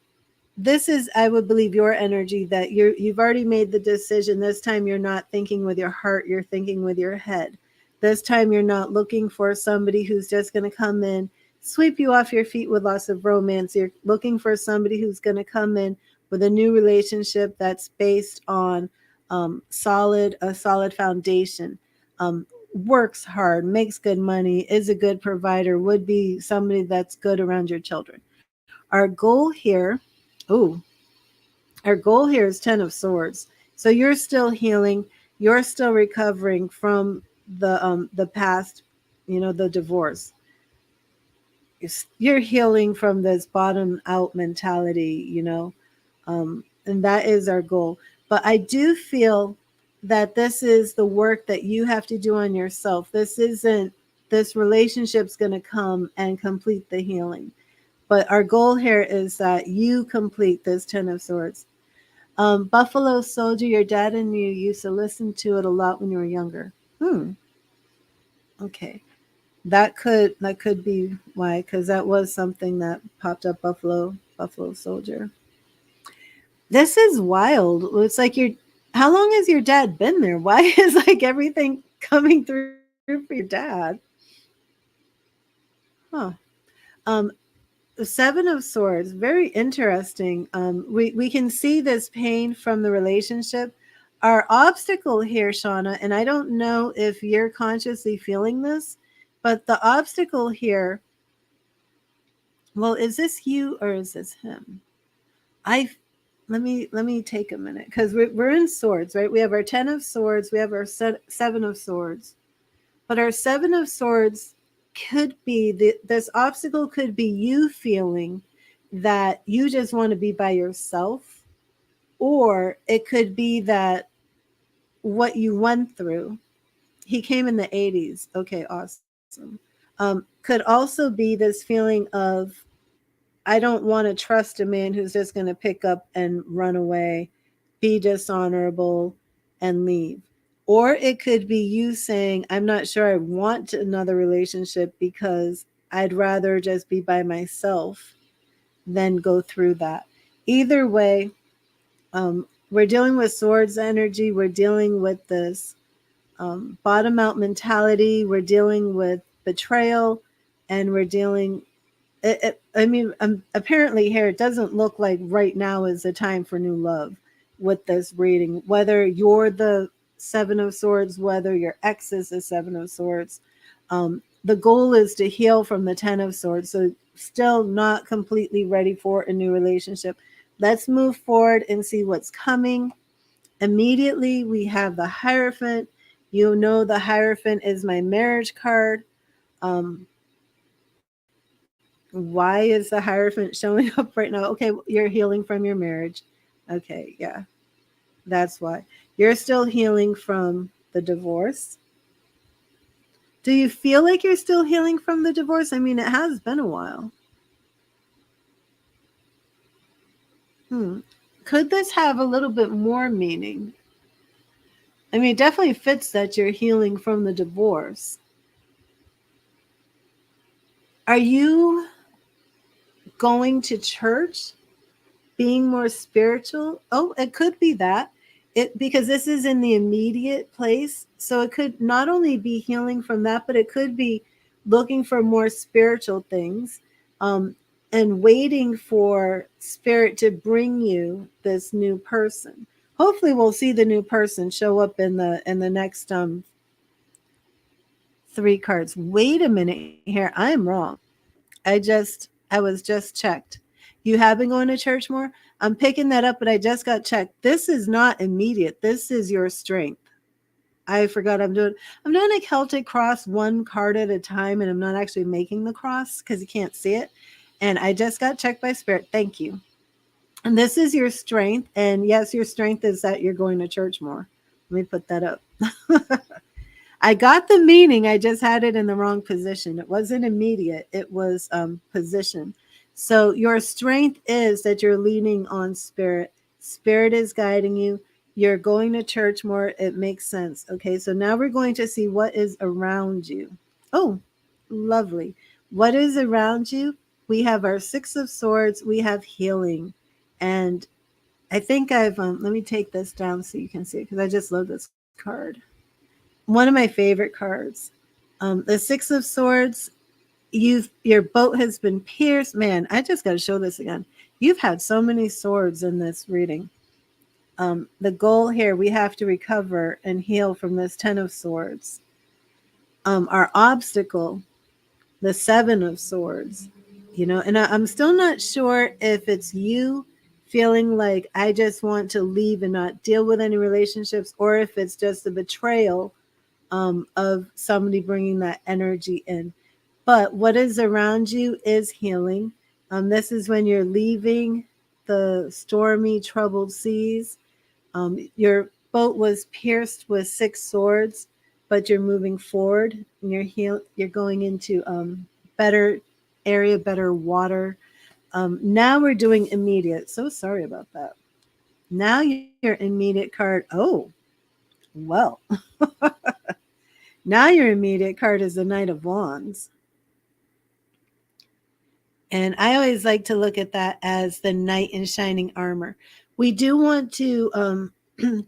this is, I would believe, your energy that you've already made the decision. This time you're not thinking with your heart, you're thinking with your head. This time you're not looking for somebody who's just going to come in, sweep you off your feet with lots of romance. You're looking for somebody who's going to come in with a new relationship that's based on a solid foundation. Works hard, makes good money, is a good provider, would be somebody that's good around your children. Our goal here is 10 of Swords. So you're still healing. You're still recovering from the past, the divorce. You're healing from this bottom out mentality, and that is our goal. But I do feel that this is the work that you have to do on yourself. This relationship's going to come and complete the healing. But our goal here is that you complete this 10 of Swords. Buffalo Soldier, your dad and you used to listen to it a lot when you were younger. Okay. That could be why, because that was something that popped up. Buffalo Soldier. This is wild. It's like how long has your dad been there? Why is like everything coming through for your dad? The Seven of Swords, very interesting. We can see this pain from the relationship. Our obstacle here, Shauna, and I don't know if you're consciously feeling this, but the obstacle here, well, is this you or is this him? Let me take a minute, because we're in Swords, right? We have our 10 of Swords, we have our 7 of Swords, but our 7 of Swords could be this obstacle could be you feeling that you just want to be by yourself, or it could be that what you went through. He came in the 80s. Okay, awesome. Could also be this feeling of, I don't want to trust a man who's just going to pick up and run away, be dishonorable, and leave. Or it could be you saying, I'm not sure I want another relationship because I'd rather just be by myself than go through that. Either way, we're dealing with swords energy. We're dealing with this bottom out mentality. We're dealing with betrayal, and we're dealing. Apparently here it doesn't look like right now is the time for new love with this reading. Whether you're the Seven of Swords, whether your ex is the Seven of Swords, the goal is to heal from the Ten of Swords. So still not completely ready for a new relationship. Let's move forward and see what's coming. Immediately, we have the Hierophant. You know the Hierophant is my marriage card. Why is the Hierophant showing up right now? Okay, you're healing from your marriage. Okay, yeah, that's why. You're still healing from the divorce. Do you feel like you're still healing from the divorce? I mean, it has been a while. Could this have a little bit more meaning? I mean, it definitely fits that you're healing from the divorce. Are you going to church? Being more spiritual? Oh, it could be that. Because this is in the immediate place. So it could not only be healing from that, but it could be looking for more spiritual things, and waiting for spirit to bring you this new person. Hopefully we'll see the new person show up in the next 3 cards. Wait a minute here. I'm wrong. I was just checked. You have been going to church more? I'm picking that up, but I just got checked. This is not immediate. This is your strength. I forgot I'm doing a Celtic cross 1 card at a time, and I'm not actually making the cross because you can't see it. And I just got checked by spirit. Thank you. And this is your strength. And yes, your strength is that you're going to church more. Let me put that up. I got the meaning. I just had it in the wrong position. It wasn't immediate. It was position. So your strength is that you're leaning on spirit. Spirit is guiding you. You're going to church more. It makes sense. Okay, so now we're going to see what is around you. Oh, lovely. What is around you? We have our 6 of Swords. We have healing. And I think I've, let me take this down so you can see it because I just love this card. One of my favorite cards. The 6 of Swords. Your boat has been pierced. Man, I just got to show this again. You've had so many swords in this reading. The goal here, we have to recover and heal from this 10 of Swords. Our obstacle, the 7 of Swords. And I'm still not sure if it's you feeling like I just want to leave and not deal with any relationships, or if it's just a betrayal of somebody bringing that energy in. But what is around you is healing. This is when you're leaving the stormy, troubled seas. Your boat was pierced with 6 swords, but you're moving forward. And you're going into better area, better water. Now we're doing immediate. So sorry about that. Now your immediate card. Oh, well. Now your immediate card is the Knight of Wands. And I always like to look at that as the knight in shining armor. We do want to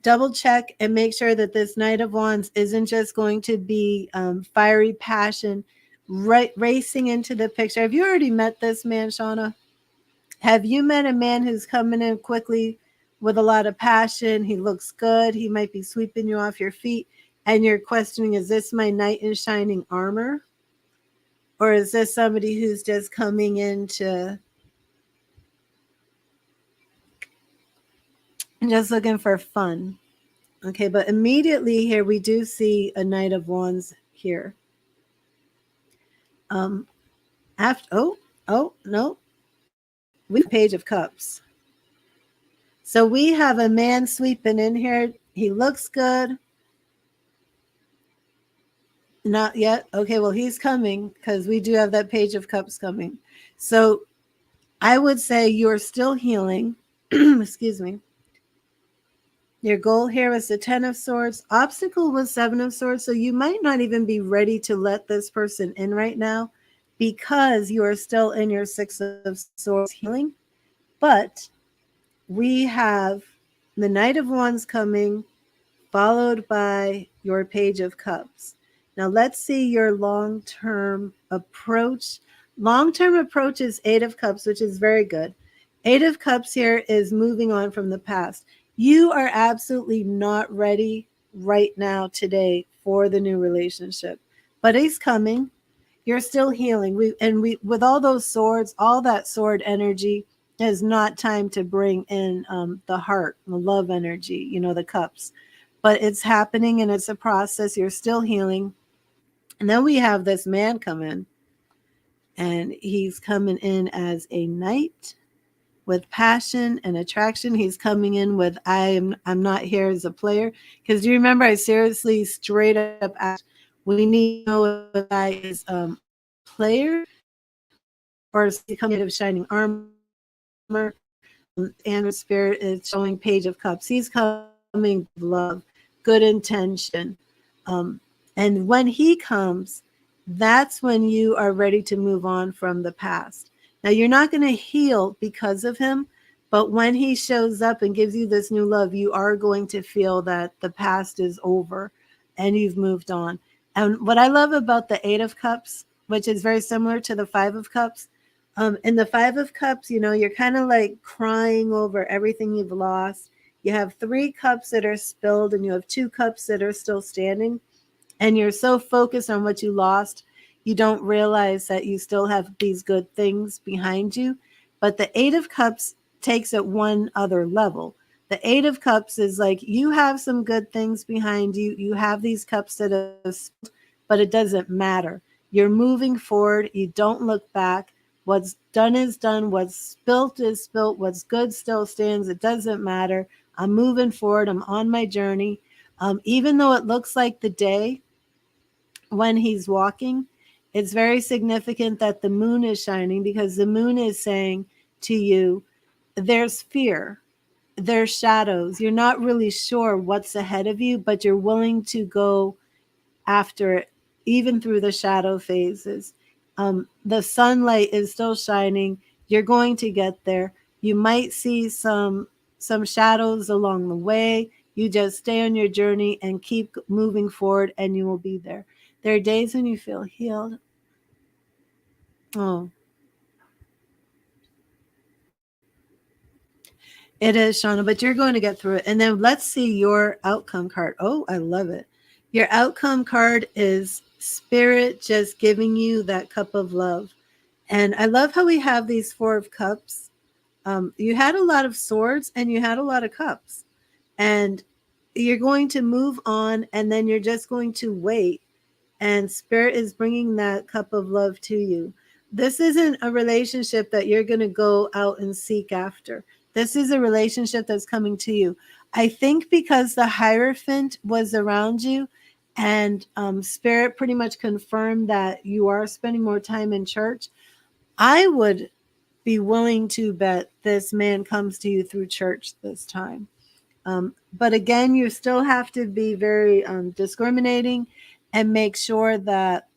double check and make sure that this Knight of Wands isn't just going to be fiery passion, racing into the picture. Have you already met this man, Shauna? Have you met a man who's coming in quickly with a lot of passion? He looks good. He might be sweeping you off your feet. And you're questioning, is this my knight in shining armor? Or is this somebody who's just coming in to just looking for fun? Okay, but immediately here we do see a Knight of Wands here. After no, we have Page of Cups. So we have a man sweeping in here. He looks good. Not yet. Okay, well, he's coming because we do have that Page of Cups coming. So I would say you're still healing. Excuse me. Your goal here is the 10 of Swords. Obstacle was 7 of Swords. So you might not even be ready to let this person in right now because you are still in your 6 of Swords healing. But we have the Knight of Wands coming, followed by your Page of Cups. Now let's see your long-term approach. Long-term approach is 8 of Cups, which is very good. 8 of Cups here is moving on from the past. You are absolutely not ready right now today for the new relationship, but it's coming. You're still healing. We with all those swords, all that sword energy is not time to bring in the heart, the love energy, the cups. But it's happening and it's a process. You're still healing. And then we have this man come in, and he's coming in as a knight with passion and attraction. He's coming in with I'm not here as a player. Because do you remember I seriously straight up asked, we need to know if the guy is a player or is he coming of shining armor? And the spirit is showing Page of Cups. He's coming with love, good intention. And when he comes, that's when you are ready to move on from the past. Now, you're not going to heal because of him, but when he shows up and gives you this new love, you are going to feel that the past is over and you've moved on. And what I love about the 8 of Cups, which is very similar to the 5 of Cups, in the 5 of Cups, you're kind of like crying over everything you've lost. You have 3 cups that are spilled and you have 2 cups that are still standing. And you're so focused on what you lost, you don't realize that you still have these good things behind you. But the 8 of Cups takes it one other level. The 8 of Cups is like you have some good things behind you. You have these cups that are, but it doesn't matter. You're moving forward. You don't look back. What's done is done. What's spilt is spilt. What's good still stands. It doesn't matter. I'm moving forward. I'm on my journey. Even though it looks like the day when he's walking, it's very significant that the moon is shining because the moon is saying to you, there's fear, there's shadows. You're not really sure what's ahead of you, but you're willing to go after it, even through the shadow phases. The sunlight is still shining. You're going to get there. You might see some shadows along the way. You just stay on your journey and keep moving forward, and you will be there. There are days when you feel healed. Oh, it is, Shauna, but you're going to get through it. And then let's see your outcome card. Oh, I love it. Your outcome card is Spirit just giving you that cup of love. And I love how we have these 4 of Cups. You had a lot of swords and you had a lot of cups. And you're going to move on, and then you're just going to wait. And Spirit is bringing that cup of love to you. This isn't a relationship that you're going to go out and seek after. This is a relationship that's coming to you. I think because the Hierophant was around you, and Spirit pretty much confirmed that you are spending more time in church, I would be willing to bet this man comes to you through church this time. But again, you still have to be very discriminating and make sure that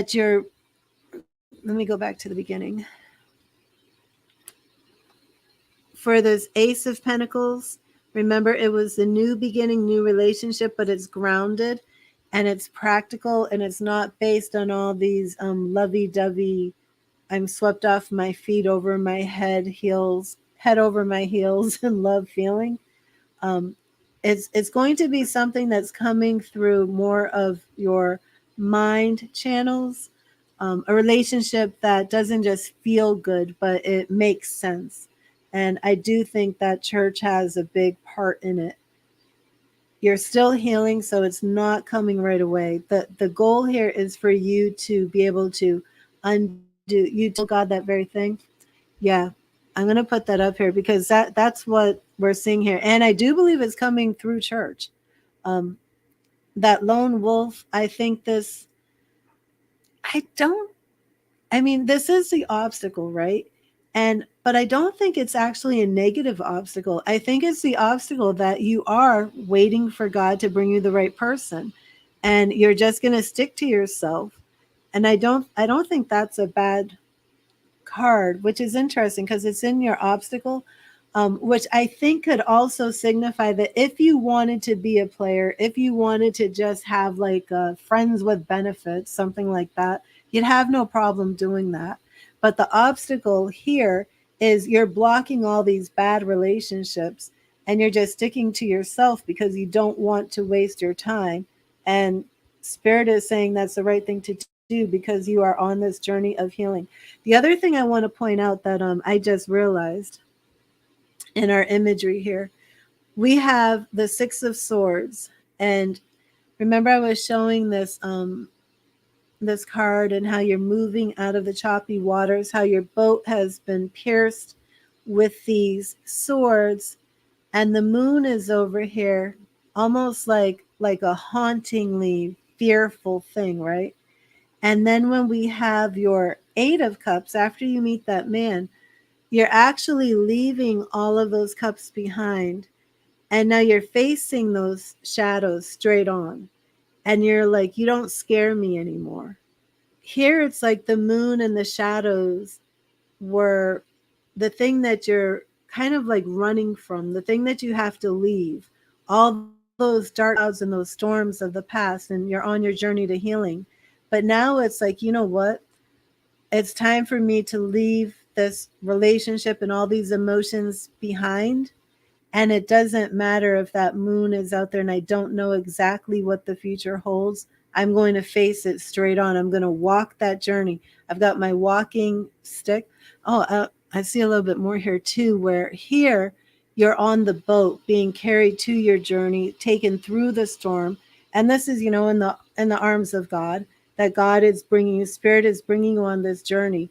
you're, let me go back to the beginning. For this Ace of Pentacles, remember it was the new beginning, new relationship, but it's grounded and it's practical and it's not based on all these lovey-dovey, I'm swept off my feet over my head over my heels and love feeling. It's going to be something that's coming through more of your mind channels, a relationship that doesn't just feel good, but it makes sense. And I do think that church has a big part in it. You're still healing, so it's not coming right away. The goal here is for you to be able to undo. You tell God that very thing. Yeah, I'm going to put that up here because that's what we're seeing here. And I do believe it's coming through church. Um, that lone wolf, I think this, I don't, I mean, this is the obstacle, right? But I don't think it's actually a negative obstacle. I think it's the obstacle that you are waiting for God to bring you the right person, and you're just going to stick to yourself. And I don't think that's a bad card, which is interesting because it's in your obstacle, which I think could also signify that if you wanted to be a player, if you wanted to just have like friends with benefits, something like that, you'd have no problem doing that. But the obstacle here is you're blocking all these bad relationships and you're just sticking to yourself because you don't want to waste your time. And Spirit is saying that's the right thing to do because you are on this journey of healing. The other thing I want to point out that I just realized in our imagery here, we have the Six of Swords, and remember I was showing this card and how you're moving out of the choppy waters, how your boat has been pierced with these swords, and the moon is over here, almost like a hauntingly fearful thing, right? And then when we have your Eight of Cups, after you meet that man, you're actually leaving all of those cups behind. And now you're facing those shadows straight on. And you're like, you don't scare me anymore. Here it's like the moon and the shadows were the thing that you're kind of like running from, the thing that you have to leave. All those dark clouds and those storms of the past, and you're on your journey to healing. But now it's like, you know what? It's time for me to leave this relationship and all these emotions behind. And it doesn't matter if that moon is out there and I don't know exactly what the future holds. I'm going to face it straight on. I'm going to walk that journey. I've got my walking stick. Oh, I see a little bit more here too, where here you're on the boat being carried to your journey, taken through the storm. And this is, in the arms of God, that God is bringing you, Spirit is bringing you on this journey.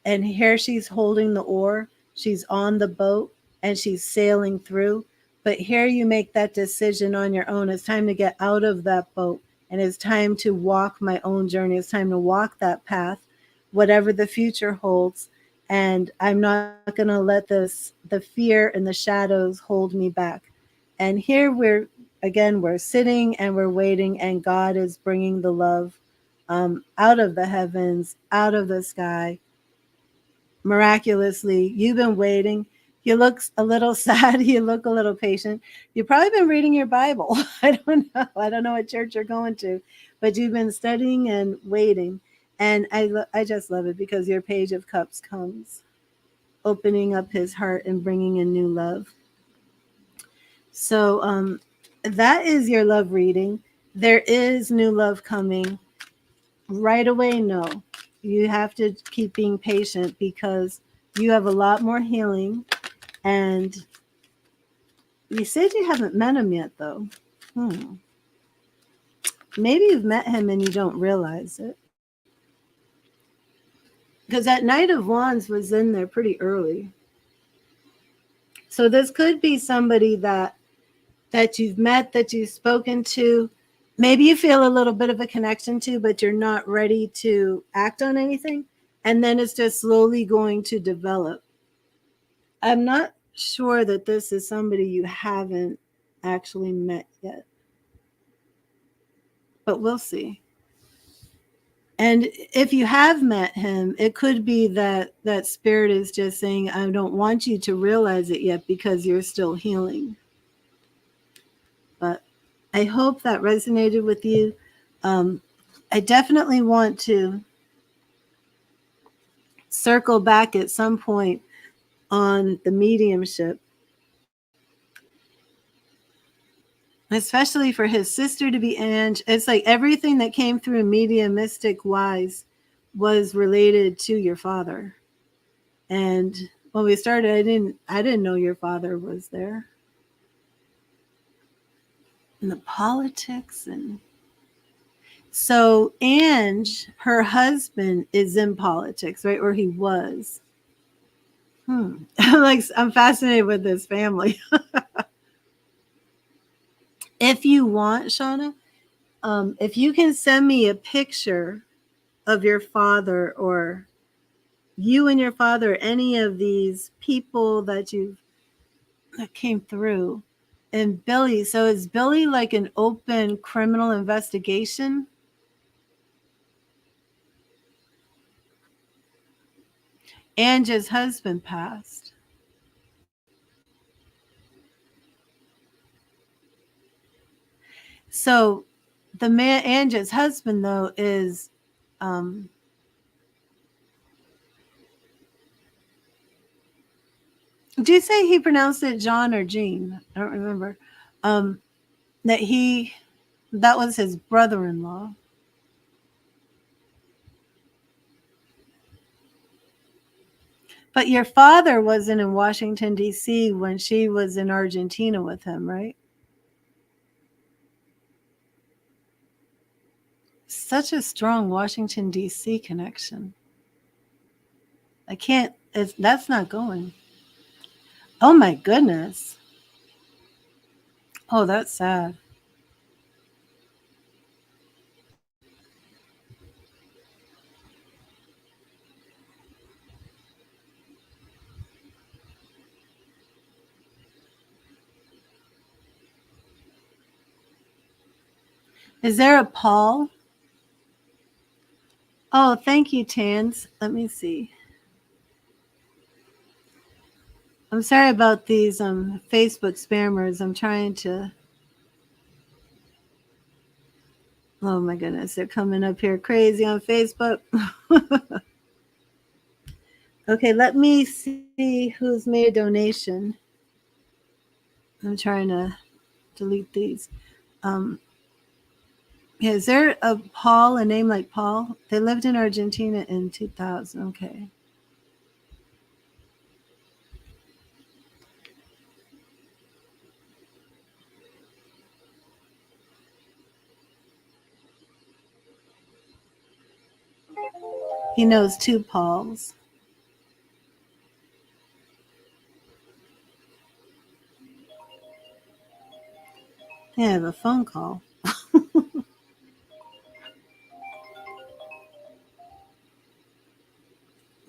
And here she's holding the oar, she's on the boat, and she's sailing through. But here you make that decision on your own. It's time to get out of that boat, and it's time to walk my own journey. It's time to walk that path, whatever the future holds. And I'm not going to let the fear and the shadows hold me back. And here we're sitting and we're waiting, and God is bringing the love out of the heavens, out of the sky, miraculously. You've been waiting. You look a little sad. You look a little patient. You've probably been reading your Bible. I don't know. I don't know what church you're going to, but you've been studying and waiting. And I just love it because your Page of Cups comes, opening up his heart and bringing in new love. So that is your love reading. There is new love coming right away. No, you have to keep being patient because you have a lot more healing. And you said you haven't met him yet, though. Maybe you've met him and you don't realize it. Because that Knight of Wands was in there pretty early. So this could be somebody that you've met, that you've spoken to. Maybe you feel a little bit of a connection to, but you're not ready to act on anything. And then it's just slowly going to develop. I'm not sure that this is somebody you haven't actually met yet, but we'll see. And if you have met him, it could be that Spirit is just saying, I don't want you to realize it yet because you're still healing. But I hope that resonated with you. I definitely want to circle back at some point on the mediumship, especially for his sister to be Ange. It's like everything that came through mediumistic wise was related to your father. And when we started, I didn't know your father was there. And the politics, and so Ange, her husband, is in politics, right? Or he was. I'm fascinated with this family. If you want, Shauna, if you can send me a picture of your father, or you and your father, any of these people that came through. And Billy, so is Billy like an open criminal investigation? Angie's husband passed. So the man, Angie's husband, though, is do you say he pronounced it John or Gene? I don't remember. That that was his brother-in-law. But your father wasn't in Washington, D.C. when she was in Argentina with him, right? Such a strong Washington, D.C. connection. I can't, that's not going. Oh my goodness. Oh, that's sad. Is there a Paul? Oh, thank you, Tans. Let me see. I'm sorry about these Facebook spammers. I'm trying to. Oh my goodness, they're coming up here crazy on Facebook. Okay, let me see who's made a donation. I'm trying to delete these. Yeah, is there a Paul, a name like Paul? They lived in Argentina in 2000. Okay. He knows two Pauls. I have a phone call.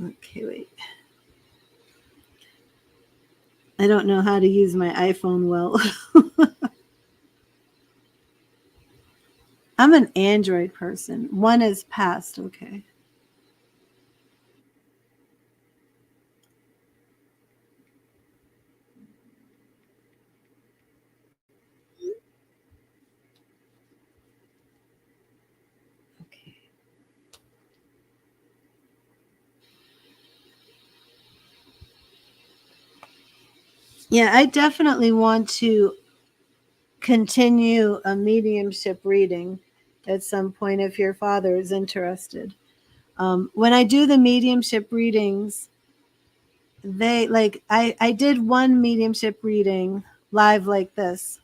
Okay, wait. I don't know how to use my iPhone well. I'm an Android person. One is past, okay. Okay. Yeah, I definitely want to continue a mediumship reading at some point if your father is interested. When I do the mediumship readings, they like I did one mediumship reading live like this,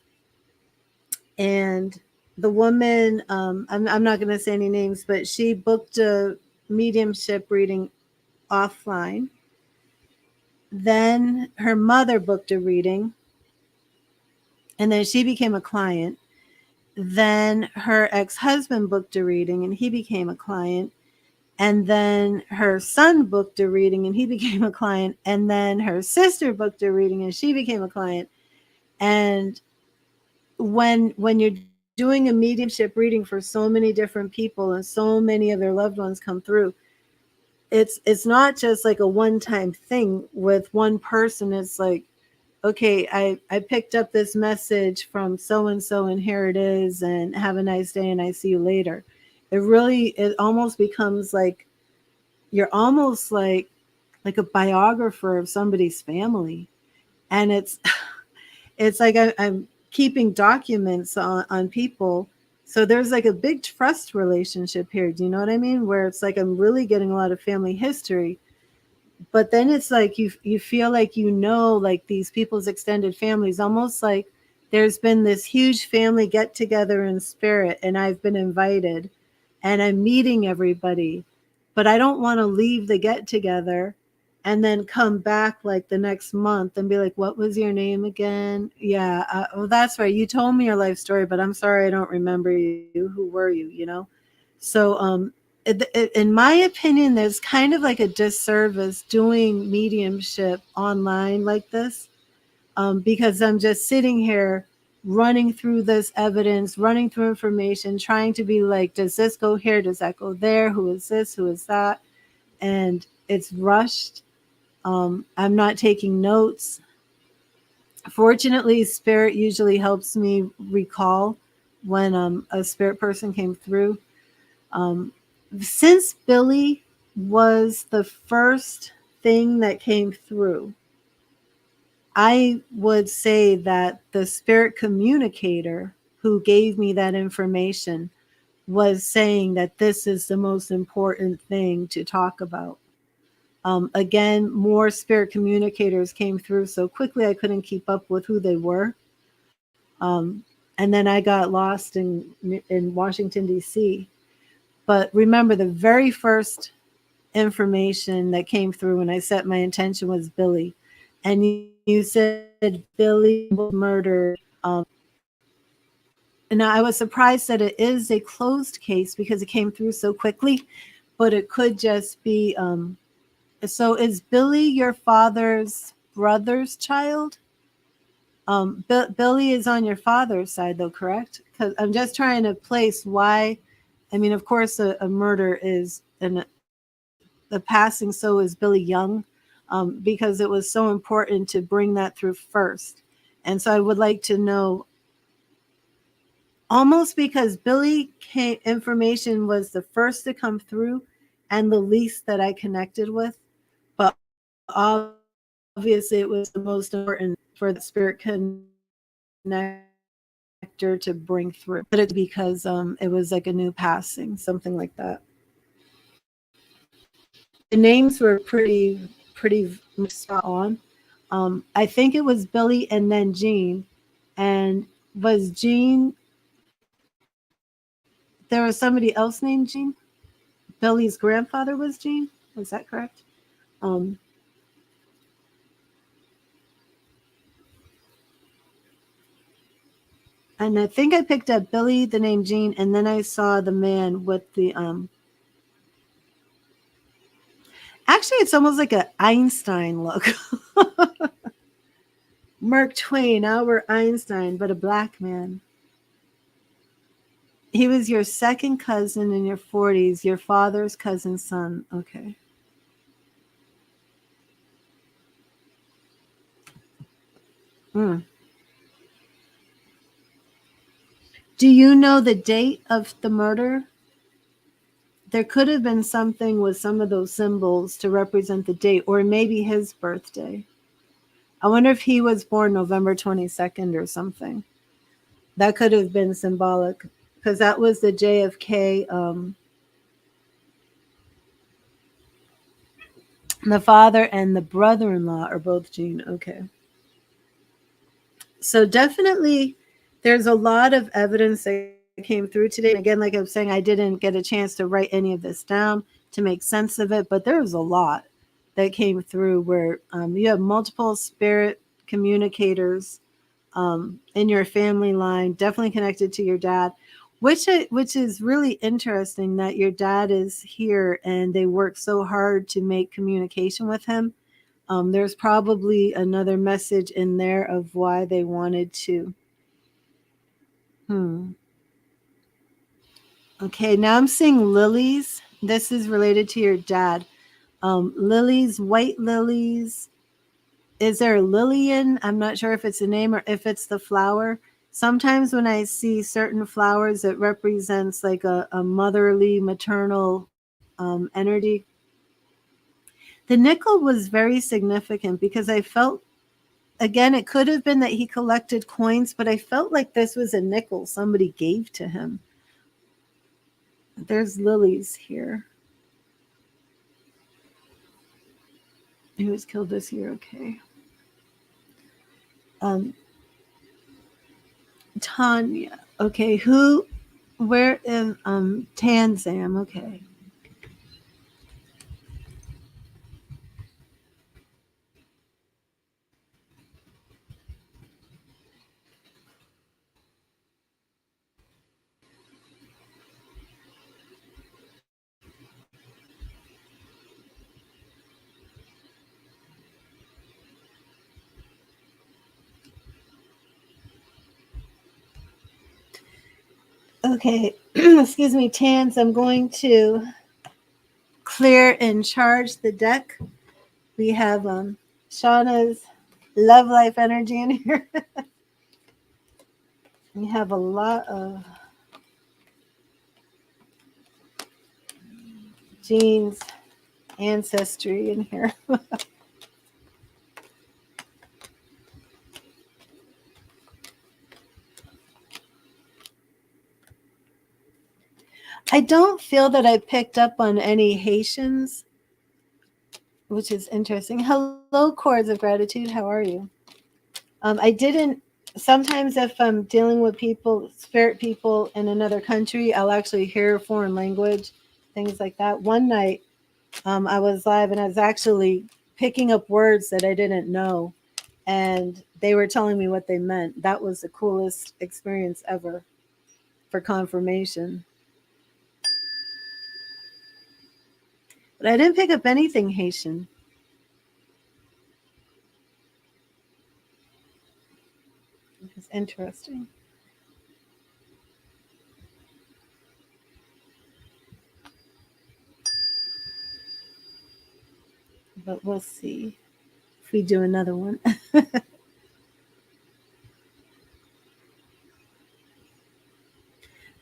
and the woman, I'm not going to say any names, but she booked a mediumship reading offline. Then her mother booked a reading, and then she became a client. Then her ex-husband booked a reading and he became a client. And then her son booked a reading and he became a client. And then her sister booked a reading and she became a client. And when you're doing a mediumship reading for so many different people and so many of their loved ones come through, it's not just like a one-time thing with one person. It's like, okay, I picked up this message from so and so, and here it is, and have a nice day, and I see you later. It almost becomes like you're almost like a biographer of somebody's family, and it's like I'm keeping documents on people. So there's like a big trust relationship here. Do you know what I mean? Where it's like I'm really getting a lot of family history, but then it's like you feel like like these people's extended families, almost like there's been this huge family get together in spirit, and I've been invited, and I'm meeting everybody, but I don't want to leave the get together and then come back like the next month and be like, what was your name again? Yeah. Oh, that's right. You told me your life story, but I'm sorry, I don't remember you. Who were you? You know? So, in my opinion, there's kind of like a disservice doing mediumship online like this, because I'm just sitting here running through this evidence, running through information, trying to be like, does this go here? Does that go there? Who is this? Who is that? And it's rushed. I'm not taking notes. Fortunately, spirit usually helps me recall when a spirit person came through. Um, since Billy was the first thing that came through, I would say that the spirit communicator who gave me that information was saying that this is the most important thing to talk about. Again, more spirit communicators came through so quickly I couldn't keep up with who they were. And then I got lost in Washington, D.C. But remember, the very first information that came through when I set my intention was Billy. And you said Billy was murdered. And I was surprised that it is a closed case because it came through so quickly, but it could just be. So is Billy your father's brother's child? Billy is on your father's side, though, correct? Because I'm just trying to place why. I mean, of course, a murder is the passing. So is Billy Young, because it was so important to bring that through first. And so I would like to know, almost because information was the first to come through and the least that I connected with, but obviously it was the most important for the spirit connector to bring through. But it's because it was like a new passing, something like that. The names were pretty much spot on. I think it was Billy and then Jean. And was Jean, there was somebody else named Jean? Billy's grandfather was Jean? Was that correct? Um, and I think I picked up Billy, the name Jean, and then I saw the man with the actually it's almost like an Einstein look. Mark Twain, Albert Einstein, but a black man. He was your second cousin in your 40s, your father's cousin's son. Okay. Mm. Do you know the date of the murder? There could have been something with some of those symbols to represent the date, or maybe his birthday. I wonder if he was born November 22nd or something. That could have been symbolic because that was the JFK. The father and the brother in law are both Gene. Okay. So definitely there's a lot of evidence that came through today. And again, like I was saying, I didn't get a chance to write any of this down to make sense of it, but there was a lot that came through where you have multiple spirit communicators in your family line, definitely connected to your dad, which is really interesting that your dad is here and they work so hard to make communication with him. There's probably another message in there of why they wanted to. Hmm. Okay, now I'm seeing lilies. This is related to your dad. Lilies, white lilies. Is there Lillian? I'm not sure if it's a name or if it's the flower. Sometimes when I see certain flowers, it represents like a motherly, maternal energy. The nickel was very significant because I felt, again, it could have been that he collected coins, but I felt like this was a nickel somebody gave to him. There's lilies here. He was killed this year. Okay. Um, Tanya. Okay. Who? Where in Tanzam? Okay. Okay, excuse me, Tans. I'm going to clear and charge the deck. We have Shauna's love life energy in here. We have a lot of Jean's ancestry in here. I don't feel that I picked up on any Haitians, which is interesting. Hello, Chords of Gratitude. How are you? I didn't. Sometimes, if I'm dealing with people, spirit people in another country, I'll actually hear foreign language, things like that. One night, I was live and I was actually picking up words that I didn't know, and they were telling me what they meant. That was the coolest experience ever for confirmation. But I didn't pick up anything Haitian. It's interesting. But we'll see if we do another one.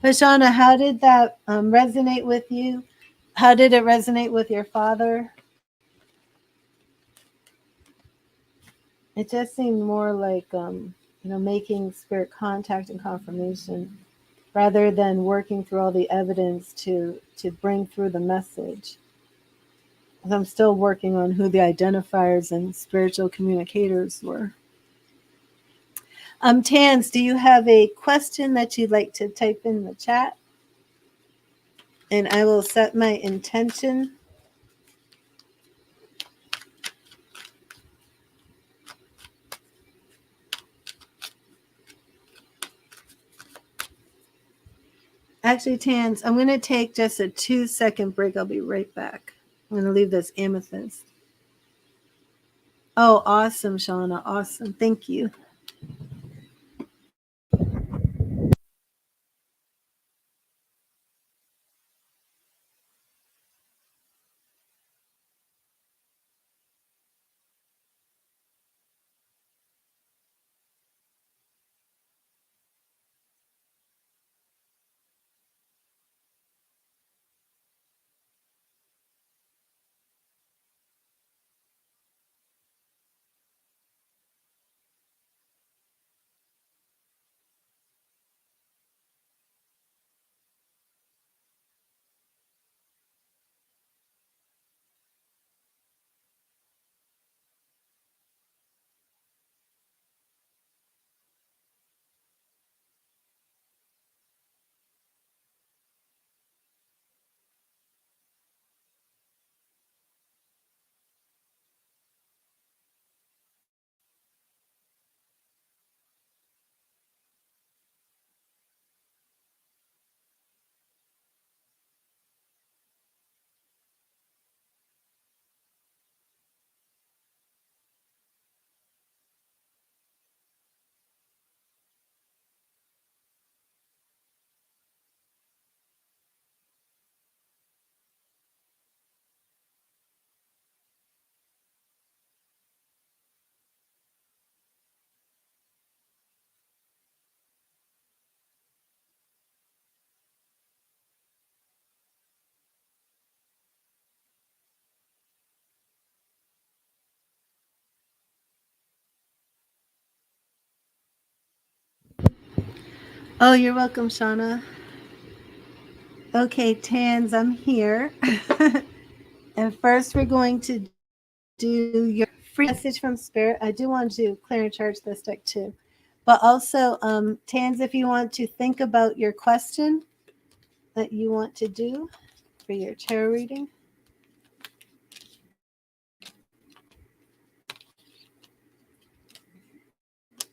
Pashana, how did that resonate with you? How did it resonate with your father? It just seemed more like, making spirit contact and confirmation rather than working through all the evidence to bring through the message. 'Cause I'm still working on who the identifiers and spiritual communicators were. Tans, do you have a question that you'd like to type in the chat? And I will set my intention. Actually, Tans, I'm going to take just a 2-second break. I'll be right back. I'm going to leave this amethyst. Oh, awesome, Shauna. Awesome. Thank you. Oh, you're welcome, Shauna. Okay, Tans, I'm here. And first, we're going to do your free message from Spirit. I do want to clear and charge this deck too. But also, Tans, if you want to think about your question that you want to do for your tarot reading.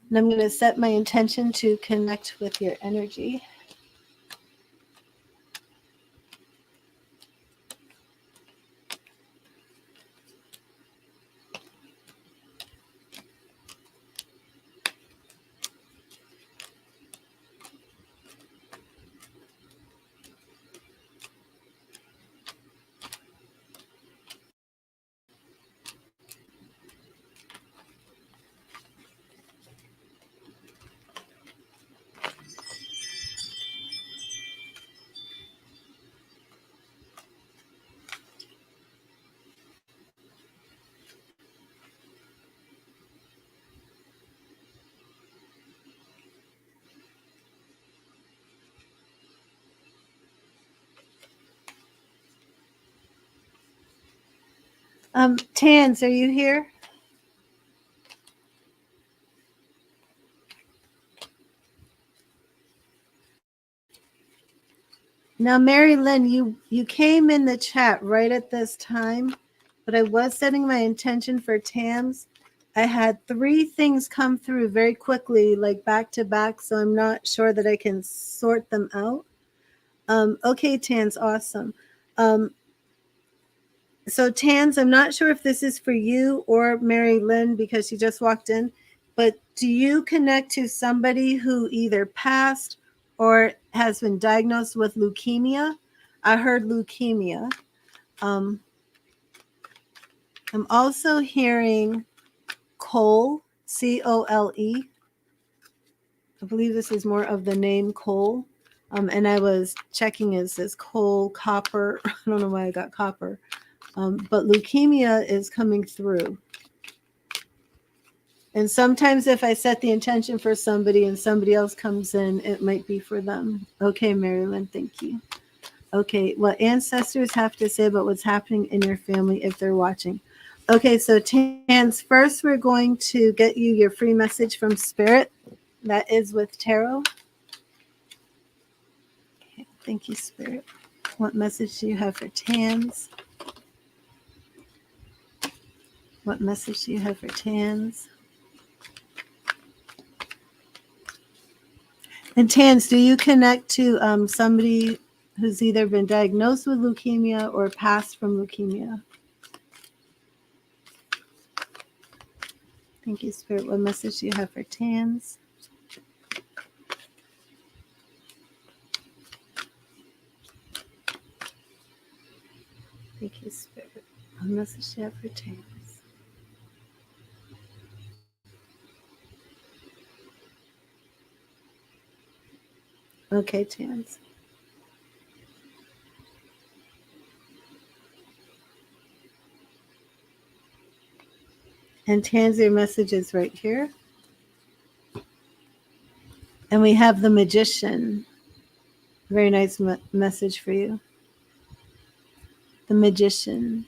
And I'm going to set my intention to connect with your energy. Tans, are you here? Now, Mary Lynn, you came in the chat right at this time, but I was setting my intention for Tams. I had 3 things come through very quickly, like back to back, so I'm not sure that I can sort them out. Okay, Tans, awesome. So Tans, I'm not sure if this is for you or Mary Lynn because she just walked in, but do you connect to somebody who either passed or has been diagnosed with leukemia? I heard leukemia. I'm also hearing Cole, C-O-L-E. I believe this is more of the name Cole. And I was checking, is this Cole Copper? I don't know why I got copper. But leukemia is coming through. And sometimes if I set the intention for somebody and somebody else comes in, it might be for them. Okay, Marilyn, thank you. Okay, what ancestors have to say about what's happening in your family if they're watching. Okay, so Tans, first we're going to get you your free message from Spirit. That is with tarot. Okay, thank you, Spirit. What message do you have for Tans? What message do you have for Tans? And Tans, do you connect to somebody who's either been diagnosed with leukemia or passed from leukemia? Thank you, Spirit. What message do you have for Tans? Thank you, Spirit. What message do you have for Tans? Okay, Tans. And Tans, your message is right here. And we have the Magician. Very nice message for you. The Magician.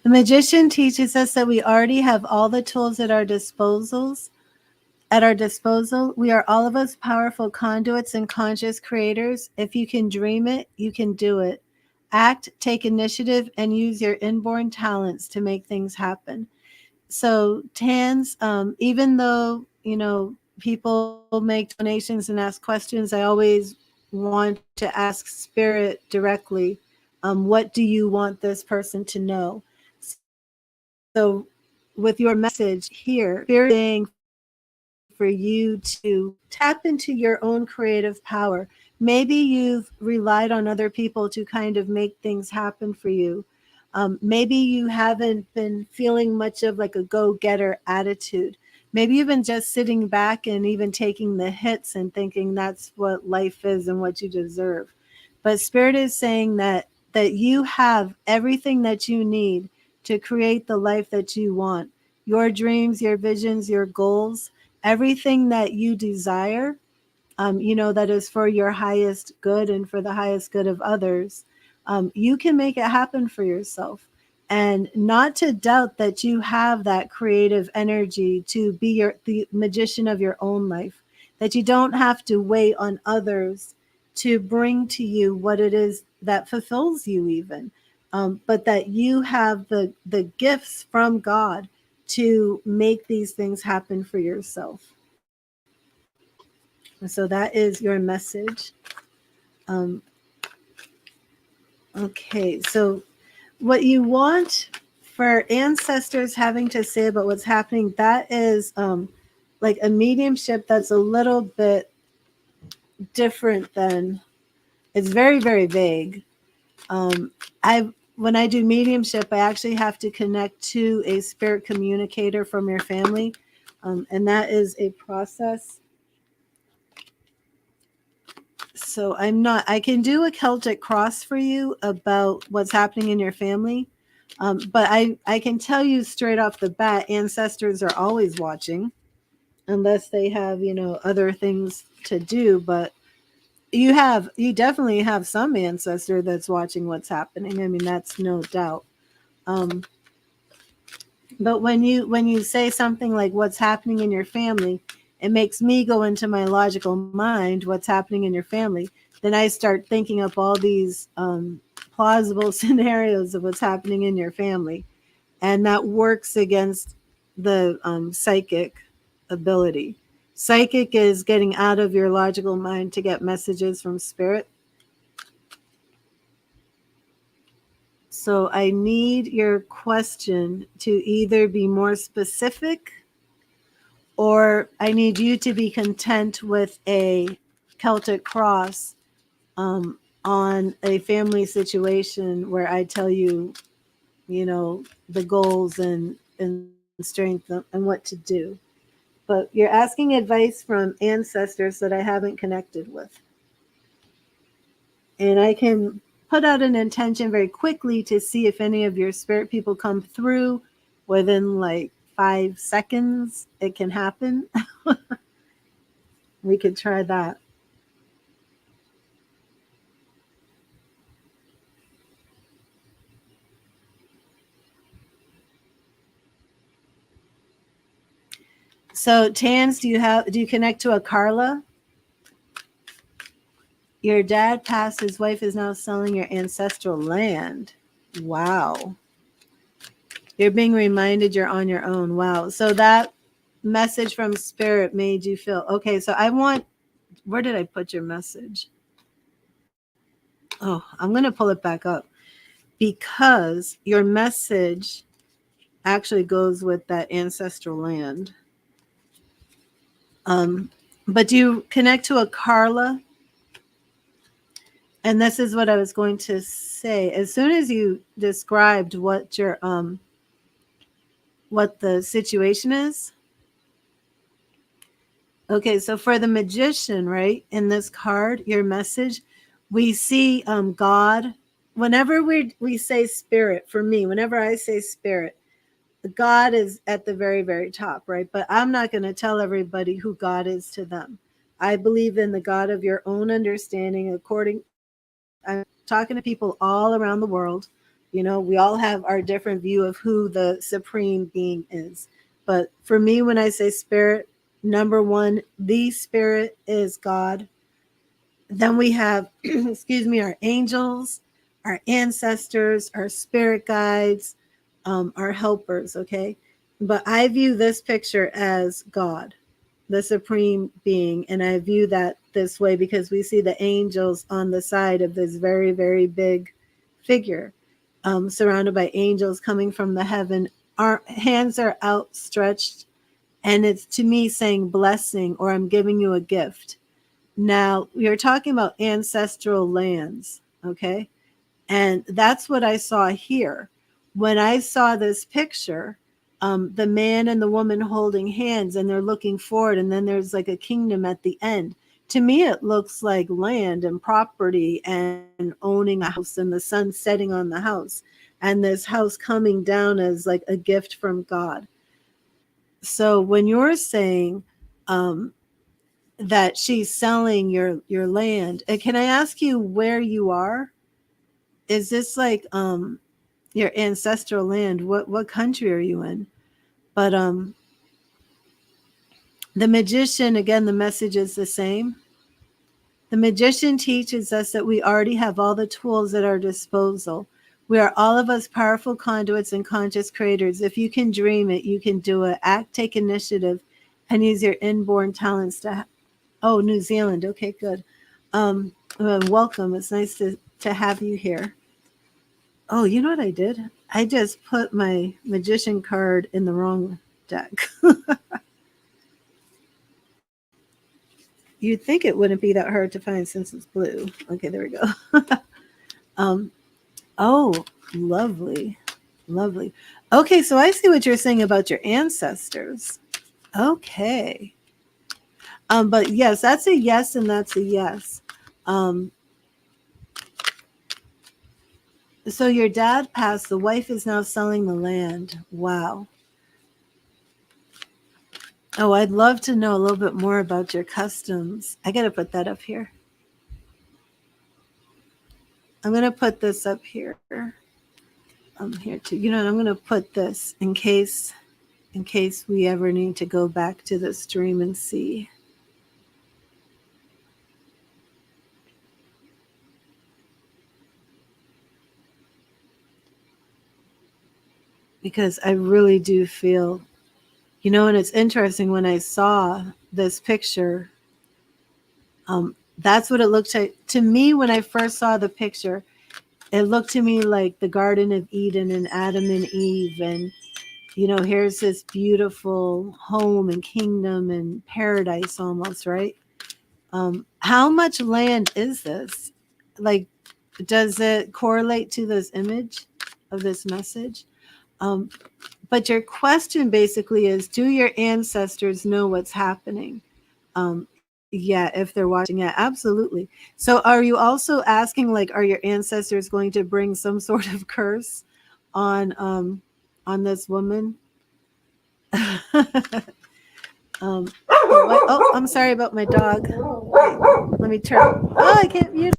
The Magician teaches us that we already have all the tools at our disposals. At our disposal, we are all of us powerful conduits and conscious creators. If you can dream it, you can do it. Act, take initiative, and use your inborn talents to make things happen. So, Tans, even though, people make donations and ask questions, I always want to ask Spirit directly, what do you want this person to know? So, with your message here, Spirit saying for you to tap into your own creative power. Maybe you've relied on other people to kind of make things happen for you. Maybe you haven't been feeling much of like a go-getter attitude. Maybe you've been just sitting back and even taking the hits and thinking that's what life is and what you deserve. But Spirit is saying that you have everything that you need to create the life that you want. Your dreams, your visions, your goals, everything that you desire, that is for your highest good and for the highest good of others, you can make it happen for yourself. And not to doubt that you have that creative energy to be the magician of your own life, that you don't have to wait on others to bring to you what it is that fulfills you even, but that you have the gifts from God to make these things happen for yourself. So that is your message. Okay, so what you want for ancestors having to say about what's happening, that is like a mediumship that's a little bit different than, it's very, very vague. When I do mediumship, I actually have to connect to a spirit communicator from your family, and that is a process. So I can do a Celtic cross for you about what's happening in your family. But I can tell you straight off the bat, ancestors are always watching. unless they have, other things to do. But you definitely have some ancestor that's watching what's happening. I mean, that's no doubt. Um, but when you say something like what's happening in your family, it makes me go into my logical mind, what's happening in your family. Then I start thinking up all these plausible scenarios of what's happening in your family, and that works against the psychic ability. Psychic is getting out of your logical mind to get messages from spirit. So I need your question to either be more specific, or I need you to be content with a Celtic cross on a family situation where I tell you, the goals and strength and what to do. But you're asking advice from ancestors that I haven't connected with. And I can put out an intention very quickly to see if any of your spirit people come through within like 5 seconds. It can happen. We could try that. So Tans, do you connect to a Carla? Your dad passed, his wife is now selling your ancestral land. Wow. You're being reminded you're on your own. Wow. So that message from spirit made you feel okay. So where did I put your message? Oh, I'm going to pull it back up because your message actually goes with that ancestral land. But do you connect to a Carla? And this is what I was going to say. As soon as you described what the situation is. Okay, so for the magician, right, in this card, your message, we see God. Whenever we say spirit, for me, whenever I say spirit, God is at the very, very top, right? But I'm not going to tell everybody who God is to them. I believe in the God of your own understanding. I'm talking to people all around the world. We all have our different view of who the supreme being is. But for me, when I say spirit, number one, the spirit is God. Then we have, excuse me, our angels, our ancestors, our spirit guides, our helpers, okay? But I view this picture as God, the supreme being, and I view that this way because we see the angels on the side of this very, very big figure, surrounded by angels coming from the heaven. Our hands are outstretched, and it's to me saying blessing, or I'm giving you a gift. Now, we are talking about ancestral lands, okay? And that's what I saw here. When I saw this picture, the man and the woman holding hands and they're looking forward, and then there's like a kingdom at the end. To me, it looks like land and property and owning a house and the sun setting on the house and this house coming down as like a gift from God. So when you're saying, that she's selling your land, can I ask you where you are? Is this like your ancestral land? What country are you in? But the magician, again, the message is the same. The magician teaches us that we already have all the tools at our disposal. We are all of us powerful conduits and conscious creators. If you can dream it, you can do it. Act, take initiative, and use your inborn talents to. Oh, New Zealand. Okay, good. Welcome. It's nice to have you here. Oh, you know what I did? I just put my magician card in the wrong deck. You'd think it wouldn't be that hard to find since it's blue. Okay, there we go. um, oh, lovely. Lovely. Okay, so I see what you're saying about your ancestors. Okay. But yes, that's a yes, and that's a yes. Um, so your dad passed, the wife is now selling the land. Wow. Oh, I'd love to know a little bit more about your customs. I got to put that up here. I'm going to put this up here. Here too. You know, I'm going to put this in case we ever need to go back to the stream and see. Because I really do feel, you know, and it's interesting when I saw this picture, that's what it looked like to me when I first saw the picture. It looked to me like the Garden of Eden and Adam and Eve, and you know, here's this beautiful home and kingdom and paradise almost, right? How much land is this? Like, does it correlate to this image of this message? Um, but your question basically is, do your ancestors know what's happening? Yeah, if they're watching it, absolutely. So are you also asking, like, are your ancestors going to bring some sort of curse on this woman? Oh, I'm sorry about my dog. Wait, let me turn. Oh, I can't mute.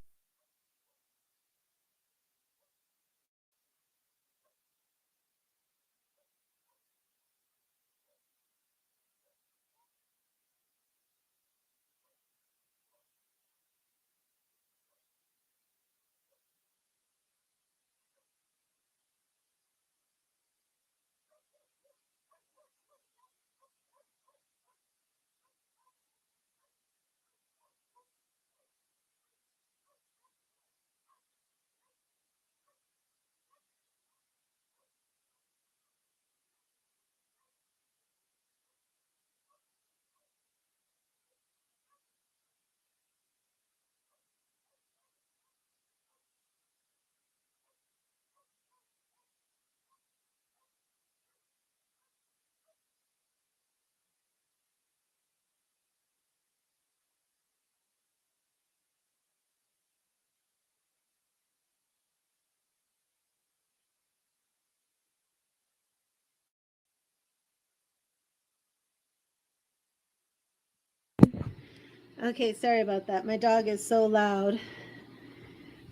Okay, sorry about that. My dog is so loud.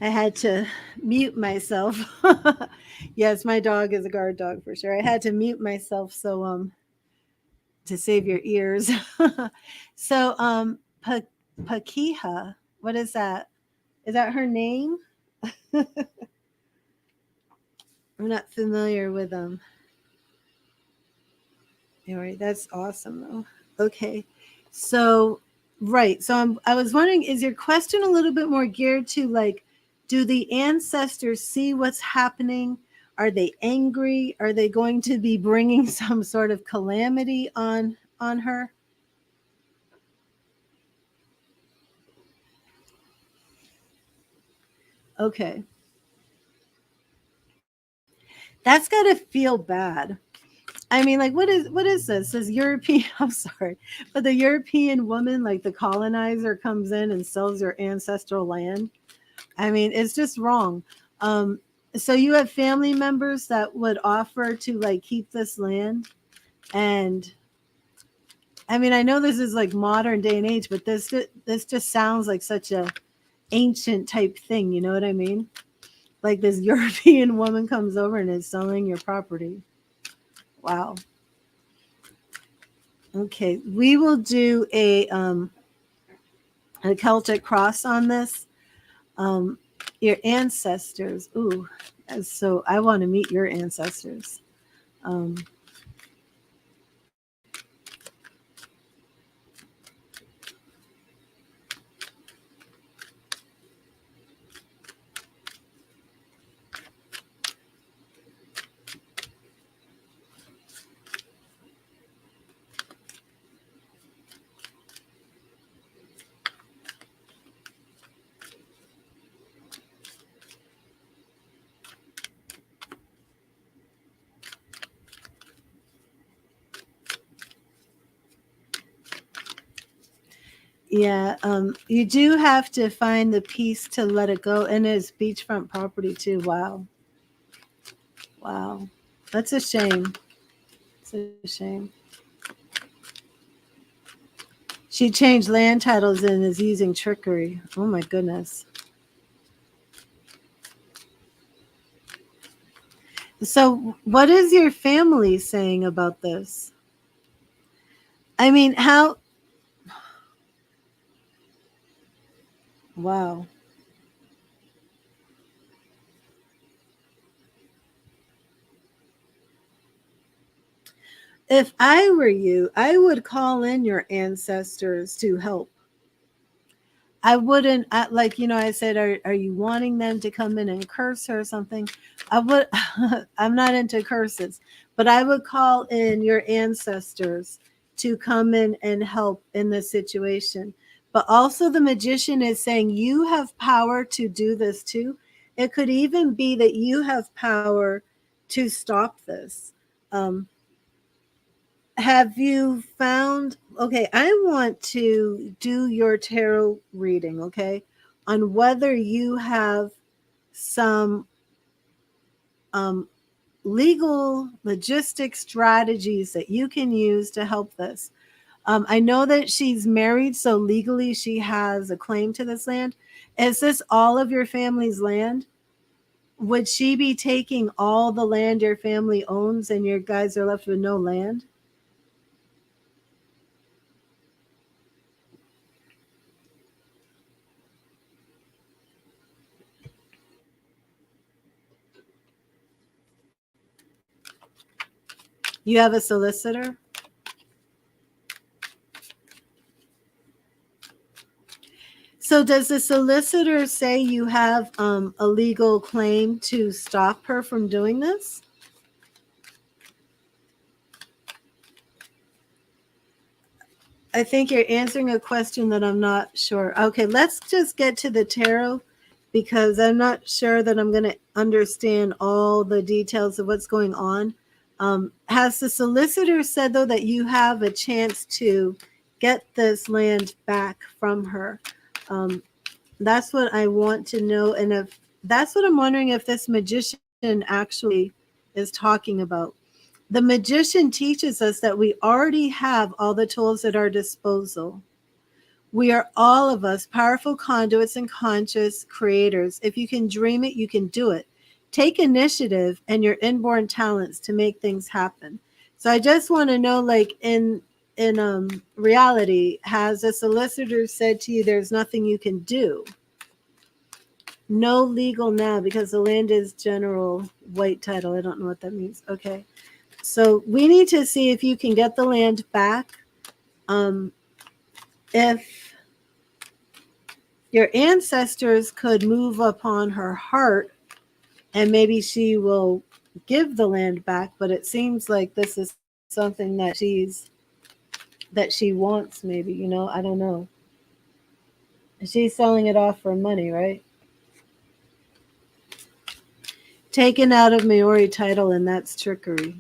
I had to mute myself. Yes, my dog is a guard dog for sure. I had to mute myself to save your ears. So Pakiha, what is that? Is that her name? I'm not familiar with All right, that's awesome though. Okay. So right. So I was wondering, is your question a little bit more geared to, like, do the ancestors see what's happening? Are they angry? Are they going to be bringing some sort of calamity on her? Okay. That's got to feel bad. I mean, like, what is this? This European, I'm sorry, but the European woman, like the colonizer, comes in and sells your ancestral land. I mean, it's just wrong. Um, so you have family members that would offer to, like, keep this land, and I mean, I know this is like modern day and age, but this just sounds like such a ancient type thing. You know what I mean? Like, this European woman comes over and is selling your property. Wow. Okay, we will do a Celtic cross on this. Um, your ancestors. Ooh, so I want to meet your ancestors. Um, yeah, you do have to find the peace to let it go, and it's beachfront property too. Wow, wow, that's a shame. It's a shame. She changed land titles and is using trickery. Oh my goodness. So, what is your family saying about this? I mean, how? Wow. If I were you, I would call in your ancestors to help. I wouldn't like I said, are you wanting them to come in and curse her or something? I would I'm not into curses, but I would call in your ancestors to come in and help in this situation. But also the magician is saying you have power to do this too. It could even be that you have power to stop this. Um, have you found, okay, I want to do your tarot reading, okay, on whether you have some um, legal logistic strategies that you can use to help this. I know that she's married, so legally she has a claim to this land. Is this all of your family's land? Would she be taking all the land your family owns and your guys are left with no land? You have a solicitor? So does the solicitor say you have a legal claim to stop her from doing this? I think you're answering a question that I'm not sure. Okay, let's just get to the tarot because I'm not sure that I'm going to understand all the details of what's going on. Has the solicitor said, though, that you have a chance to get this land back from her? Um, that's what I want to know. And if that's what I'm wondering, if this magician actually is talking about. The magician teaches us that we already have all the tools at our disposal. We are all of us powerful conduits and conscious creators. If you can dream it, you can do it. Take initiative and your inborn talents to make things happen. So I just want to know, like in reality, has a solicitor said to you there's nothing you can do? No legal now because the land is general white title. I don't know what that means. Okay. So we need to see if you can get the land back. If your ancestors could move upon her heart and maybe she will give the land back, but it seems like this is something that she wants, maybe, I don't know. She's selling it off for money, right? Taken out of Maori title, and that's trickery.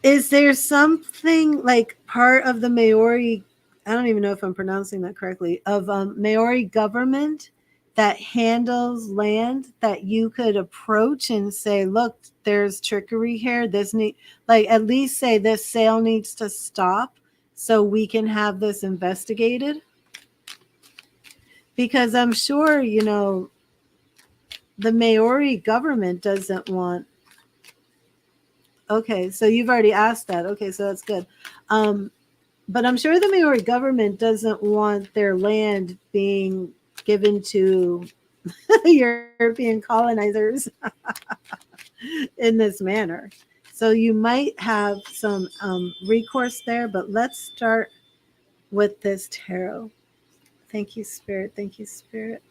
Is there something like part of the Maori, I don't even know if I'm pronouncing that correctly, of Maori government that handles land that you could approach and say, look, there's trickery here. This need, like, at least say this sale needs to stop so we can have this investigated? Because I'm sure, the Maori government doesn't want. Okay, so you've already asked that. Okay, so that's good. But I'm sure the Maori government doesn't want their land being given to European colonizers in this manner. So you might have some recourse there, but let's start with this tarot. Thank you, Spirit. Thank you, Spirit.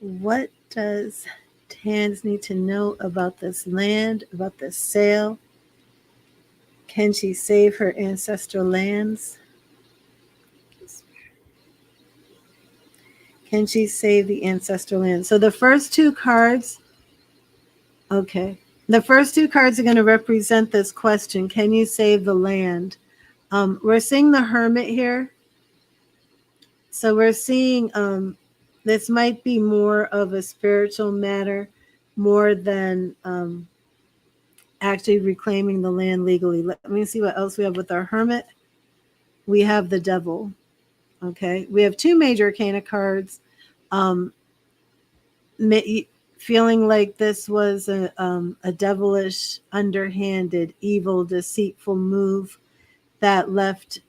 What does Tans need to know about this land, about this sale? Can she save her ancestral lands? Can she save the ancestral land? So the first two cards, okay. The first two cards are going to represent this question. Can you save the land? We're seeing the Hermit here. So we're seeing this might be more of a spiritual matter more than actually reclaiming the land legally. Let me see what else we have with our Hermit. We have the Devil. Okay, we have two major arcana cards. Um, Feeling like this was a devilish, underhanded, evil, deceitful move that left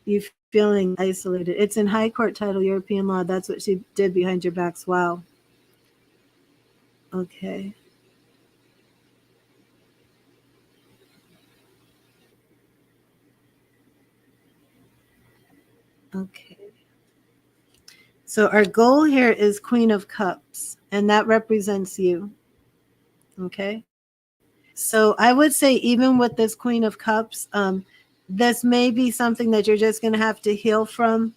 you feeling isolated. It's in High Court title, European law. That's what she did behind your backs. Wow. Okay. Okay. So our goal here is Queen of Cups, and that represents you. Okay. So I would say, even with this Queen of Cups, this may be something that you're just going to have to heal from.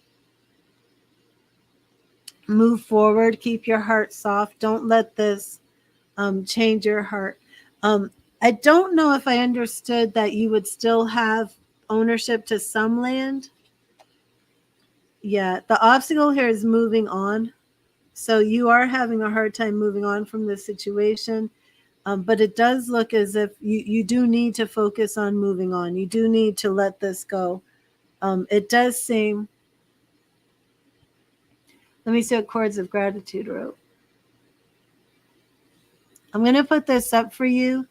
Move forward. Keep your heart soft. Don't let this change your heart. I don't know if I understood that you would still have ownership to some land. Yeah, the obstacle here is moving on. So you are having a hard time moving on from this situation. But it does look as if you do need to focus on moving on. You do need to let this go. It does seem. Let me see what Chords of Gratitude wrote. I'm going to put this up for you,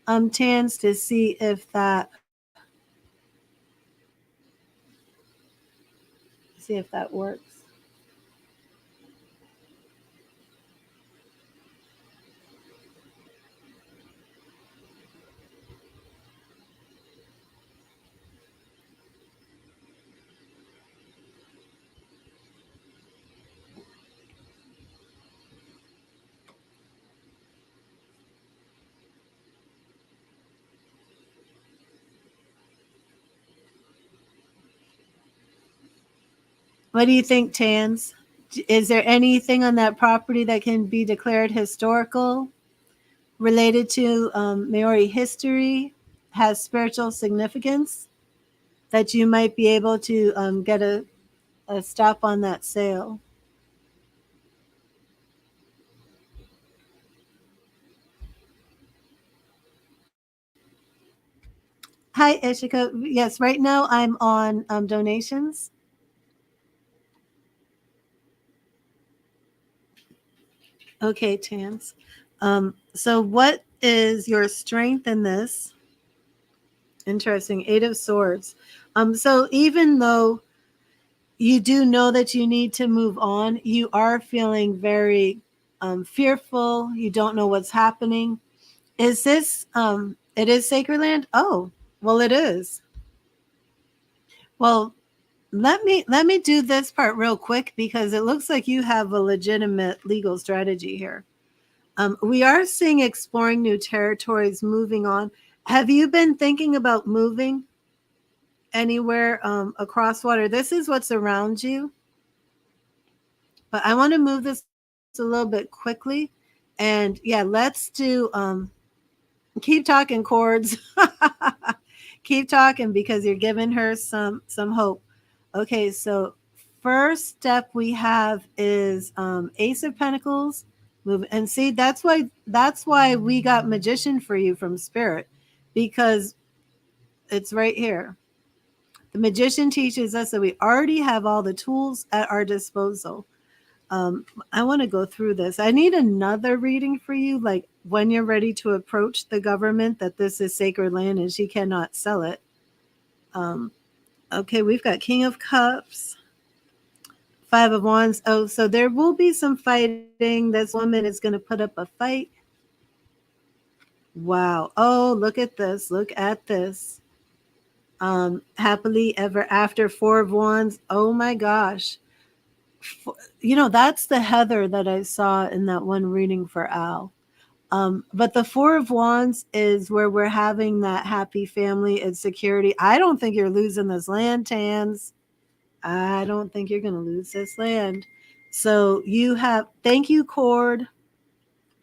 Tans, to see if that works. What do you think, Tans? Is there anything on that property that can be declared historical, related to Maori history, has spiritual significance, that you might be able to get a stop on that sale? Hi, Ishika. Yes, right now I'm on donations. Okay, Tans. So what is your strength in this? Interesting. Eight of Swords. So even though you do know that you need to move on, you are feeling very fearful. You don't know what's happening. Is this it is sacred land? Oh, well, it is. Well, let me do this part real quick, because it looks like you have a legitimate legal strategy here. We are seeing exploring new territories, moving on. Have you been thinking about moving anywhere across water? This is what's around you, but I want to move this a little bit quickly. And yeah, let's do keep talking, Chords. Keep talking, because you're giving her some hope. Okay, so first step we have is Ace of Pentacles. Move, and see, that's why we got Magician for you from Spirit, because it's right here. The Magician teaches us that we already have all the tools at our disposal. I want to go through this. I need another reading for you, like when you're ready to approach the government, that this is sacred land and she cannot sell it. Okay, we've got King of Cups, Five of Wands. Oh, so there will be some fighting. This woman is going to put up a fight. Wow. Oh, look at this. Look at this. Happily ever after, Four of Wands. Oh my gosh. That's the Heather that I saw in that one reading for Al. But the Four of Wands is where we're having that happy family and security. I don't think you're losing this land, Tans. I don't think you're going to lose this land. So you have, thank you, Cord.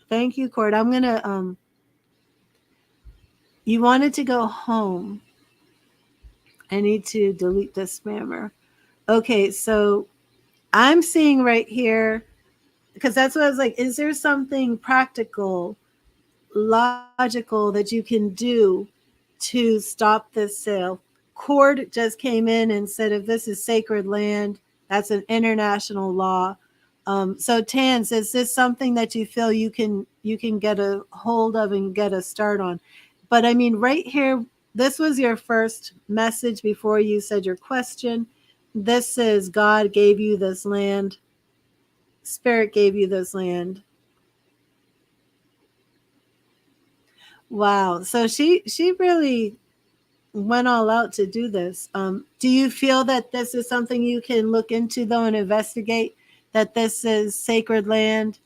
Thank you, Cord. I'm going to, you wanted to go home. I need to delete this spammer. Okay, so I'm seeing right here, because that's what I was like, is there something practical, logical that you can do to stop this sale? Court just came in and said if this is sacred land, that's an international law. So Tans, is this something that you feel you can get a hold of and get a start on? But I mean, right here, this was your first message before you said your question. This is God gave you this land. Spirit gave you this land. Wow. So she really went all out to do this. Do you feel that this is something you can look into though and investigate that this is sacred land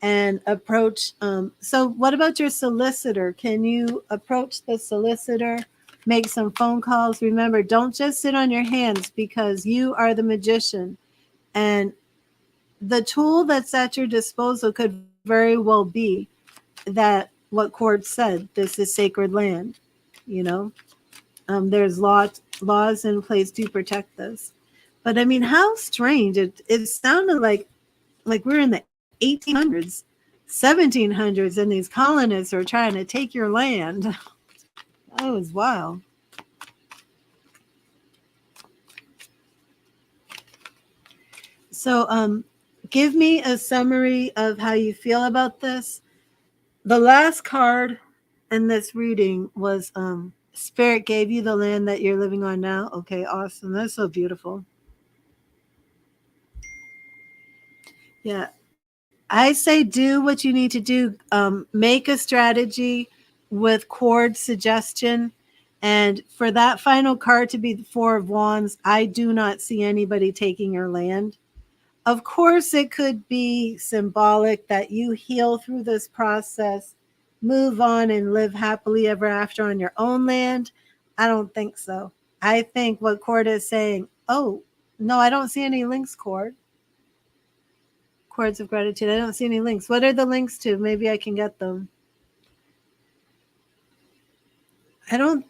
and approach? So what about your solicitor? Can you approach the solicitor, make some phone calls? Remember, don't just sit on your hands because you are the magician, and the tool that's at your disposal could very well be that what court said, this is sacred land, you know. There's laws in place to protect this. But I mean, how strange. It sounded like we're in the 1800s, 1700s, and these colonists are trying to take your land. That was wild. So give me a summary of how you feel about this. The last card in this reading was Spirit gave you the land that you're living on now. Okay, awesome. That's so beautiful. Yeah. I say do what you need to do. Make a strategy with chord suggestion. And for that final card to be the Four of Wands, I do not see anybody taking your land. Of course, it could be symbolic that you heal through this process, move on, and live happily ever after on your own land. I don't think so. I think what Cord is saying, oh, no, I don't see any links, Cord. Chords of gratitude. I don't see any links. What are the links to? Maybe I can get them. I don't.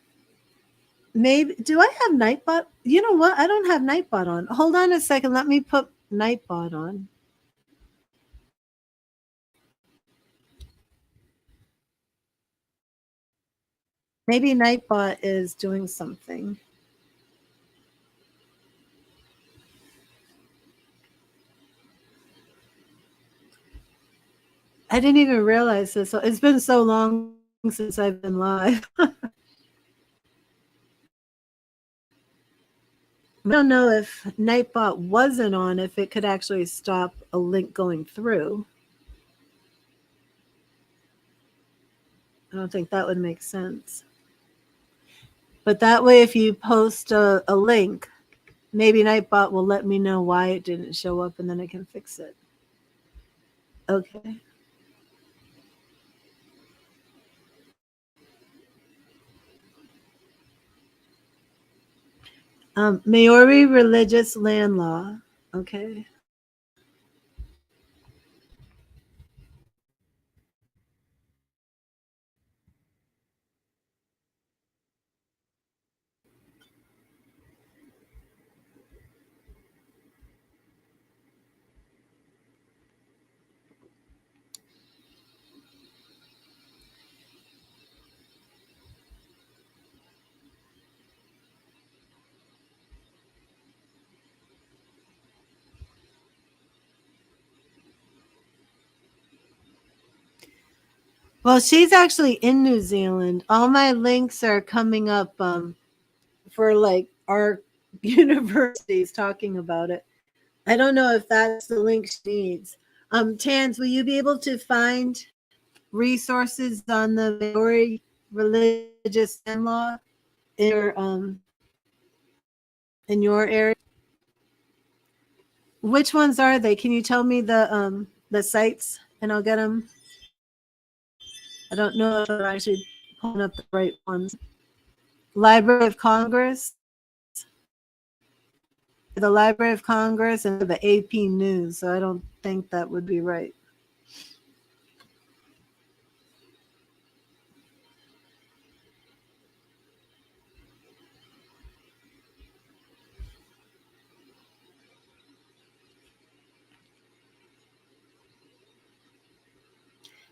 Maybe. Do I have Nightbot? You know what? I don't have Nightbot on. Hold on a second. Let me put Nightbot on. Maybe Nightbot is doing something. I didn't even realize this. It's been so long since I've been live. I don't know if Nightbot wasn't on, if it could actually stop a link going through. I don't think that would make sense. But that way, if you post a link, maybe Nightbot will let me know why it didn't show up and then I can fix it. Okay. Maori religious land law. Okay. Well, she's actually in New Zealand. All my links are coming up for like our universities talking about it. I don't know if that's the link she needs. Tans, will you be able to find resources on the Maori religious land law in your area? Which ones are they? Can you tell me the sites and I'll get them? I don't know if I'm actually pulling up the right ones. Library of Congress, the Library of Congress, and the AP News. So I don't think that would be right.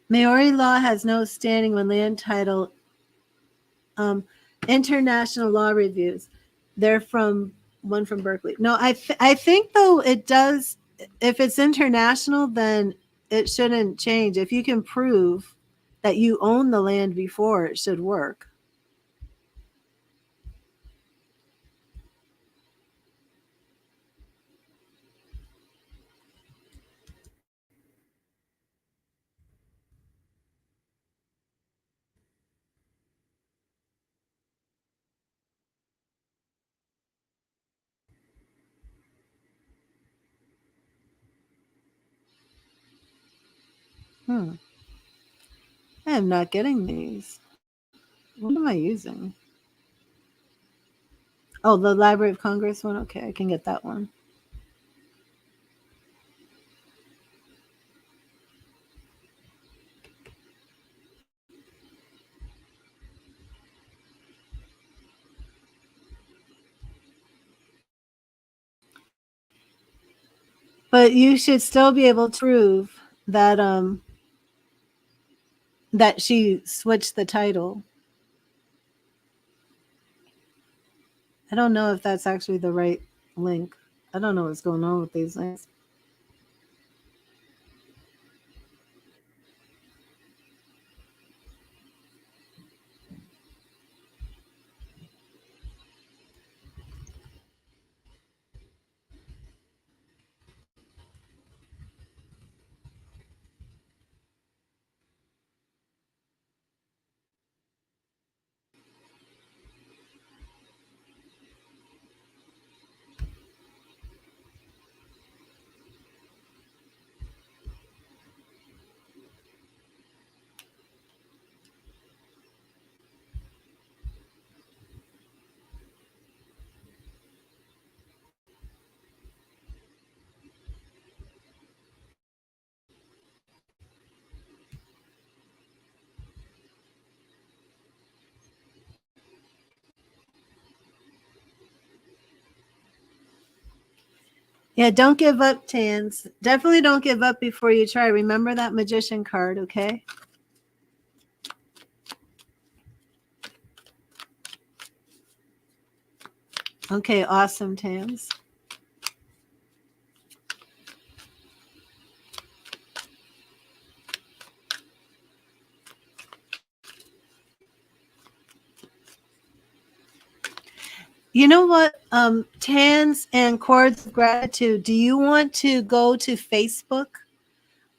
Maori law has no standing when land title international law reviews. They're from one from Berkeley. No, I think though it does. If it's international, then it shouldn't change. If you can prove that you own the land before, it should work. I am not getting these. What am I using? Oh, the Library of Congress one? Okay, I can get that one. But you should still be able to prove that that she switched the title. I don't know if that's actually the right link. I don't know what's going on with these links. Yeah, don't give up, Tans. Definitely don't give up before you try. Remember that magician card, okay? Okay, awesome, Tans. You know what? Tans and Chords of Gratitude, do you want to go to Facebook?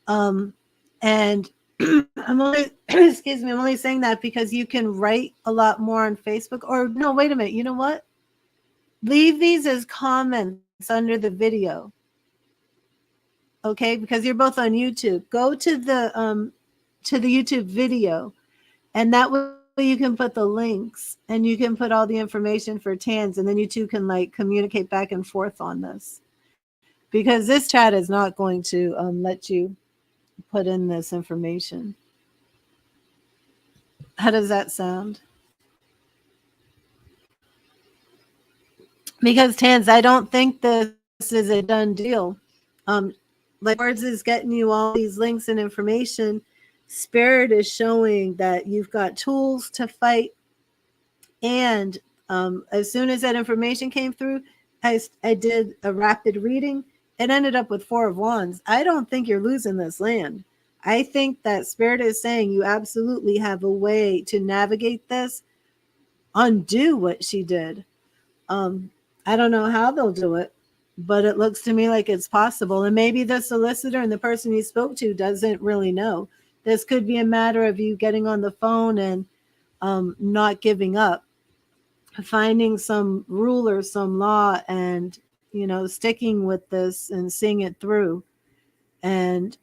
And I'm only excuse me, I'm only saying that because you can write a lot more on Facebook. Or no, wait a minute. You know what? Leave these as comments under the video. Okay, because you're both on YouTube. Go to the YouTube video, and that way you can put the links and you can put all the information for Tans, and then you two can like communicate back and forth on this. Because this chat is not going to let you put in this information. How does that sound? Because Tans, I don't think this is a done deal. Like Words is getting you all these links and information. Spirit is showing that you've got tools to fight. And as soon as that information came through, I did a rapid reading. It ended up with 4 of Wands. I don't think you're losing this land. I think that Spirit is saying you absolutely have a way to navigate this, undo what she did. I don't know how they'll do it, but it looks to me like it's possible. And maybe the solicitor and the person you spoke to doesn't really know. This could be a matter of you getting on the phone and not giving up, finding some rule or some law and, sticking with this and seeing it through and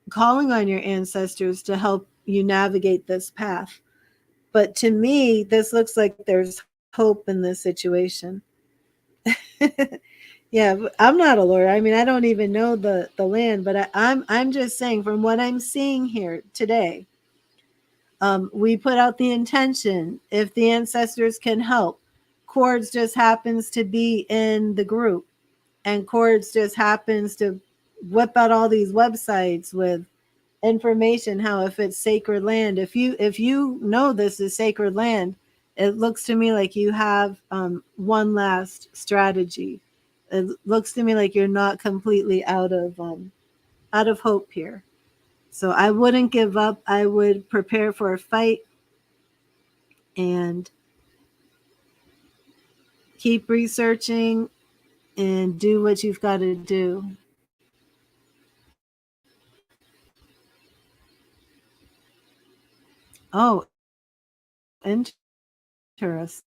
calling on your ancestors to help you navigate this path. But to me, this looks like there's hope in this situation. Yeah, I'm not a lawyer. I mean, I don't even know the land, but I'm just saying from what I'm seeing here today, we put out the intention. If the ancestors can help, Chords just happens to be in the group, and Chords just happens to whip out all these websites with information how if it's sacred land, if you know this is sacred land, it looks to me like you have one last strategy. It looks to me like you're not completely out of hope here. So I wouldn't give up. I would prepare for a fight and keep researching and do what you've got to do. Oh, interesting.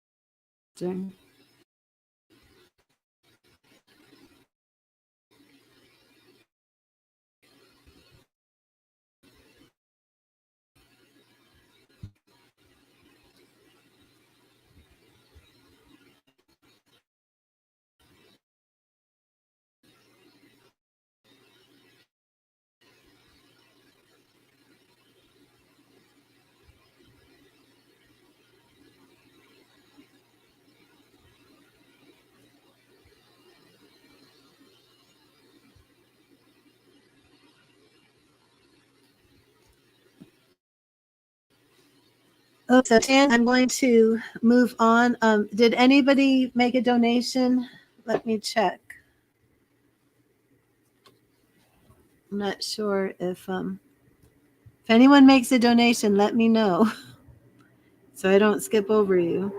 Oh, so Tan, I'm going to move on. Did anybody make a donation? Let me check. I'm not sure if anyone makes a donation, let me know so I don't skip over you.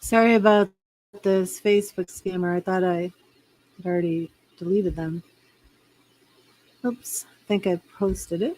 Sorry about this Facebook scammer. I thought I had already deleted them. Oops, I think I posted it.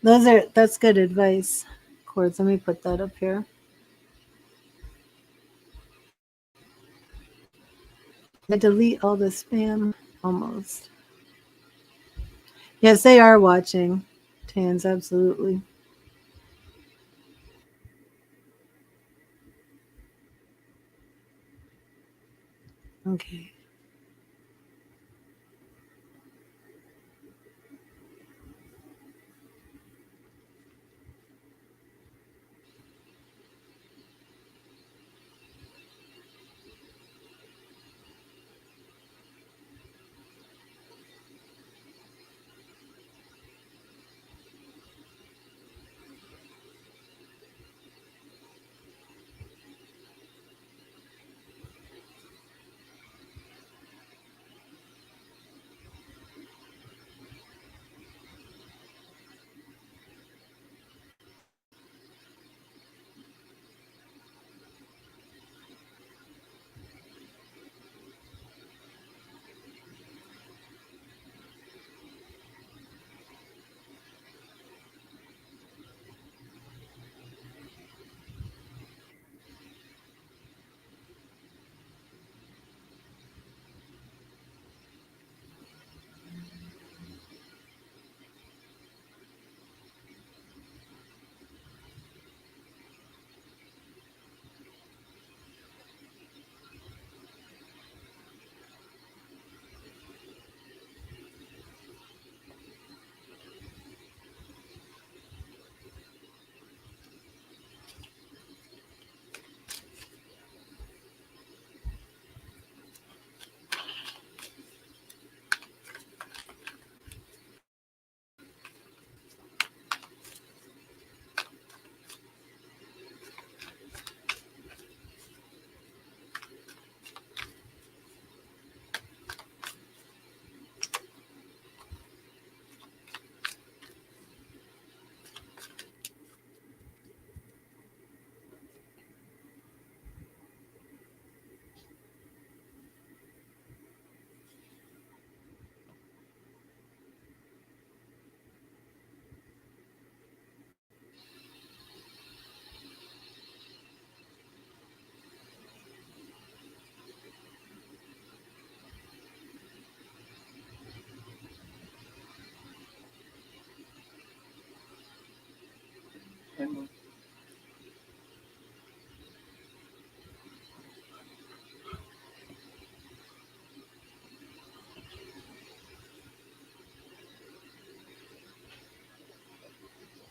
That's good advice. Chords. Let me put that up here. I delete all the spam almost. Yes, they are watching. Tans, absolutely. Okay.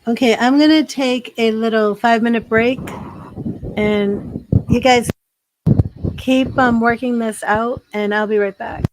Okay, I'm gonna take a little 5 minute break, and you guys keep working this out, and I'll be right back.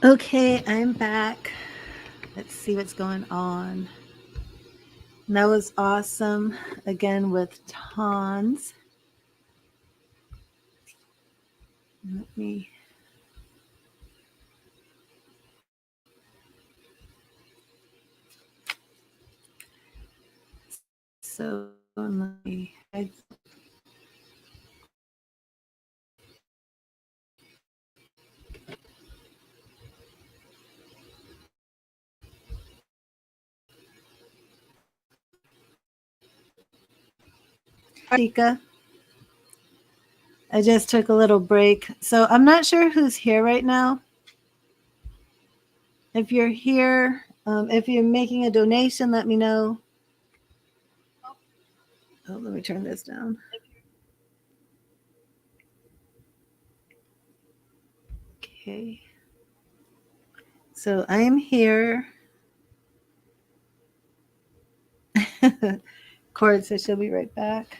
Okay, I'm back. Let's see what's going on. That was awesome. Again with Tons. Let me. So let me. Tika. I just took a little break. So I'm not sure who's here right now. If you're here, if you're making a donation, let me know. Oh, let me turn this down. Okay. So I am here. Cord says she'll be right back.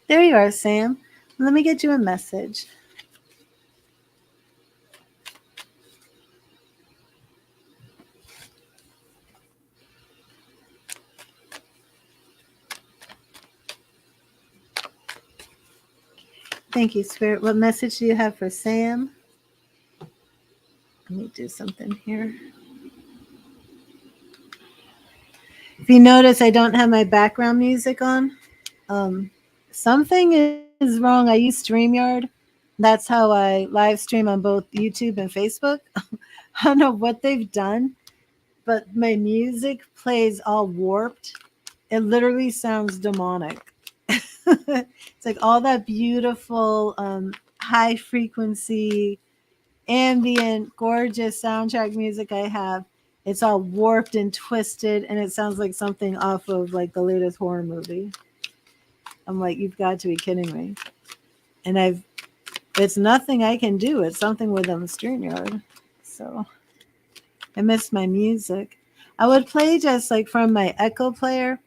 There you are, Sam. Let me get you a message. Thank you, Spirit. What message do you have for Sam? Let me do something here. If you notice, I don't have my background music on. Something is wrong. I use StreamYard. That's how I live stream on both YouTube and Facebook. I don't know what they've done, but my music plays all warped. It literally sounds demonic. It's like all that beautiful high frequency ambient gorgeous soundtrack music I have, it's all warped and twisted and it sounds like something off of like the latest horror movie. I'm like, you've got to be kidding me. And it's nothing I can do. It's something with StreamYard. So I miss my music. I would play just like from my Echo player,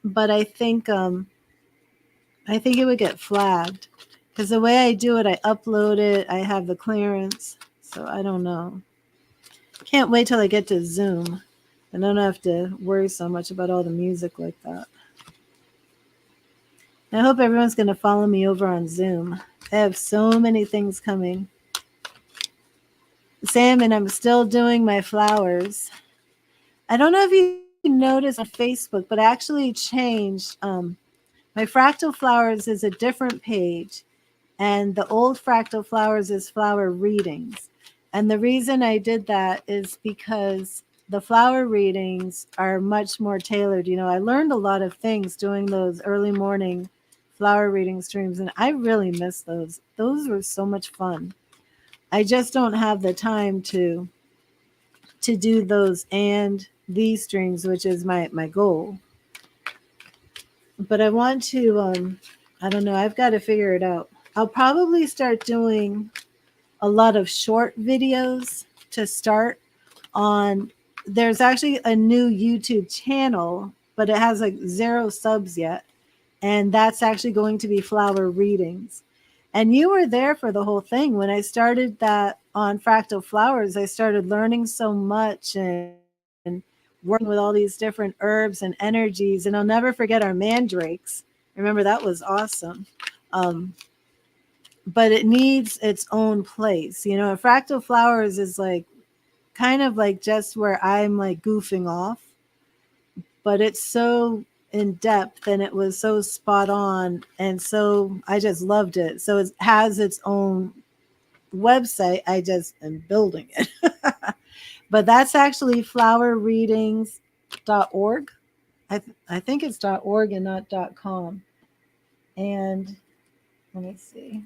but I think it would get flagged because the way I do it, I upload it, I have the clearance, so I don't know. Can't wait till I get to Zoom. I don't have to worry so much about all the music like that. I hope everyone's going to follow me over on Zoom. I have so many things coming. Sam, and I'm still doing my flowers. I don't know if you noticed on Facebook, but I actually changed. My Fractal Flowers is a different page, and the old Fractal Flowers is flower readings. And the reason I did that is because the flower readings are much more tailored. You know, I learned a lot of things doing those early morning flower reading streams, and I really miss those. Those were so much fun. I just don't have the time to do those and these streams, which is my goal. But I want to I don't know, I've got to figure it out. I'll probably start doing a lot of short videos to start on. There's actually a new YouTube channel, but it has like 0 subs yet. And that's actually going to be flower readings. And you were there for the whole thing. When I started that on Fractal Flowers, I started learning so much and working with all these different herbs and energies. And I'll never forget our mandrakes. Remember, that was awesome. But it needs its own place. You know, Fractal Flowers is like kind of like just where I'm like goofing off, but it's so in depth and it was so spot on. And so I just loved it. So it has its own website. I just am building it. But that's actually flowerreadings.org. I think it's .org and not .com. And Let me see.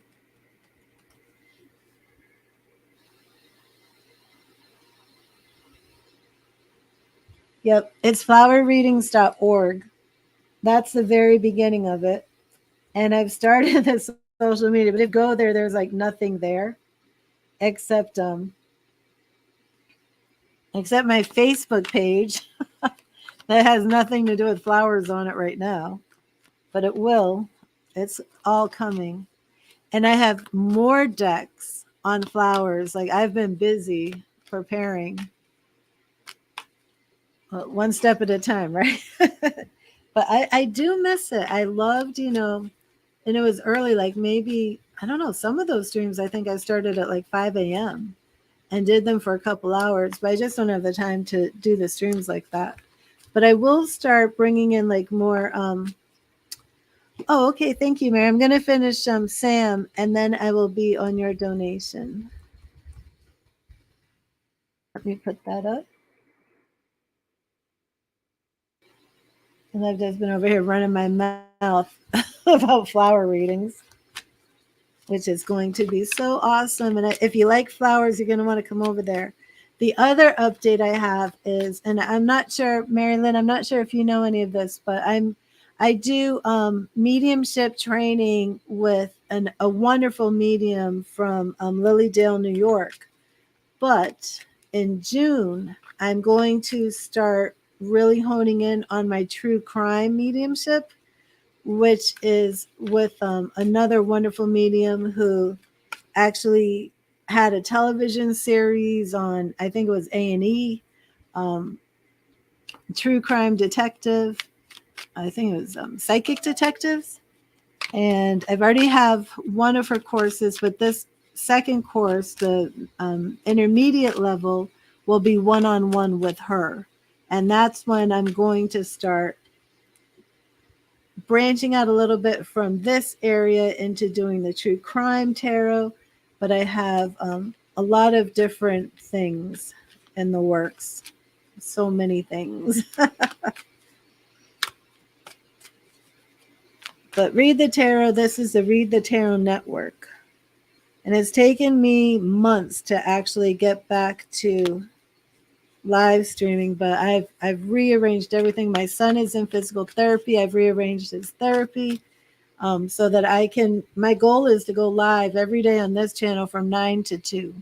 Yep, it's flowerreadings.org. That's the very beginning of it. And I've started this social media, but if you go there, there's like nothing there except except my Facebook page that has nothing to do with flowers on it right now, but it will. It's all coming. And I have more decks on flowers. Like I've been busy preparing one step at a time, right? But I do miss it. I loved, and it was early, like maybe, I don't know, some of those streams, I think I started at like 5 a.m. and did them for a couple hours, but I just don't have the time to do the streams like that. But I will start bringing in like more. Oh, okay. Thank you, Mary. I'm going to finish Sam, and then I will be on your donation. Let me put that up. And I've just been over here running my mouth about flower readings, which is going to be so awesome. And if you like flowers, you're going to want to come over there. The other update I have is, and I'm not sure, Mary Lynn, I'm not sure if you know any of this, but I do mediumship training with a wonderful medium from Lilydale, New York. But in June, I'm going to start really honing in on my true crime mediumship, which is with another wonderful medium who actually had a television series on, I think it was A&E, True Crime Detective. I think it was Psychic Detectives. And I've already have one of her courses, but this second course, the intermediate level, will be one-on-one with her. And that's when I'm going to start branching out a little bit from this area into doing the true crime tarot. But I have a lot of different things in the works. So many things. But Read the Tarot, this is the Read the Tarot Network. And it's taken me months to actually get back to live streaming, but I've rearranged everything. My son is in physical therapy. I've rearranged his therapy so that I can. My goal is to go live every day on this channel from 9 to 2.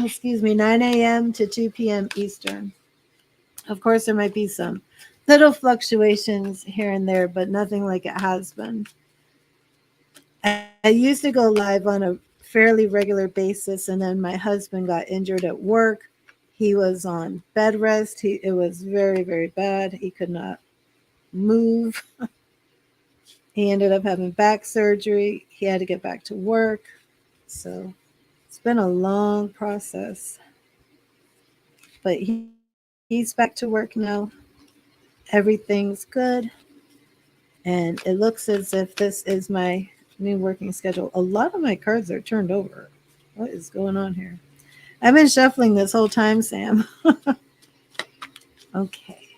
Excuse me, 9 a.m. to 2 p.m. Eastern. Of course, there might be some little fluctuations here and there, but nothing like it has been. I used to go live on a fairly regular basis, and then my husband got injured at work. He was on bed rest. It was very, very bad. He could not move. He ended up having back surgery. He had to get back to work. So it's been a long process. But he's back to work now. Everything's good. And it looks as if this is my new working schedule. A lot of my cards are turned over. What is going on here? I've been shuffling this whole time, Sam. Okay.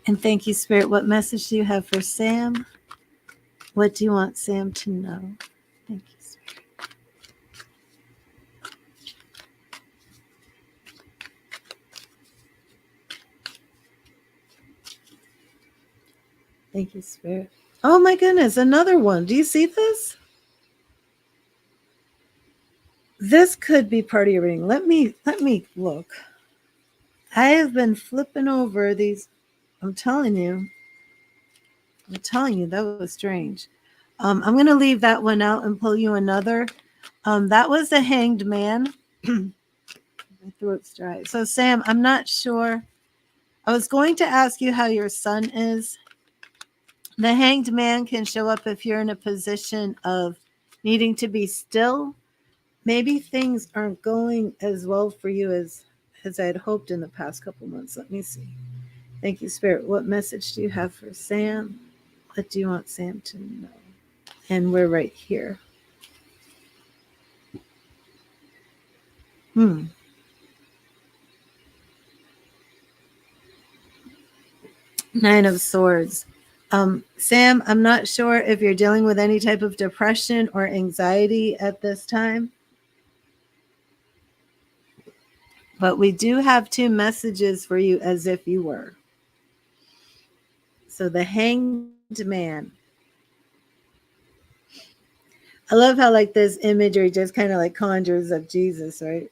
And thank you, Spirit. What message do you have for Sam? What do you want Sam to know? Thank you, Spirit. Thank you, Spirit. Oh my goodness, another one. Do you see this? This could be part of your reading. Let me look. I have been flipping over these. I'm telling you, that was strange. I'm going to leave that one out and pull you another. That was the Hanged Man. My throat's dry. So, Sam, I'm not sure. I was going to ask you how your son is. The Hanged Man can show up if you're in a position of needing to be still. Maybe things aren't going as well for you as I had hoped in the past couple months. Let me see. Thank you, Spirit. What message do you have for Sam? What do you want Sam to know? And we're right here. Nine of Swords. Sam, I'm not sure if you're dealing with any type of depression or anxiety at this time, but we do have two messages for you as if you were. So the Hanged Man. I love how like this imagery just kind of like conjures up Jesus, right?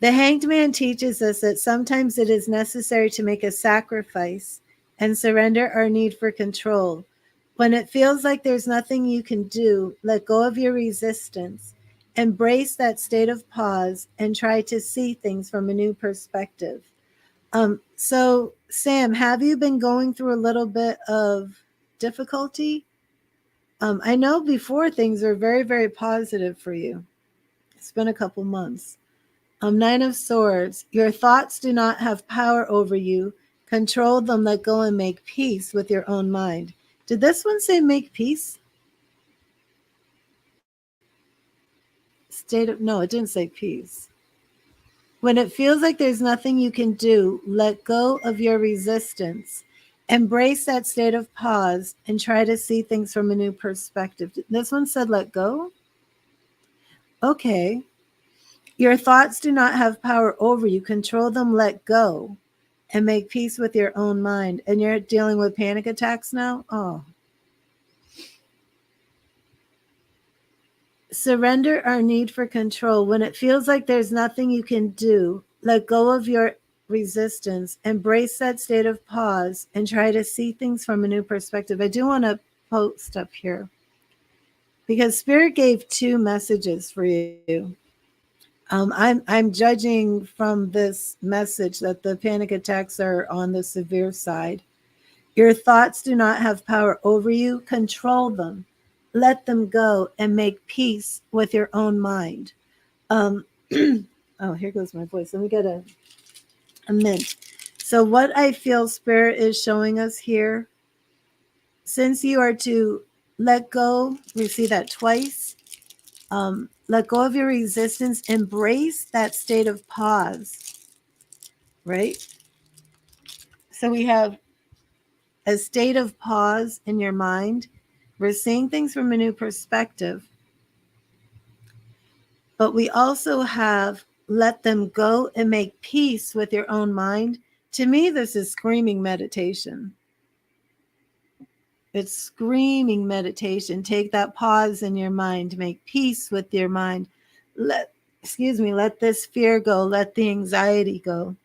The Hanged Man teaches us that sometimes it is necessary to make a sacrifice and surrender our need for control. When it feels like there's nothing you can do, let go of your resistance, embrace that state of pause, and try to see things from a new perspective. So, Sam, have you been going through a little bit of difficulty? I know before things were very, very positive for you. It's been a couple months. Nine of Swords. Your thoughts do not have power over you. Control them, let go, and make peace with your own mind. Did this one say make peace? No, it didn't say peace. When it feels like there's nothing you can do, let go of your resistance. Embrace that state of pause and try to see things from a new perspective. This one said let go? Okay. Your thoughts do not have power over you. Control them, let go, and make peace with your own mind. And you're dealing with panic attacks now? Oh. Surrender our need for control. When it feels like there's nothing you can do, let go of your resistance, embrace that state of pause, and try to see things from a new perspective. I do want to post up here because Spirit gave two messages for you. I'm judging from this message that the panic attacks are on the severe side. Your thoughts do not have power over you. Control them. Let them go and make peace with your own mind. Oh, here goes my voice. Let me get a mint. So what I feel Spirit is showing us here, since you are to let go, we see that twice. Let go of your resistance. Embrace that state of pause, right? So we have a state of pause in your mind. We're seeing things from a new perspective. But we also have let them go and make peace with your own mind. To me, this is screaming meditation. It's screaming meditation. Take that pause in your mind, make peace with your mind. Let this fear go, let the anxiety go.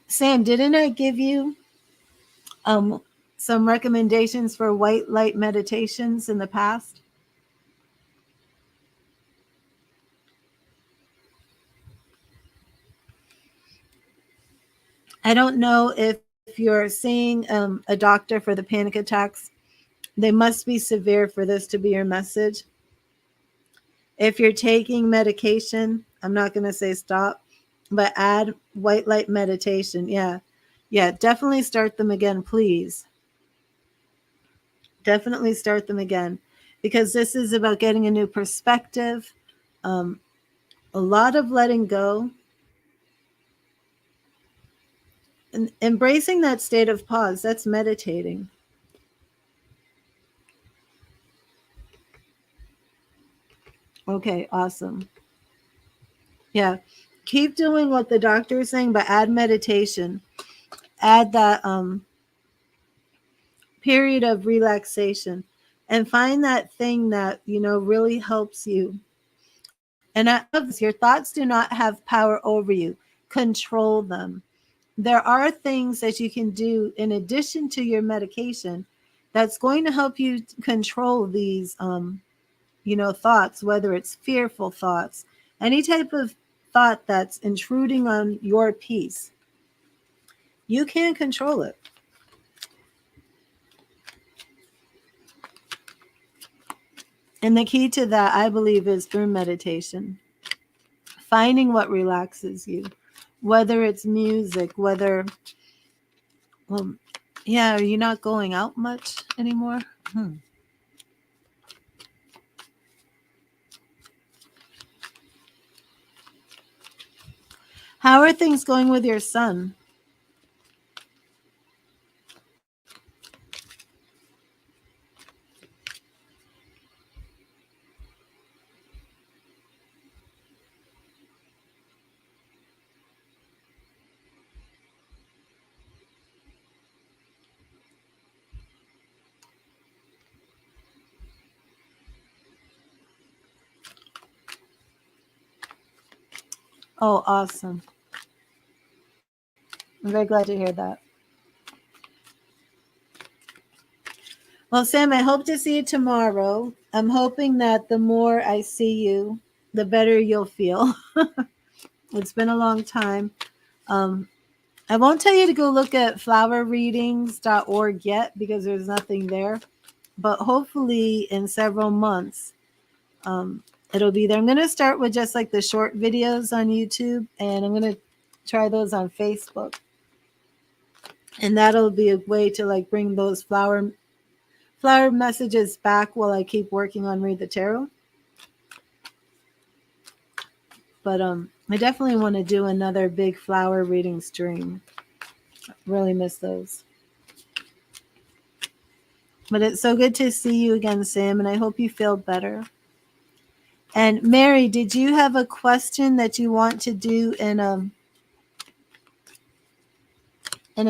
Sam, didn't I give you some recommendations for white light meditations in the past? I don't know if you're seeing a doctor for the panic attacks. They must be severe for this to be your message. If you're taking medication, I'm not going to say stop, but add white light meditation. Yeah. Yeah, definitely start them again, please. Definitely start them again because this is about getting a new perspective, a lot of letting go, and embracing that state of pause. That's meditating. Okay, awesome. Yeah. Keep doing what the doctor is saying, but add meditation. Add that period of relaxation and find that thing that, really helps you. And I love this. Your thoughts do not have power over you. Control them. There are things that you can do in addition to your medication that's going to help you control these thoughts, whether it's fearful thoughts, any type of thought that's intruding on your peace. You can control it. And the key to that, I believe, is through meditation. Finding what relaxes you, whether it's music, whether, yeah, are you not going out much anymore? How are things going with your son? Oh, awesome. I'm very glad to hear that. Well, Sam, I hope to see you tomorrow. I'm hoping that the more I see you, the better you'll feel. It's been a long time. Um, I won't tell you to go look at flowerreadings.org yet because there's nothing there. But hopefully, in several months, um, it'll be there. I'm going to start with just like the short videos on YouTube, and I'm going to try those on Facebook. And that'll be a way to like bring those flower messages back while I keep working on Read the Tarot. But I definitely want to do another big flower reading stream. Really miss those. But it's so good to see you again, Sam, and I hope you feel better. And Mary, did you have a question that you want to do in a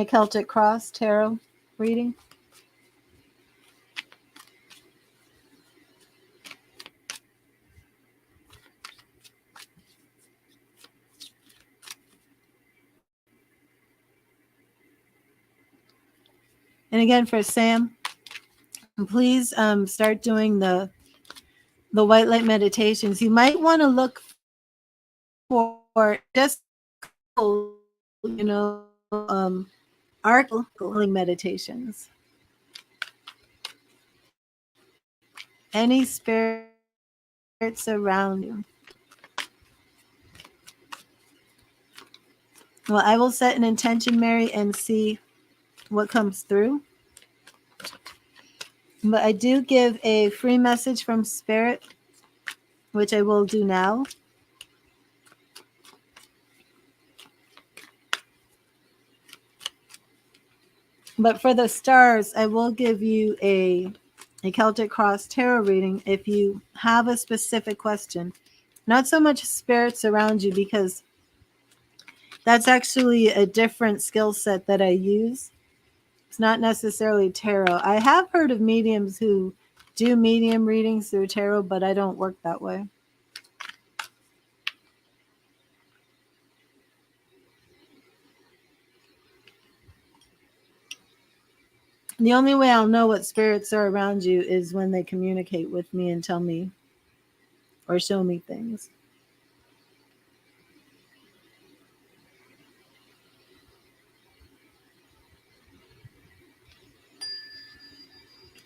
Celtic Cross tarot reading? And again, for Sam, please start doing the white light meditations. You might want to look for just arc healing meditations. Any spirits around you. Well, I will set an intention, Mary, and see what comes through. But I do give a free message from Spirit, which I will do now. But for the stars, I will give you a Celtic Cross tarot reading if you have a specific question. Not so much spirits around you, because that's actually a different skill set that I use. It's not necessarily tarot. I have heard of mediums who do medium readings through tarot, but I don't work that way. The only way I'll know what spirits are around you is when they communicate with me and tell me or show me things.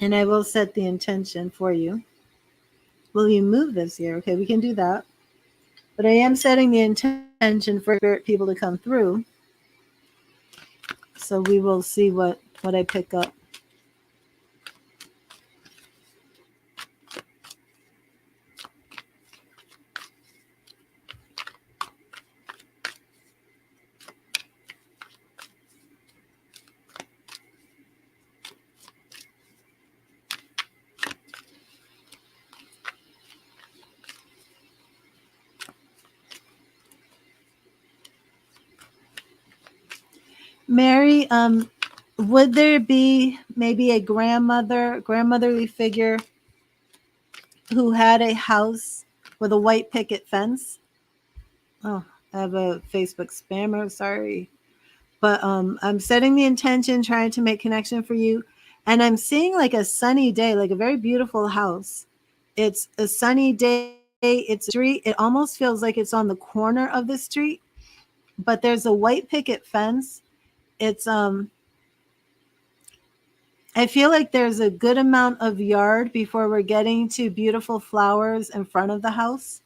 And I will set the intention for you. Will you move this year? Okay, we can do that. But I am setting the intention for spirit people to come through. So we will see what I pick up. Mary, would there be maybe a grandmotherly figure who had a house with a white picket fence? Oh, I have a Facebook spammer, sorry. But I'm setting the intention, trying to make connection for you. And I'm seeing like a sunny day, like a very beautiful house. It's a sunny day. It's a street. It almost feels like it's on the corner of the street, but there's a white picket fence. It's I feel like there's a good amount of yard before we're getting to beautiful flowers in front of the house.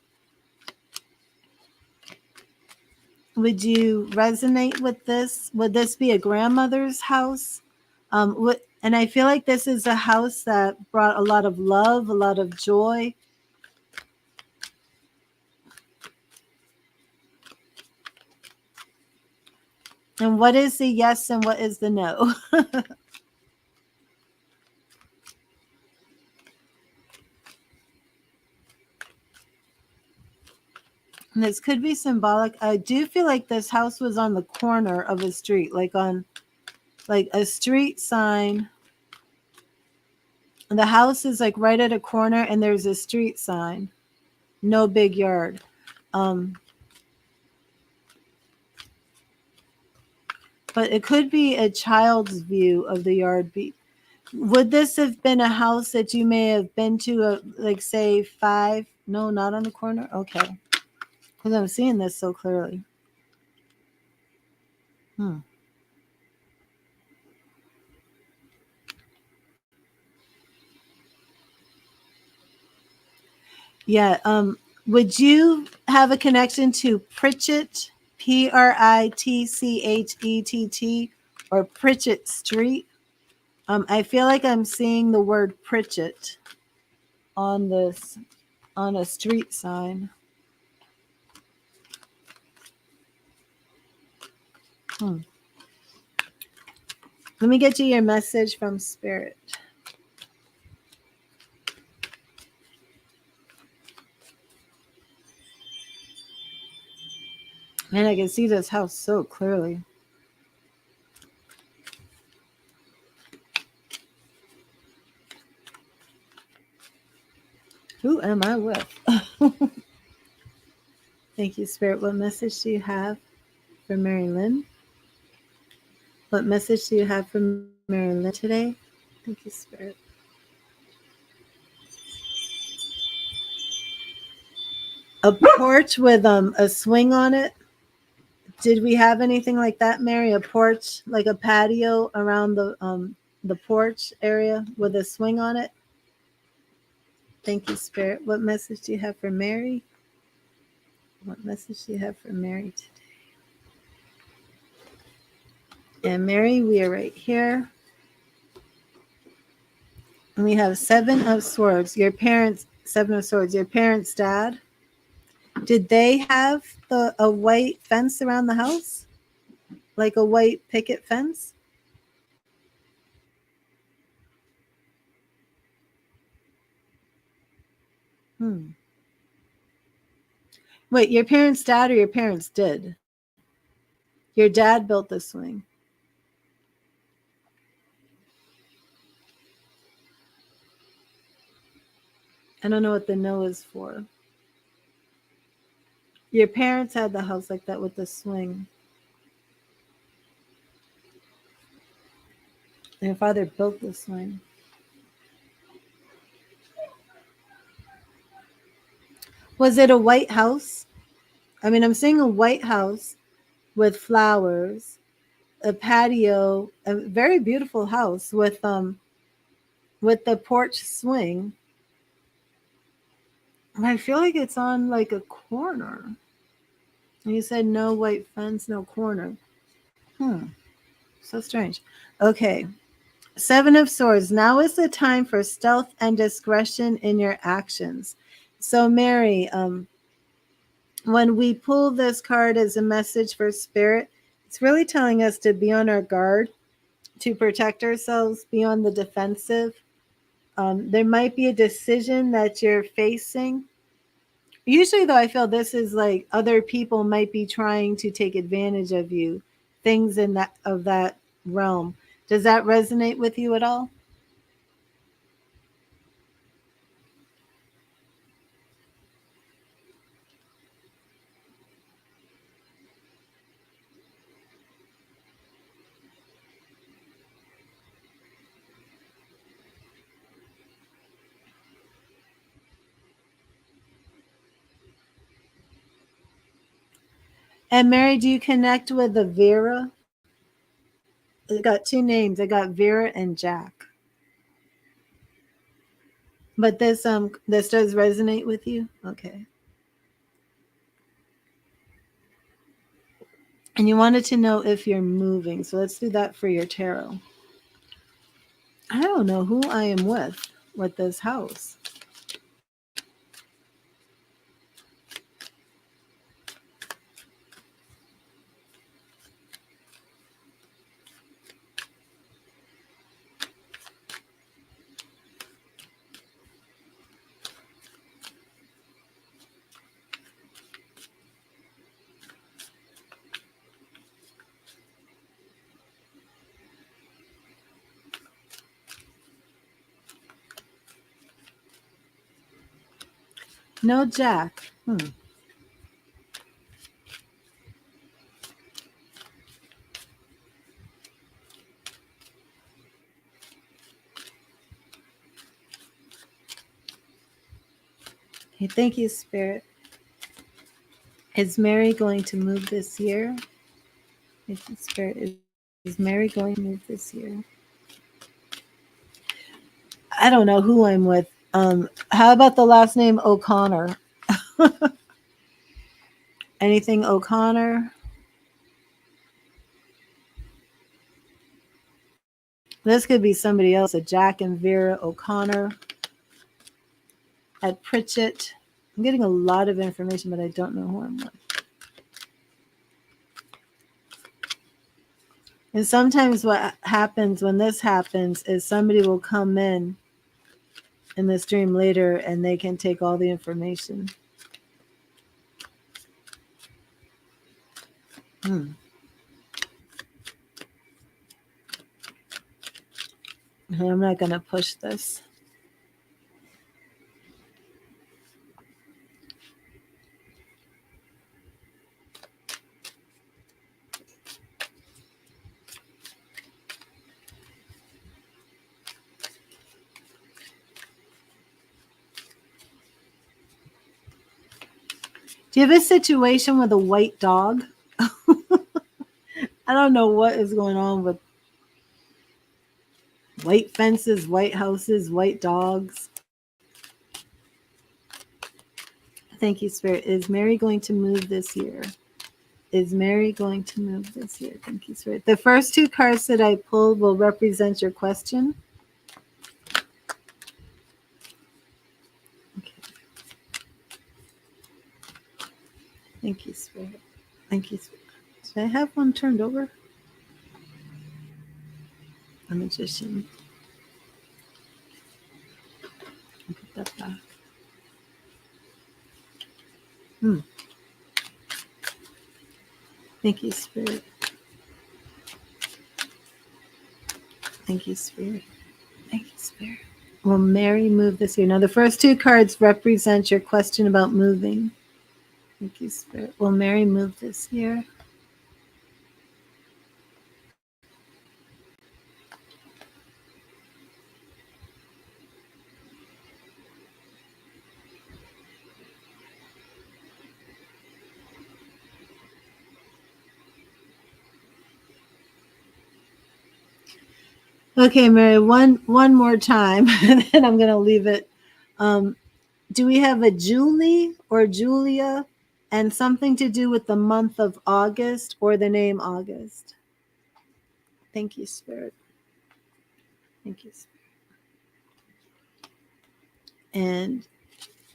Would you resonate with this? Would this be a grandmother's house? And I feel like this is a house that brought a lot of love, a lot of joy. And what is the yes and what is the no? And this could be symbolic. I do feel like this house was on the corner of a street, like on like a street sign. And the house is like right at a corner and there's a street sign. No big yard. Um, but it could be a child's view of the yard. Would this have been a house that you may have been to, like say 5? No, not on the corner. Okay, because I'm seeing this so clearly. Hmm. Yeah. Would you have a connection to Pritchett, Pritchett, or Pritchett Street? I feel like I'm seeing the word Pritchett on this on a street sign. Hmm. Let me get you your message from Spirit. Man, I can see this house so clearly. Who am I with? Thank you, Spirit. What message do you have for Mary Lynn? What message do you have for Mary Lynn today? Thank you, Spirit. A porch with a swing on it. Did we have anything like that, Mary? A porch, like a patio around the porch area with a swing on it? Thank you, Spirit. What message do you have for Mary? What message do you have for Mary today? And Mary, we are right here. And we have 7 of Swords. Your parents, 7 of Swords. Your parents' dad. Did they have a white fence around the house? Like a white picket fence? Hmm. Wait, your parents' dad or your parents did? Your dad built the swing. I don't know what the no is for. Your parents had the house like that with the swing. Your father built the swing. Was it a white house? I mean, I'm seeing a white house with flowers, a patio, a very beautiful house with the porch swing. I feel like it's on like a corner. You said no white fence, no corner. Hmm. So strange. Okay. 7 of Swords. Now is the time for stealth and discretion in your actions. So, Mary, when we pull this card as a message for Spirit, it's really telling us to be on our guard, to protect ourselves, be on the defensive. There might be a decision that you're facing. Usually, though, I feel this is like other people might be trying to take advantage of you, things in that realm. Does that resonate with you at all? And Mary, do you connect with the Vera? It got 2 names. I got Vera and Jack. But this does resonate with you? Okay. And you wanted to know if you're moving. So let's do that for your tarot. I don't know who I am with this house. No Jack. Okay, thank you, Spirit. Is Mary going to move this year? Thank you, Spirit. Is Mary going to move this year? I don't know who I'm with. How about the last name O'Connor? Anything O'Connor? This could be somebody else, a Jack and Vera O'Connor at Pritchett. I'm getting a lot of information, but I don't know who I'm with. And sometimes what happens when this happens is somebody will come in this dream later and they can take all the information. I'm not going to push this. Do you have a situation with a white dog? I don't know what is going on with white fences, white houses, white dogs. Thank you, Spirit. Is Mary going to move this year? Is Mary going to move this year? Thank you, Spirit. The first two cards that I pulled will represent your question. Okay. Thank you, Spirit. Thank you, Spirit. Did I have one turned over? A magician. I'll put that back. Thank you, Spirit. Thank you, Spirit. Thank you, Spirit. Will Mary move this year? Now, the first two cards represent your question about moving. Thank you, Spirit. Will Mary move this year? Okay, Mary, one more time, and then I'm going to leave it. Do we have a Julie or Julia and something to do with the month of August or the name August? Thank you, Spirit. Thank you, Spirit. And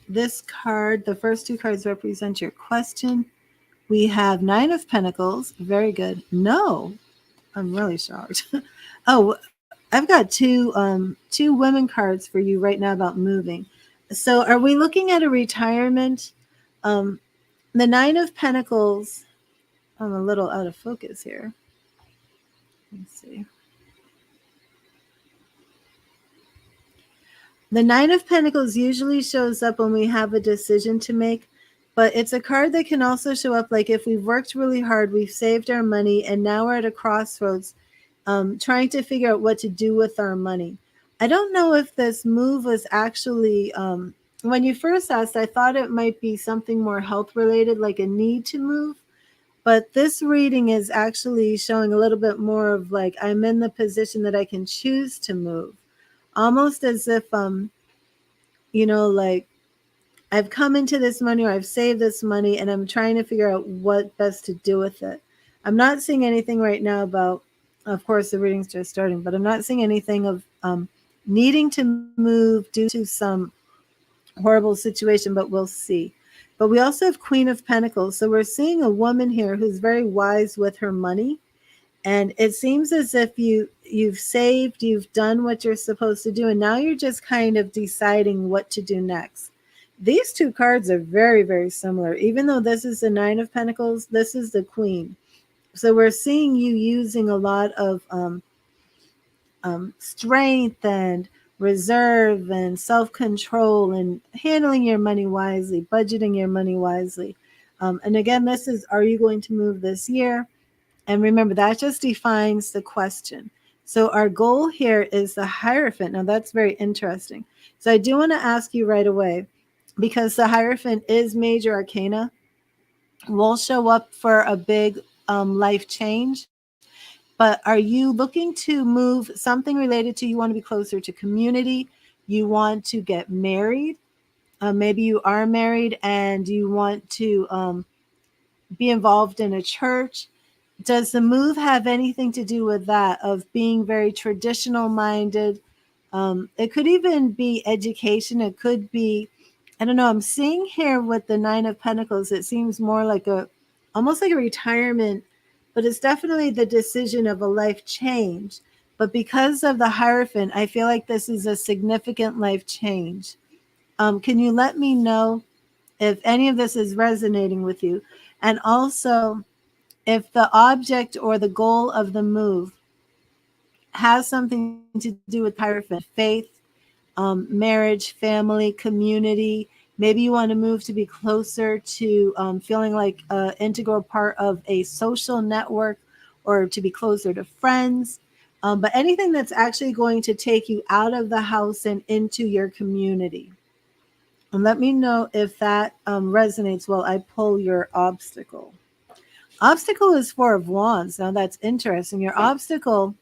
this card, the first two cards represent your question. We have Nine of Pentacles. Very good. No, I'm really shocked. Oh, I've got two women cards for you right now about moving. So are we looking at a retirement? The Nine of Pentacles, I'm a little out of focus here. Let's see. The Nine of Pentacles usually shows up when we have a decision to make, but it's a card that can also show up like if we've worked really hard, we've saved our money, and now we're at a crossroads trying to figure out what to do with our money. I don't know if this move was actually, when you first asked, I thought it might be something more health related, like a need to move. But this reading is actually showing a little bit more of like, I'm in the position that I can choose to move. Almost as if, like I've come into this money or I've saved this money and I'm trying to figure out what best to do with it. I'm not seeing anything right now about, of course, the reading's just starting, but I'm not seeing anything of needing to move due to some horrible situation, but we'll see. But we also have Queen of Pentacles. So we're seeing a woman here who's very wise with her money. And it seems as if you've saved, you've done what you're supposed to do, and now you're just kind of deciding what to do next. These two cards are very, very similar. Even though this is the Nine of Pentacles, this is the Queen. So we're seeing you using a lot of strength and reserve and self-control and handling your money wisely, budgeting your money wisely. And again, this is, are you going to move this year? And remember, that just defines the question. So our goal here is the Hierophant. Now that's very interesting. So I do want to ask you right away, because the Hierophant is major arcana, will show up for a big life change. But are you looking to move something related to, you want to be closer to community? You want to get married? Maybe you are married and you want to be involved in a church. Does the move have anything to do with that, of being very traditional minded? It could even be education. It could be, I don't know, I'm seeing here with the Nine of Pentacles, it seems more like almost like a retirement, but it's definitely the decision of a life change. But because of the Hierophant, I feel like this is a significant life change. Can you let me know if any of this is resonating with you? And also, if the object or the goal of the move has something to do with Hierophant, faith, marriage, family, community. Maybe you want to move to be closer to feeling like an integral part of a social network, or to be closer to friends. But anything that's actually going to take you out of the house and into your community. And let me know if that resonates while I pull your obstacle. Obstacle is Four of Wands. Now that's interesting. Your obstacle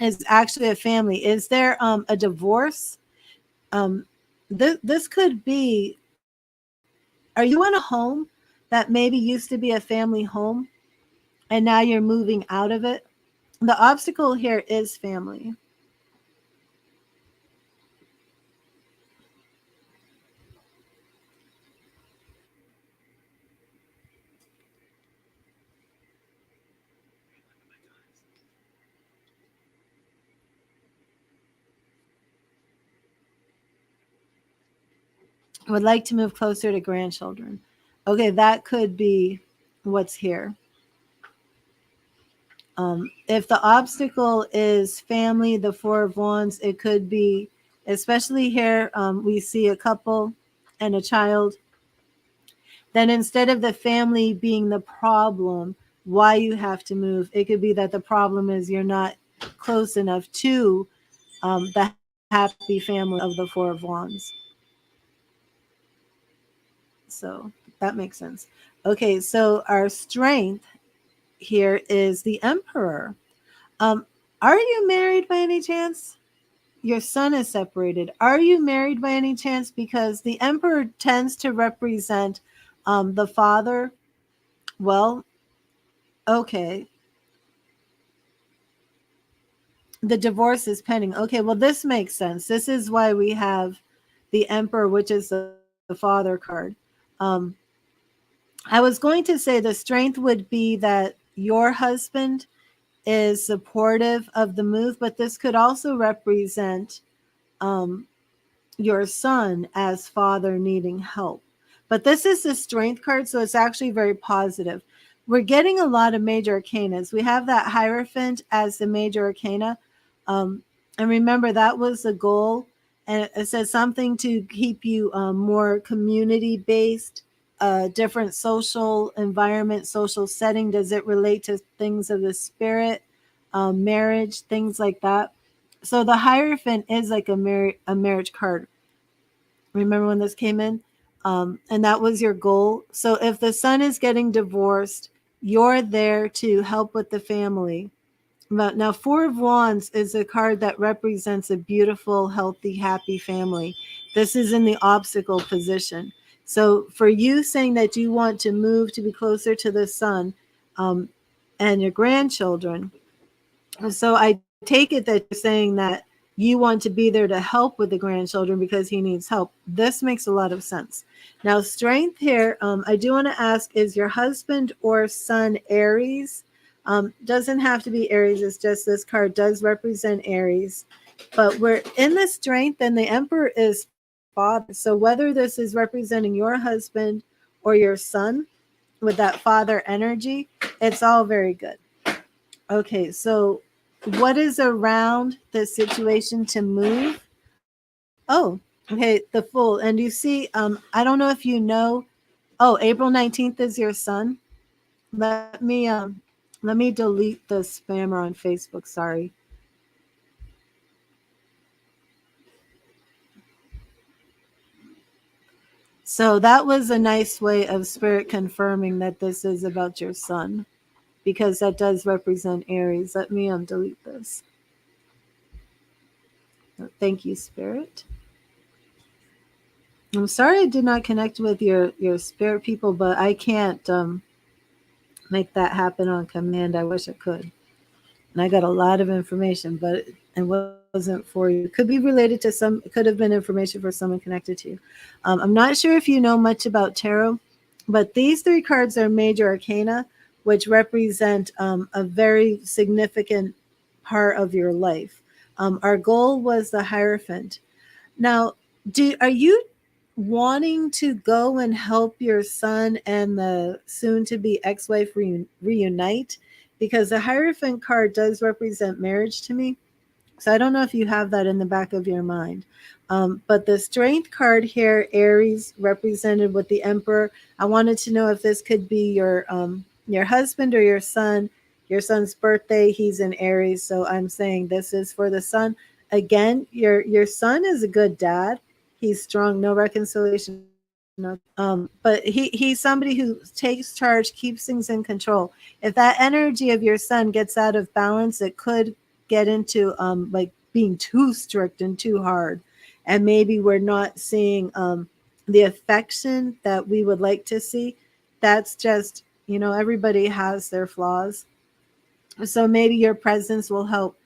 is actually a family. Is there a divorce? This could be, are you in a home that maybe used to be a family home and now you're moving out of it? The obstacle here is family. Would like to move closer to grandchildren. Okay, that could be what's here. If the obstacle is family, the Four of Wands, it could be, especially here, we see a couple and a child. Then instead of the family being the problem, why you have to move, it could be that the problem is you're not close enough to the happy family of the Four of Wands. So that makes sense. Okay, so our strength here is the Emperor. Are you married by any chance? Your son is separated. Are you married by any chance? Because the Emperor tends to represent the father. Well, okay. The divorce is pending. Okay, well, this makes sense. This is why we have the Emperor, which is the father card. I was going to say the strength would be that your husband is supportive of the move, but this could also represent your son as father needing help. But this is the strength card, so it's actually very positive. We're getting a lot of major arcanas. We have that Hierophant as the major arcana. And remember, that was the goal. And it says something to keep you more community based, different social environment, social setting. Does it relate to things of the spirit, marriage, things like that? So the Hierophant is like a marriage card. Remember when this came in? And that was your goal. So if the son is getting divorced, you're there to help with the family. But now, Four of Wands is a card that represents a beautiful, healthy, happy family. This is in the obstacle position. So for you saying that you want to move to be closer to the son and your grandchildren, so I take it that you're saying that you want to be there to help with the grandchildren because he needs help. This makes a lot of sense. Now, strength here, I do want to ask, is your husband or son Aries? Doesn't have to be Aries. It's just this card does represent Aries. But we're in the strength, and the Emperor is father. So whether this is representing your husband or your son with that father energy, it's all very good. Okay, so what is around the situation to move? Oh, okay, the Fool. And you see, I don't know if you know. Oh, April 19th is your son. Let me delete the spammer on Facebook. Sorry. So that was a nice way of spirit confirming that this is about your son, because that does represent Aries. Let me delete this. Thank you, Spirit. I'm sorry I did not connect with your spirit people, but I can't make that happen on command. I wish I could. And I got a lot of information, but it wasn't for you. It could be related to some. It could have been information for someone connected to you. I'm not sure if you know much about tarot, but these three cards are major arcana, which represent a very significant part of your life. Our goal was the Hierophant. Now, are you wanting to go and help your son and the soon-to-be ex-wife reunite? Because the Hierophant card does represent marriage to me. So I don't know if you have that in the back of your mind. But the Strength card here, Aries, represented with the Emperor. I wanted to know if this could be your husband or your son. Your son's birthday, he's in Aries, so I'm saying this is for the son. Again, your son is a good dad. He's strong, no reconciliation. No, but he's somebody who takes charge, keeps things in control. If that energy of your son gets out of balance, it could get into like being too strict and too hard, and maybe we're not seeing the affection that we would like to see. That's just, everybody has their flaws, so maybe your presence will help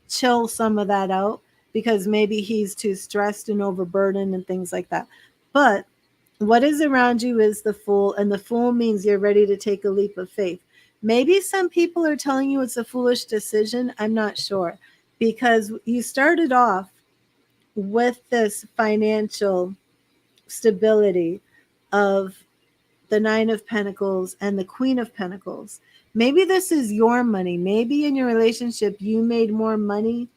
chill some of that out, because maybe he's too stressed and overburdened and things like that. But what is around you is the Fool, and the Fool means you're ready to take a leap of faith. Maybe some people are telling you it's a foolish decision. I'm not sure, because you started off with this financial stability of the Nine of Pentacles and the Queen of Pentacles. Maybe this is your money. Maybe in your relationship you made more money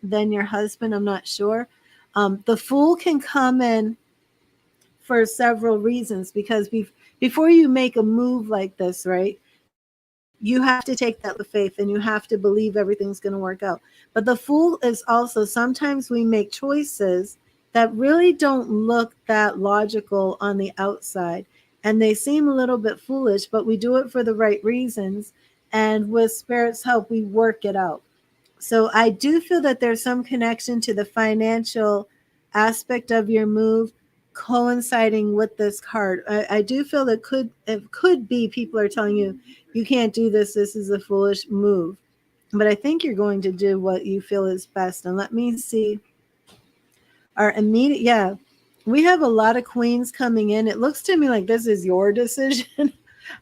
than your husband. I'm not sure. The Fool can come in for several reasons, because before you make a move like this, right, you have to take that with faith and you have to believe everything's going to work out. But the Fool is also, sometimes we make choices that really don't look that logical on the outside, and they seem a little bit foolish, but we do it for the right reasons, and with Spirit's help we work it out. So I do feel that there's some connection to the financial aspect of your move coinciding with this card. I do feel that it could be people are telling you, you can't do this. This is a foolish move. But I think you're going to do what you feel is best. And let me see. Our immediate, yeah, we have a lot of queens coming in. It looks to me like this is your decision.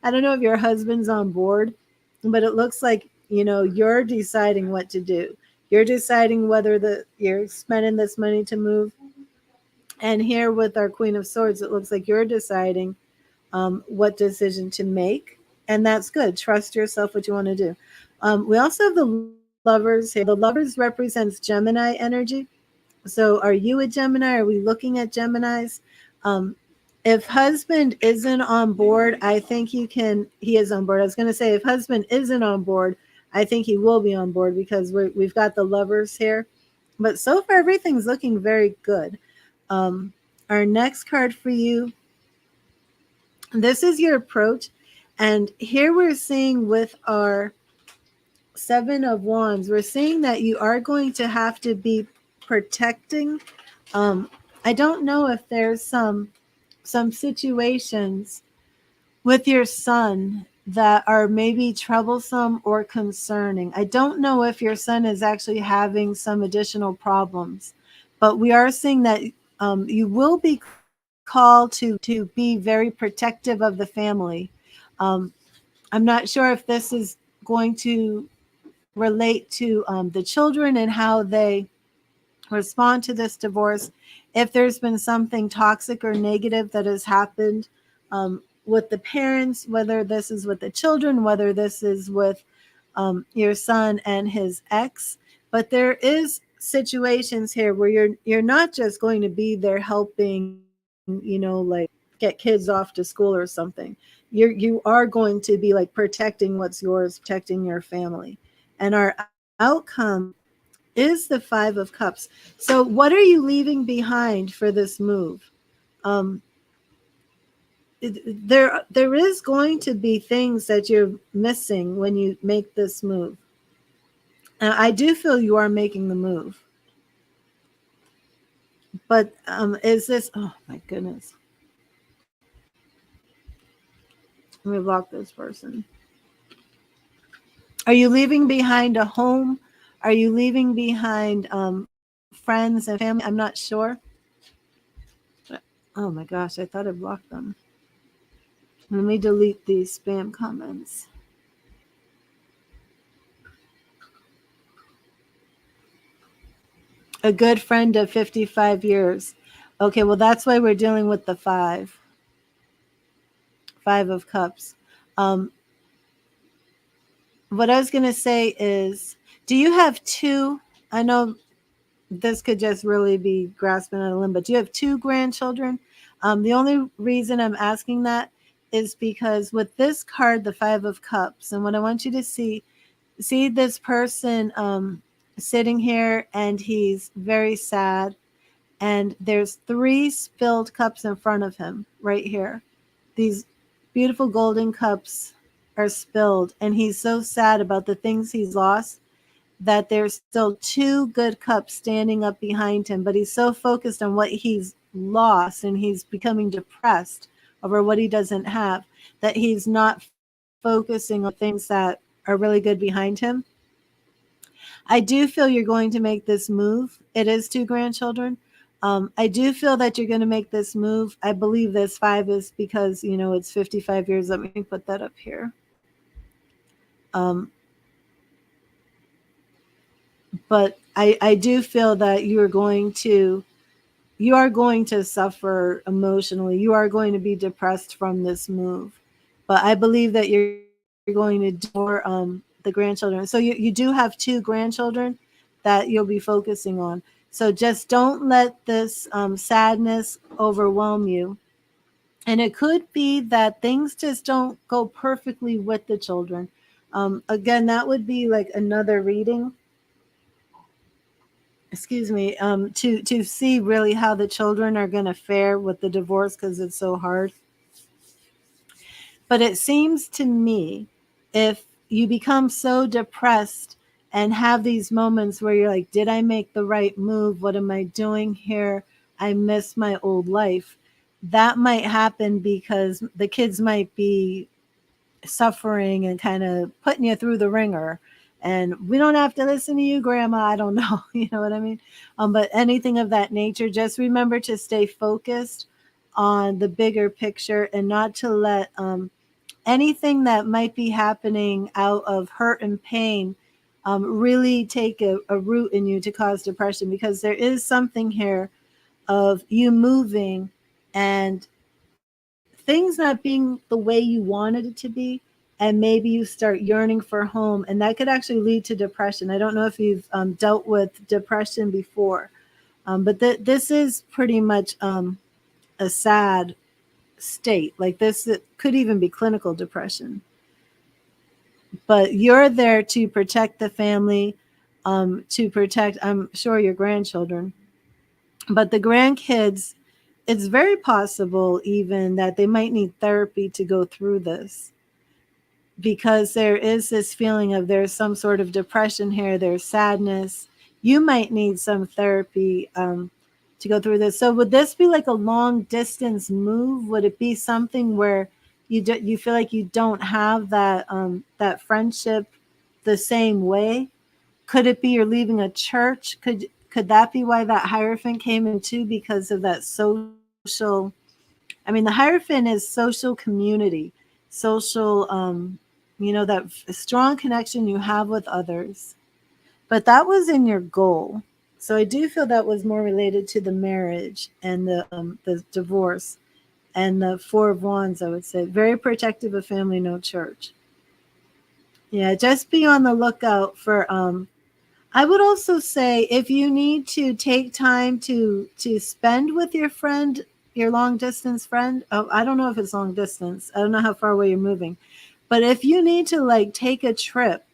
I don't know if your husband's on board, but it looks like, you're deciding what to do. You're deciding whether you're spending this money to move. And here with our Queen of Swords, it looks like you're deciding what decision to make. And that's good. Trust yourself what you want to do. We also have the Lovers here. The Lovers represents Gemini energy. So are you a Gemini? Are we looking at Geminis? If husband isn't on board, I think he is on board. I was going to say, if husband isn't on board, I think he will be on board, because we've got the Lovers here. But so far, everything's looking very good. Our next card for you, this is your approach. And here we're seeing with our Seven of Wands, we're seeing that you are going to have to be protecting. I don't know if there's some situations with your son that are maybe troublesome or concerning. I don't know if your son is actually having some additional problems, but we are seeing that you will be called to be very protective of the family. I'm not sure if this is going to relate to the children and how they respond to this divorce. If there's been something toxic or negative that has happened with the parents, whether this is with the children, whether this is with your son and his ex, but there is situations here where you're not just going to be there helping, like get kids off to school or something. You are going to be like protecting what's yours, protecting your family. And our outcome is the Five of Cups. So what are you leaving behind for this move? Um, there is going to be things that you're missing when you make this move. I do feel you are making the move, but is this? Oh my goodness! Let me block this person. Are you leaving behind a home? Are you leaving behind friends and family? I'm not sure. Oh my gosh! I thought I blocked them. Let me delete these spam comments. A good friend of 55 years. Okay, well, that's why we're dealing with the Five of Cups. Um, what I was going to say is, do you have two? I know this could just really be grasping at a limb, but do you have two grandchildren? The only reason I'm asking that is because with this card, the Five of Cups, and what I want you to see this person sitting here, and he's very sad, and there's three spilled cups in front of him right here. These beautiful golden cups are spilled, and he's so sad about the things he's lost that there's still two good cups standing up behind him, but he's so focused on what he's lost and he's becoming depressed over what he doesn't have that he's not focusing on things that are really good behind him. I do feel you're going to make this move. It is two grandchildren. I do feel that you're going to make this move. I believe this five is because, it's 55 years. Let me put that up here. Um, but I do feel that you are going to suffer emotionally. You are going to be depressed from this move. But I believe that you're going to do the grandchildren. So you do have two grandchildren that you'll be focusing on. So just don't let this sadness overwhelm you. And it could be that things just don't go perfectly with the children. Again, that would be like another reading, excuse me, to see really how the children are going to fare with the divorce because it's so hard. But it seems to me, if you become so depressed and have these moments where you're like, did I make the right move? What am I doing here? I miss my old life. That might happen because the kids might be suffering and kind of putting you through the ringer. And we don't have to listen to you, Grandma. I don't know. You know what I mean? But anything of that nature, just remember to stay focused on the bigger picture and not to let anything that might be happening out of hurt and pain really take a root in you to cause depression, because there is something here of you moving and things not being the way you wanted it to be, and maybe you start yearning for home, and that could actually lead to depression. I don't know if you've dealt with depression before, but this is pretty much a sad state. Like this, it could even be clinical depression. But you're there to protect the family, to protect, I'm sure, your grandchildren. But the grandkids, it's very possible even that they might need therapy to go through this, because there is this feeling of there's some sort of depression here, there's sadness. You might need some therapy to go through this. So would this be like a long distance move? Would it be something where you feel like you don't have that friendship the same way? Could it be you're leaving a church? Could that be why that Hierophant came in too? Because of that social, I mean, the Hierophant is social community, social, that strong connection you have with others. But that was in your goal. So I do feel that was more related to the marriage and the divorce, and the Four of Wands. I would say very protective of family, no church. Yeah, just be on the lookout for I would also say if you need to take time to spend with your friend, your long distance friend. Oh, I don't know if it's long distance. I don't know how far away you're moving. But if you need to like take a trip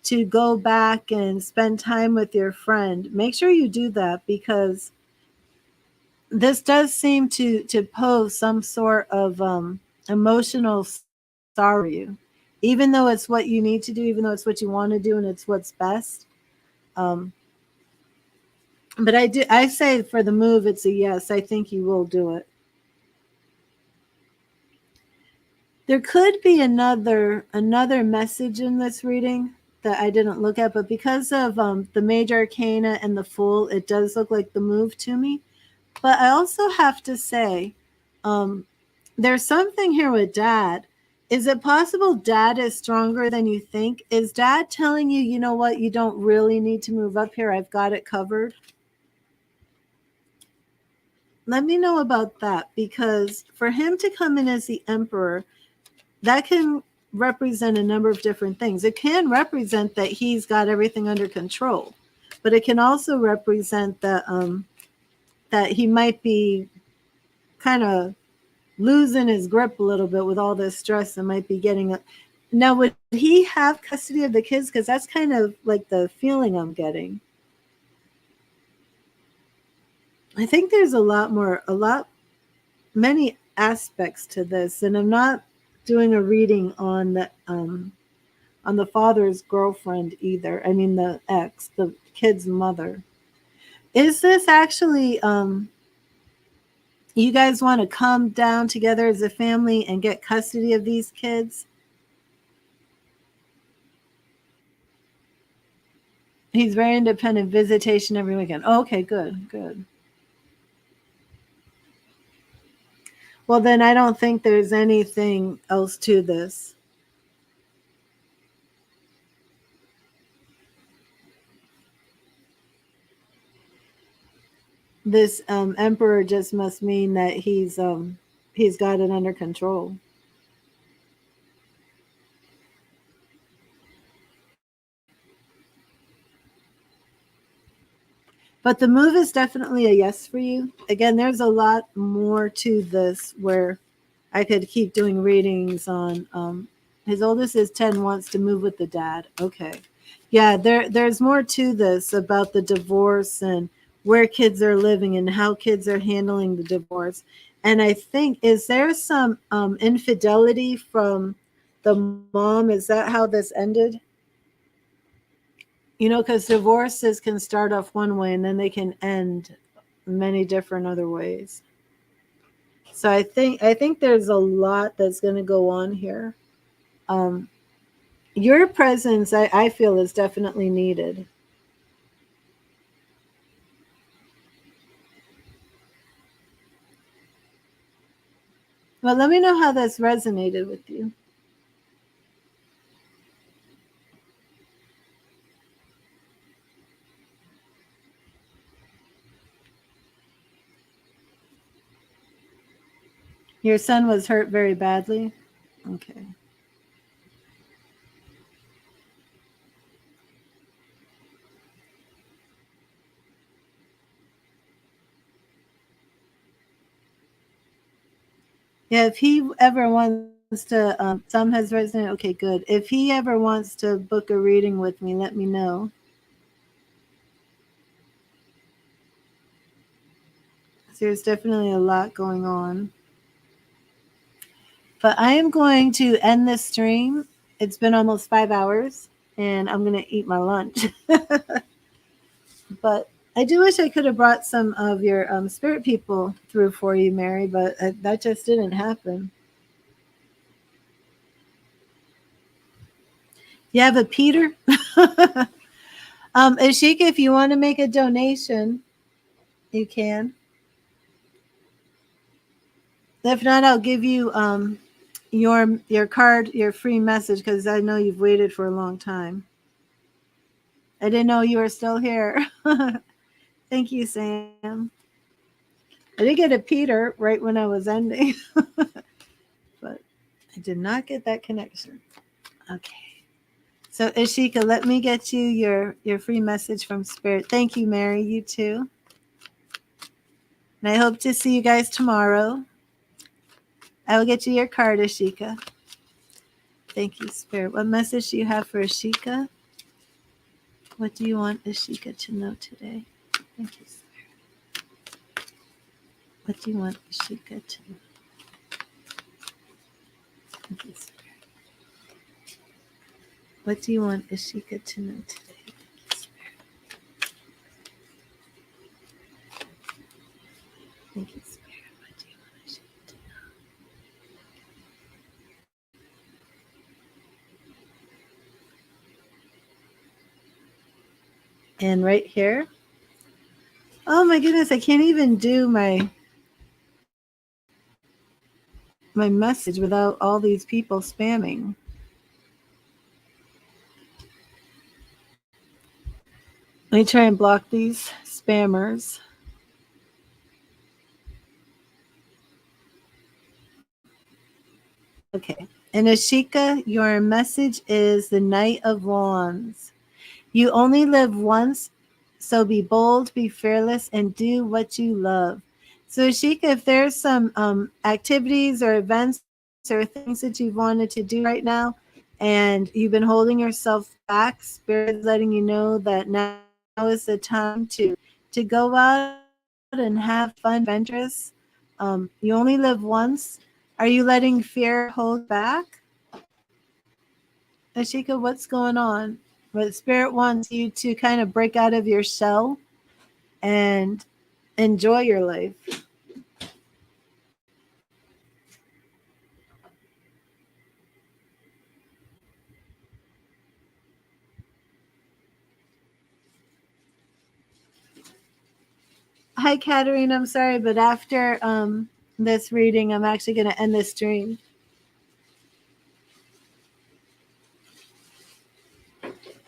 to go back and spend time with your friend, make sure you do that, because this does seem to pose some sort of emotional sorrow for you, even though it's what you need to do, even though it's what you want to do and it's what's best. Um, but I say for the move, it's a yes. I think you will do it. There could be another message in this reading that I didn't look at, but because of the major arcana and the fool, it does look like the move to me. But I also have to say, um, there's something here with dad. Is it possible dad is stronger than you think? Is dad telling you, you know what, you don't really need to move up here? I've got it covered. Let me know about that, because for him to come in as the emperor, that can represent a number of different things. It can represent that he's got everything under control, but it can also represent that he might be kind of losing his grip a little bit with all this stress and might be getting a. Now, would he have custody of the kids? Because that's kind of like the feeling I'm getting. I think there's many aspects to this, and I'm not doing a reading on the father's girlfriend either. I mean, the ex, the kid's mother. Is this actually you guys want to come down together as a family and get custody of these kids? He's very independent, visitation every weekend. Oh, okay, good, good. Well, then I don't think there's anything else to this. This emperor just must mean that he's got it under control. But the move is definitely a yes for you. Again, there's a lot more to this where I could keep doing readings on. His oldest is 10, wants to move with the dad. Okay. Yeah, there's more to this about the divorce and where kids are living and how kids are handling the divorce. And I think, is there some infidelity from the mom? Is that how this ended? Because divorces can start off one way and then they can end many different other ways. So I think there's a lot that's going to go on here. Um, your presence, I feel, is definitely needed. But let me know how this resonated with you. Your son was hurt very badly. Okay. Yeah, if he ever wants to, some has resonated. Okay, good. If he ever wants to book a reading with me, let me know. So there's definitely a lot going on. But I am going to end this stream. It's been almost 5 hours, and I'm going to eat my lunch. But I do wish I could have brought some of your spirit people through for you, Mary, but that just didn't happen. You have a Peter? Ashika, if you want to make a donation, you can. If not, I'll give you your card, your free message, because I know you've waited for a long time. I didn't know you were still here. Thank you, Sam. I did get a Peter right when I was ending, but I did not get that connection. Okay. So Ashika, let me get you your free message from Spirit. Thank you, Mary. You too. And I hope to see you guys tomorrow. I will get you your card, Ashika. Thank you, Spirit. What message do you have for Ashika? What do you want Ashika to know today? Thank you, Spirit. What do you want Ashika to know? Thank you, Spirit. What do you want Ashika to know today? Thank you, Spirit. Thank you, Spirit. What do you want Ashika to know? And right here. Oh my goodness, I can't even do my message without all these people spamming. Let me try and block these spammers. Okay. And Ashika, your message is the Knight of Wands. You only live once, so be bold, be fearless, and do what you love. So Ashika, if there's some activities or events or things that you've wanted to do right now, and you've been holding yourself back, Spirit is letting you know that now is the time to go out and have fun, adventurous. You only live once. Are you letting fear hold back? Ashika, what's going on? But Spirit wants you to kind of break out of your shell and enjoy your life. Hi, Katerina. I'm sorry, but after this reading, I'm actually going to end this stream.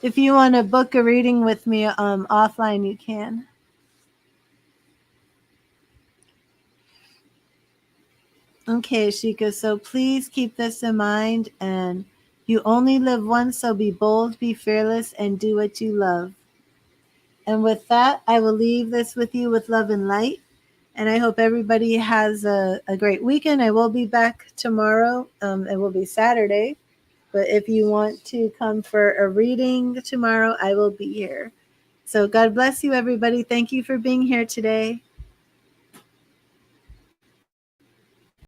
If you want to book a reading with me offline, you can. Okay, Ashika, so please keep this in mind. And you only live once, so be bold, be fearless, and do what you love. And with that, I will leave this with you with love and light. And I hope everybody has a great weekend. I will be back tomorrow. It will be Saturday. But if you want to come for a reading tomorrow, I will be here. So God bless you, everybody. Thank you for being here today.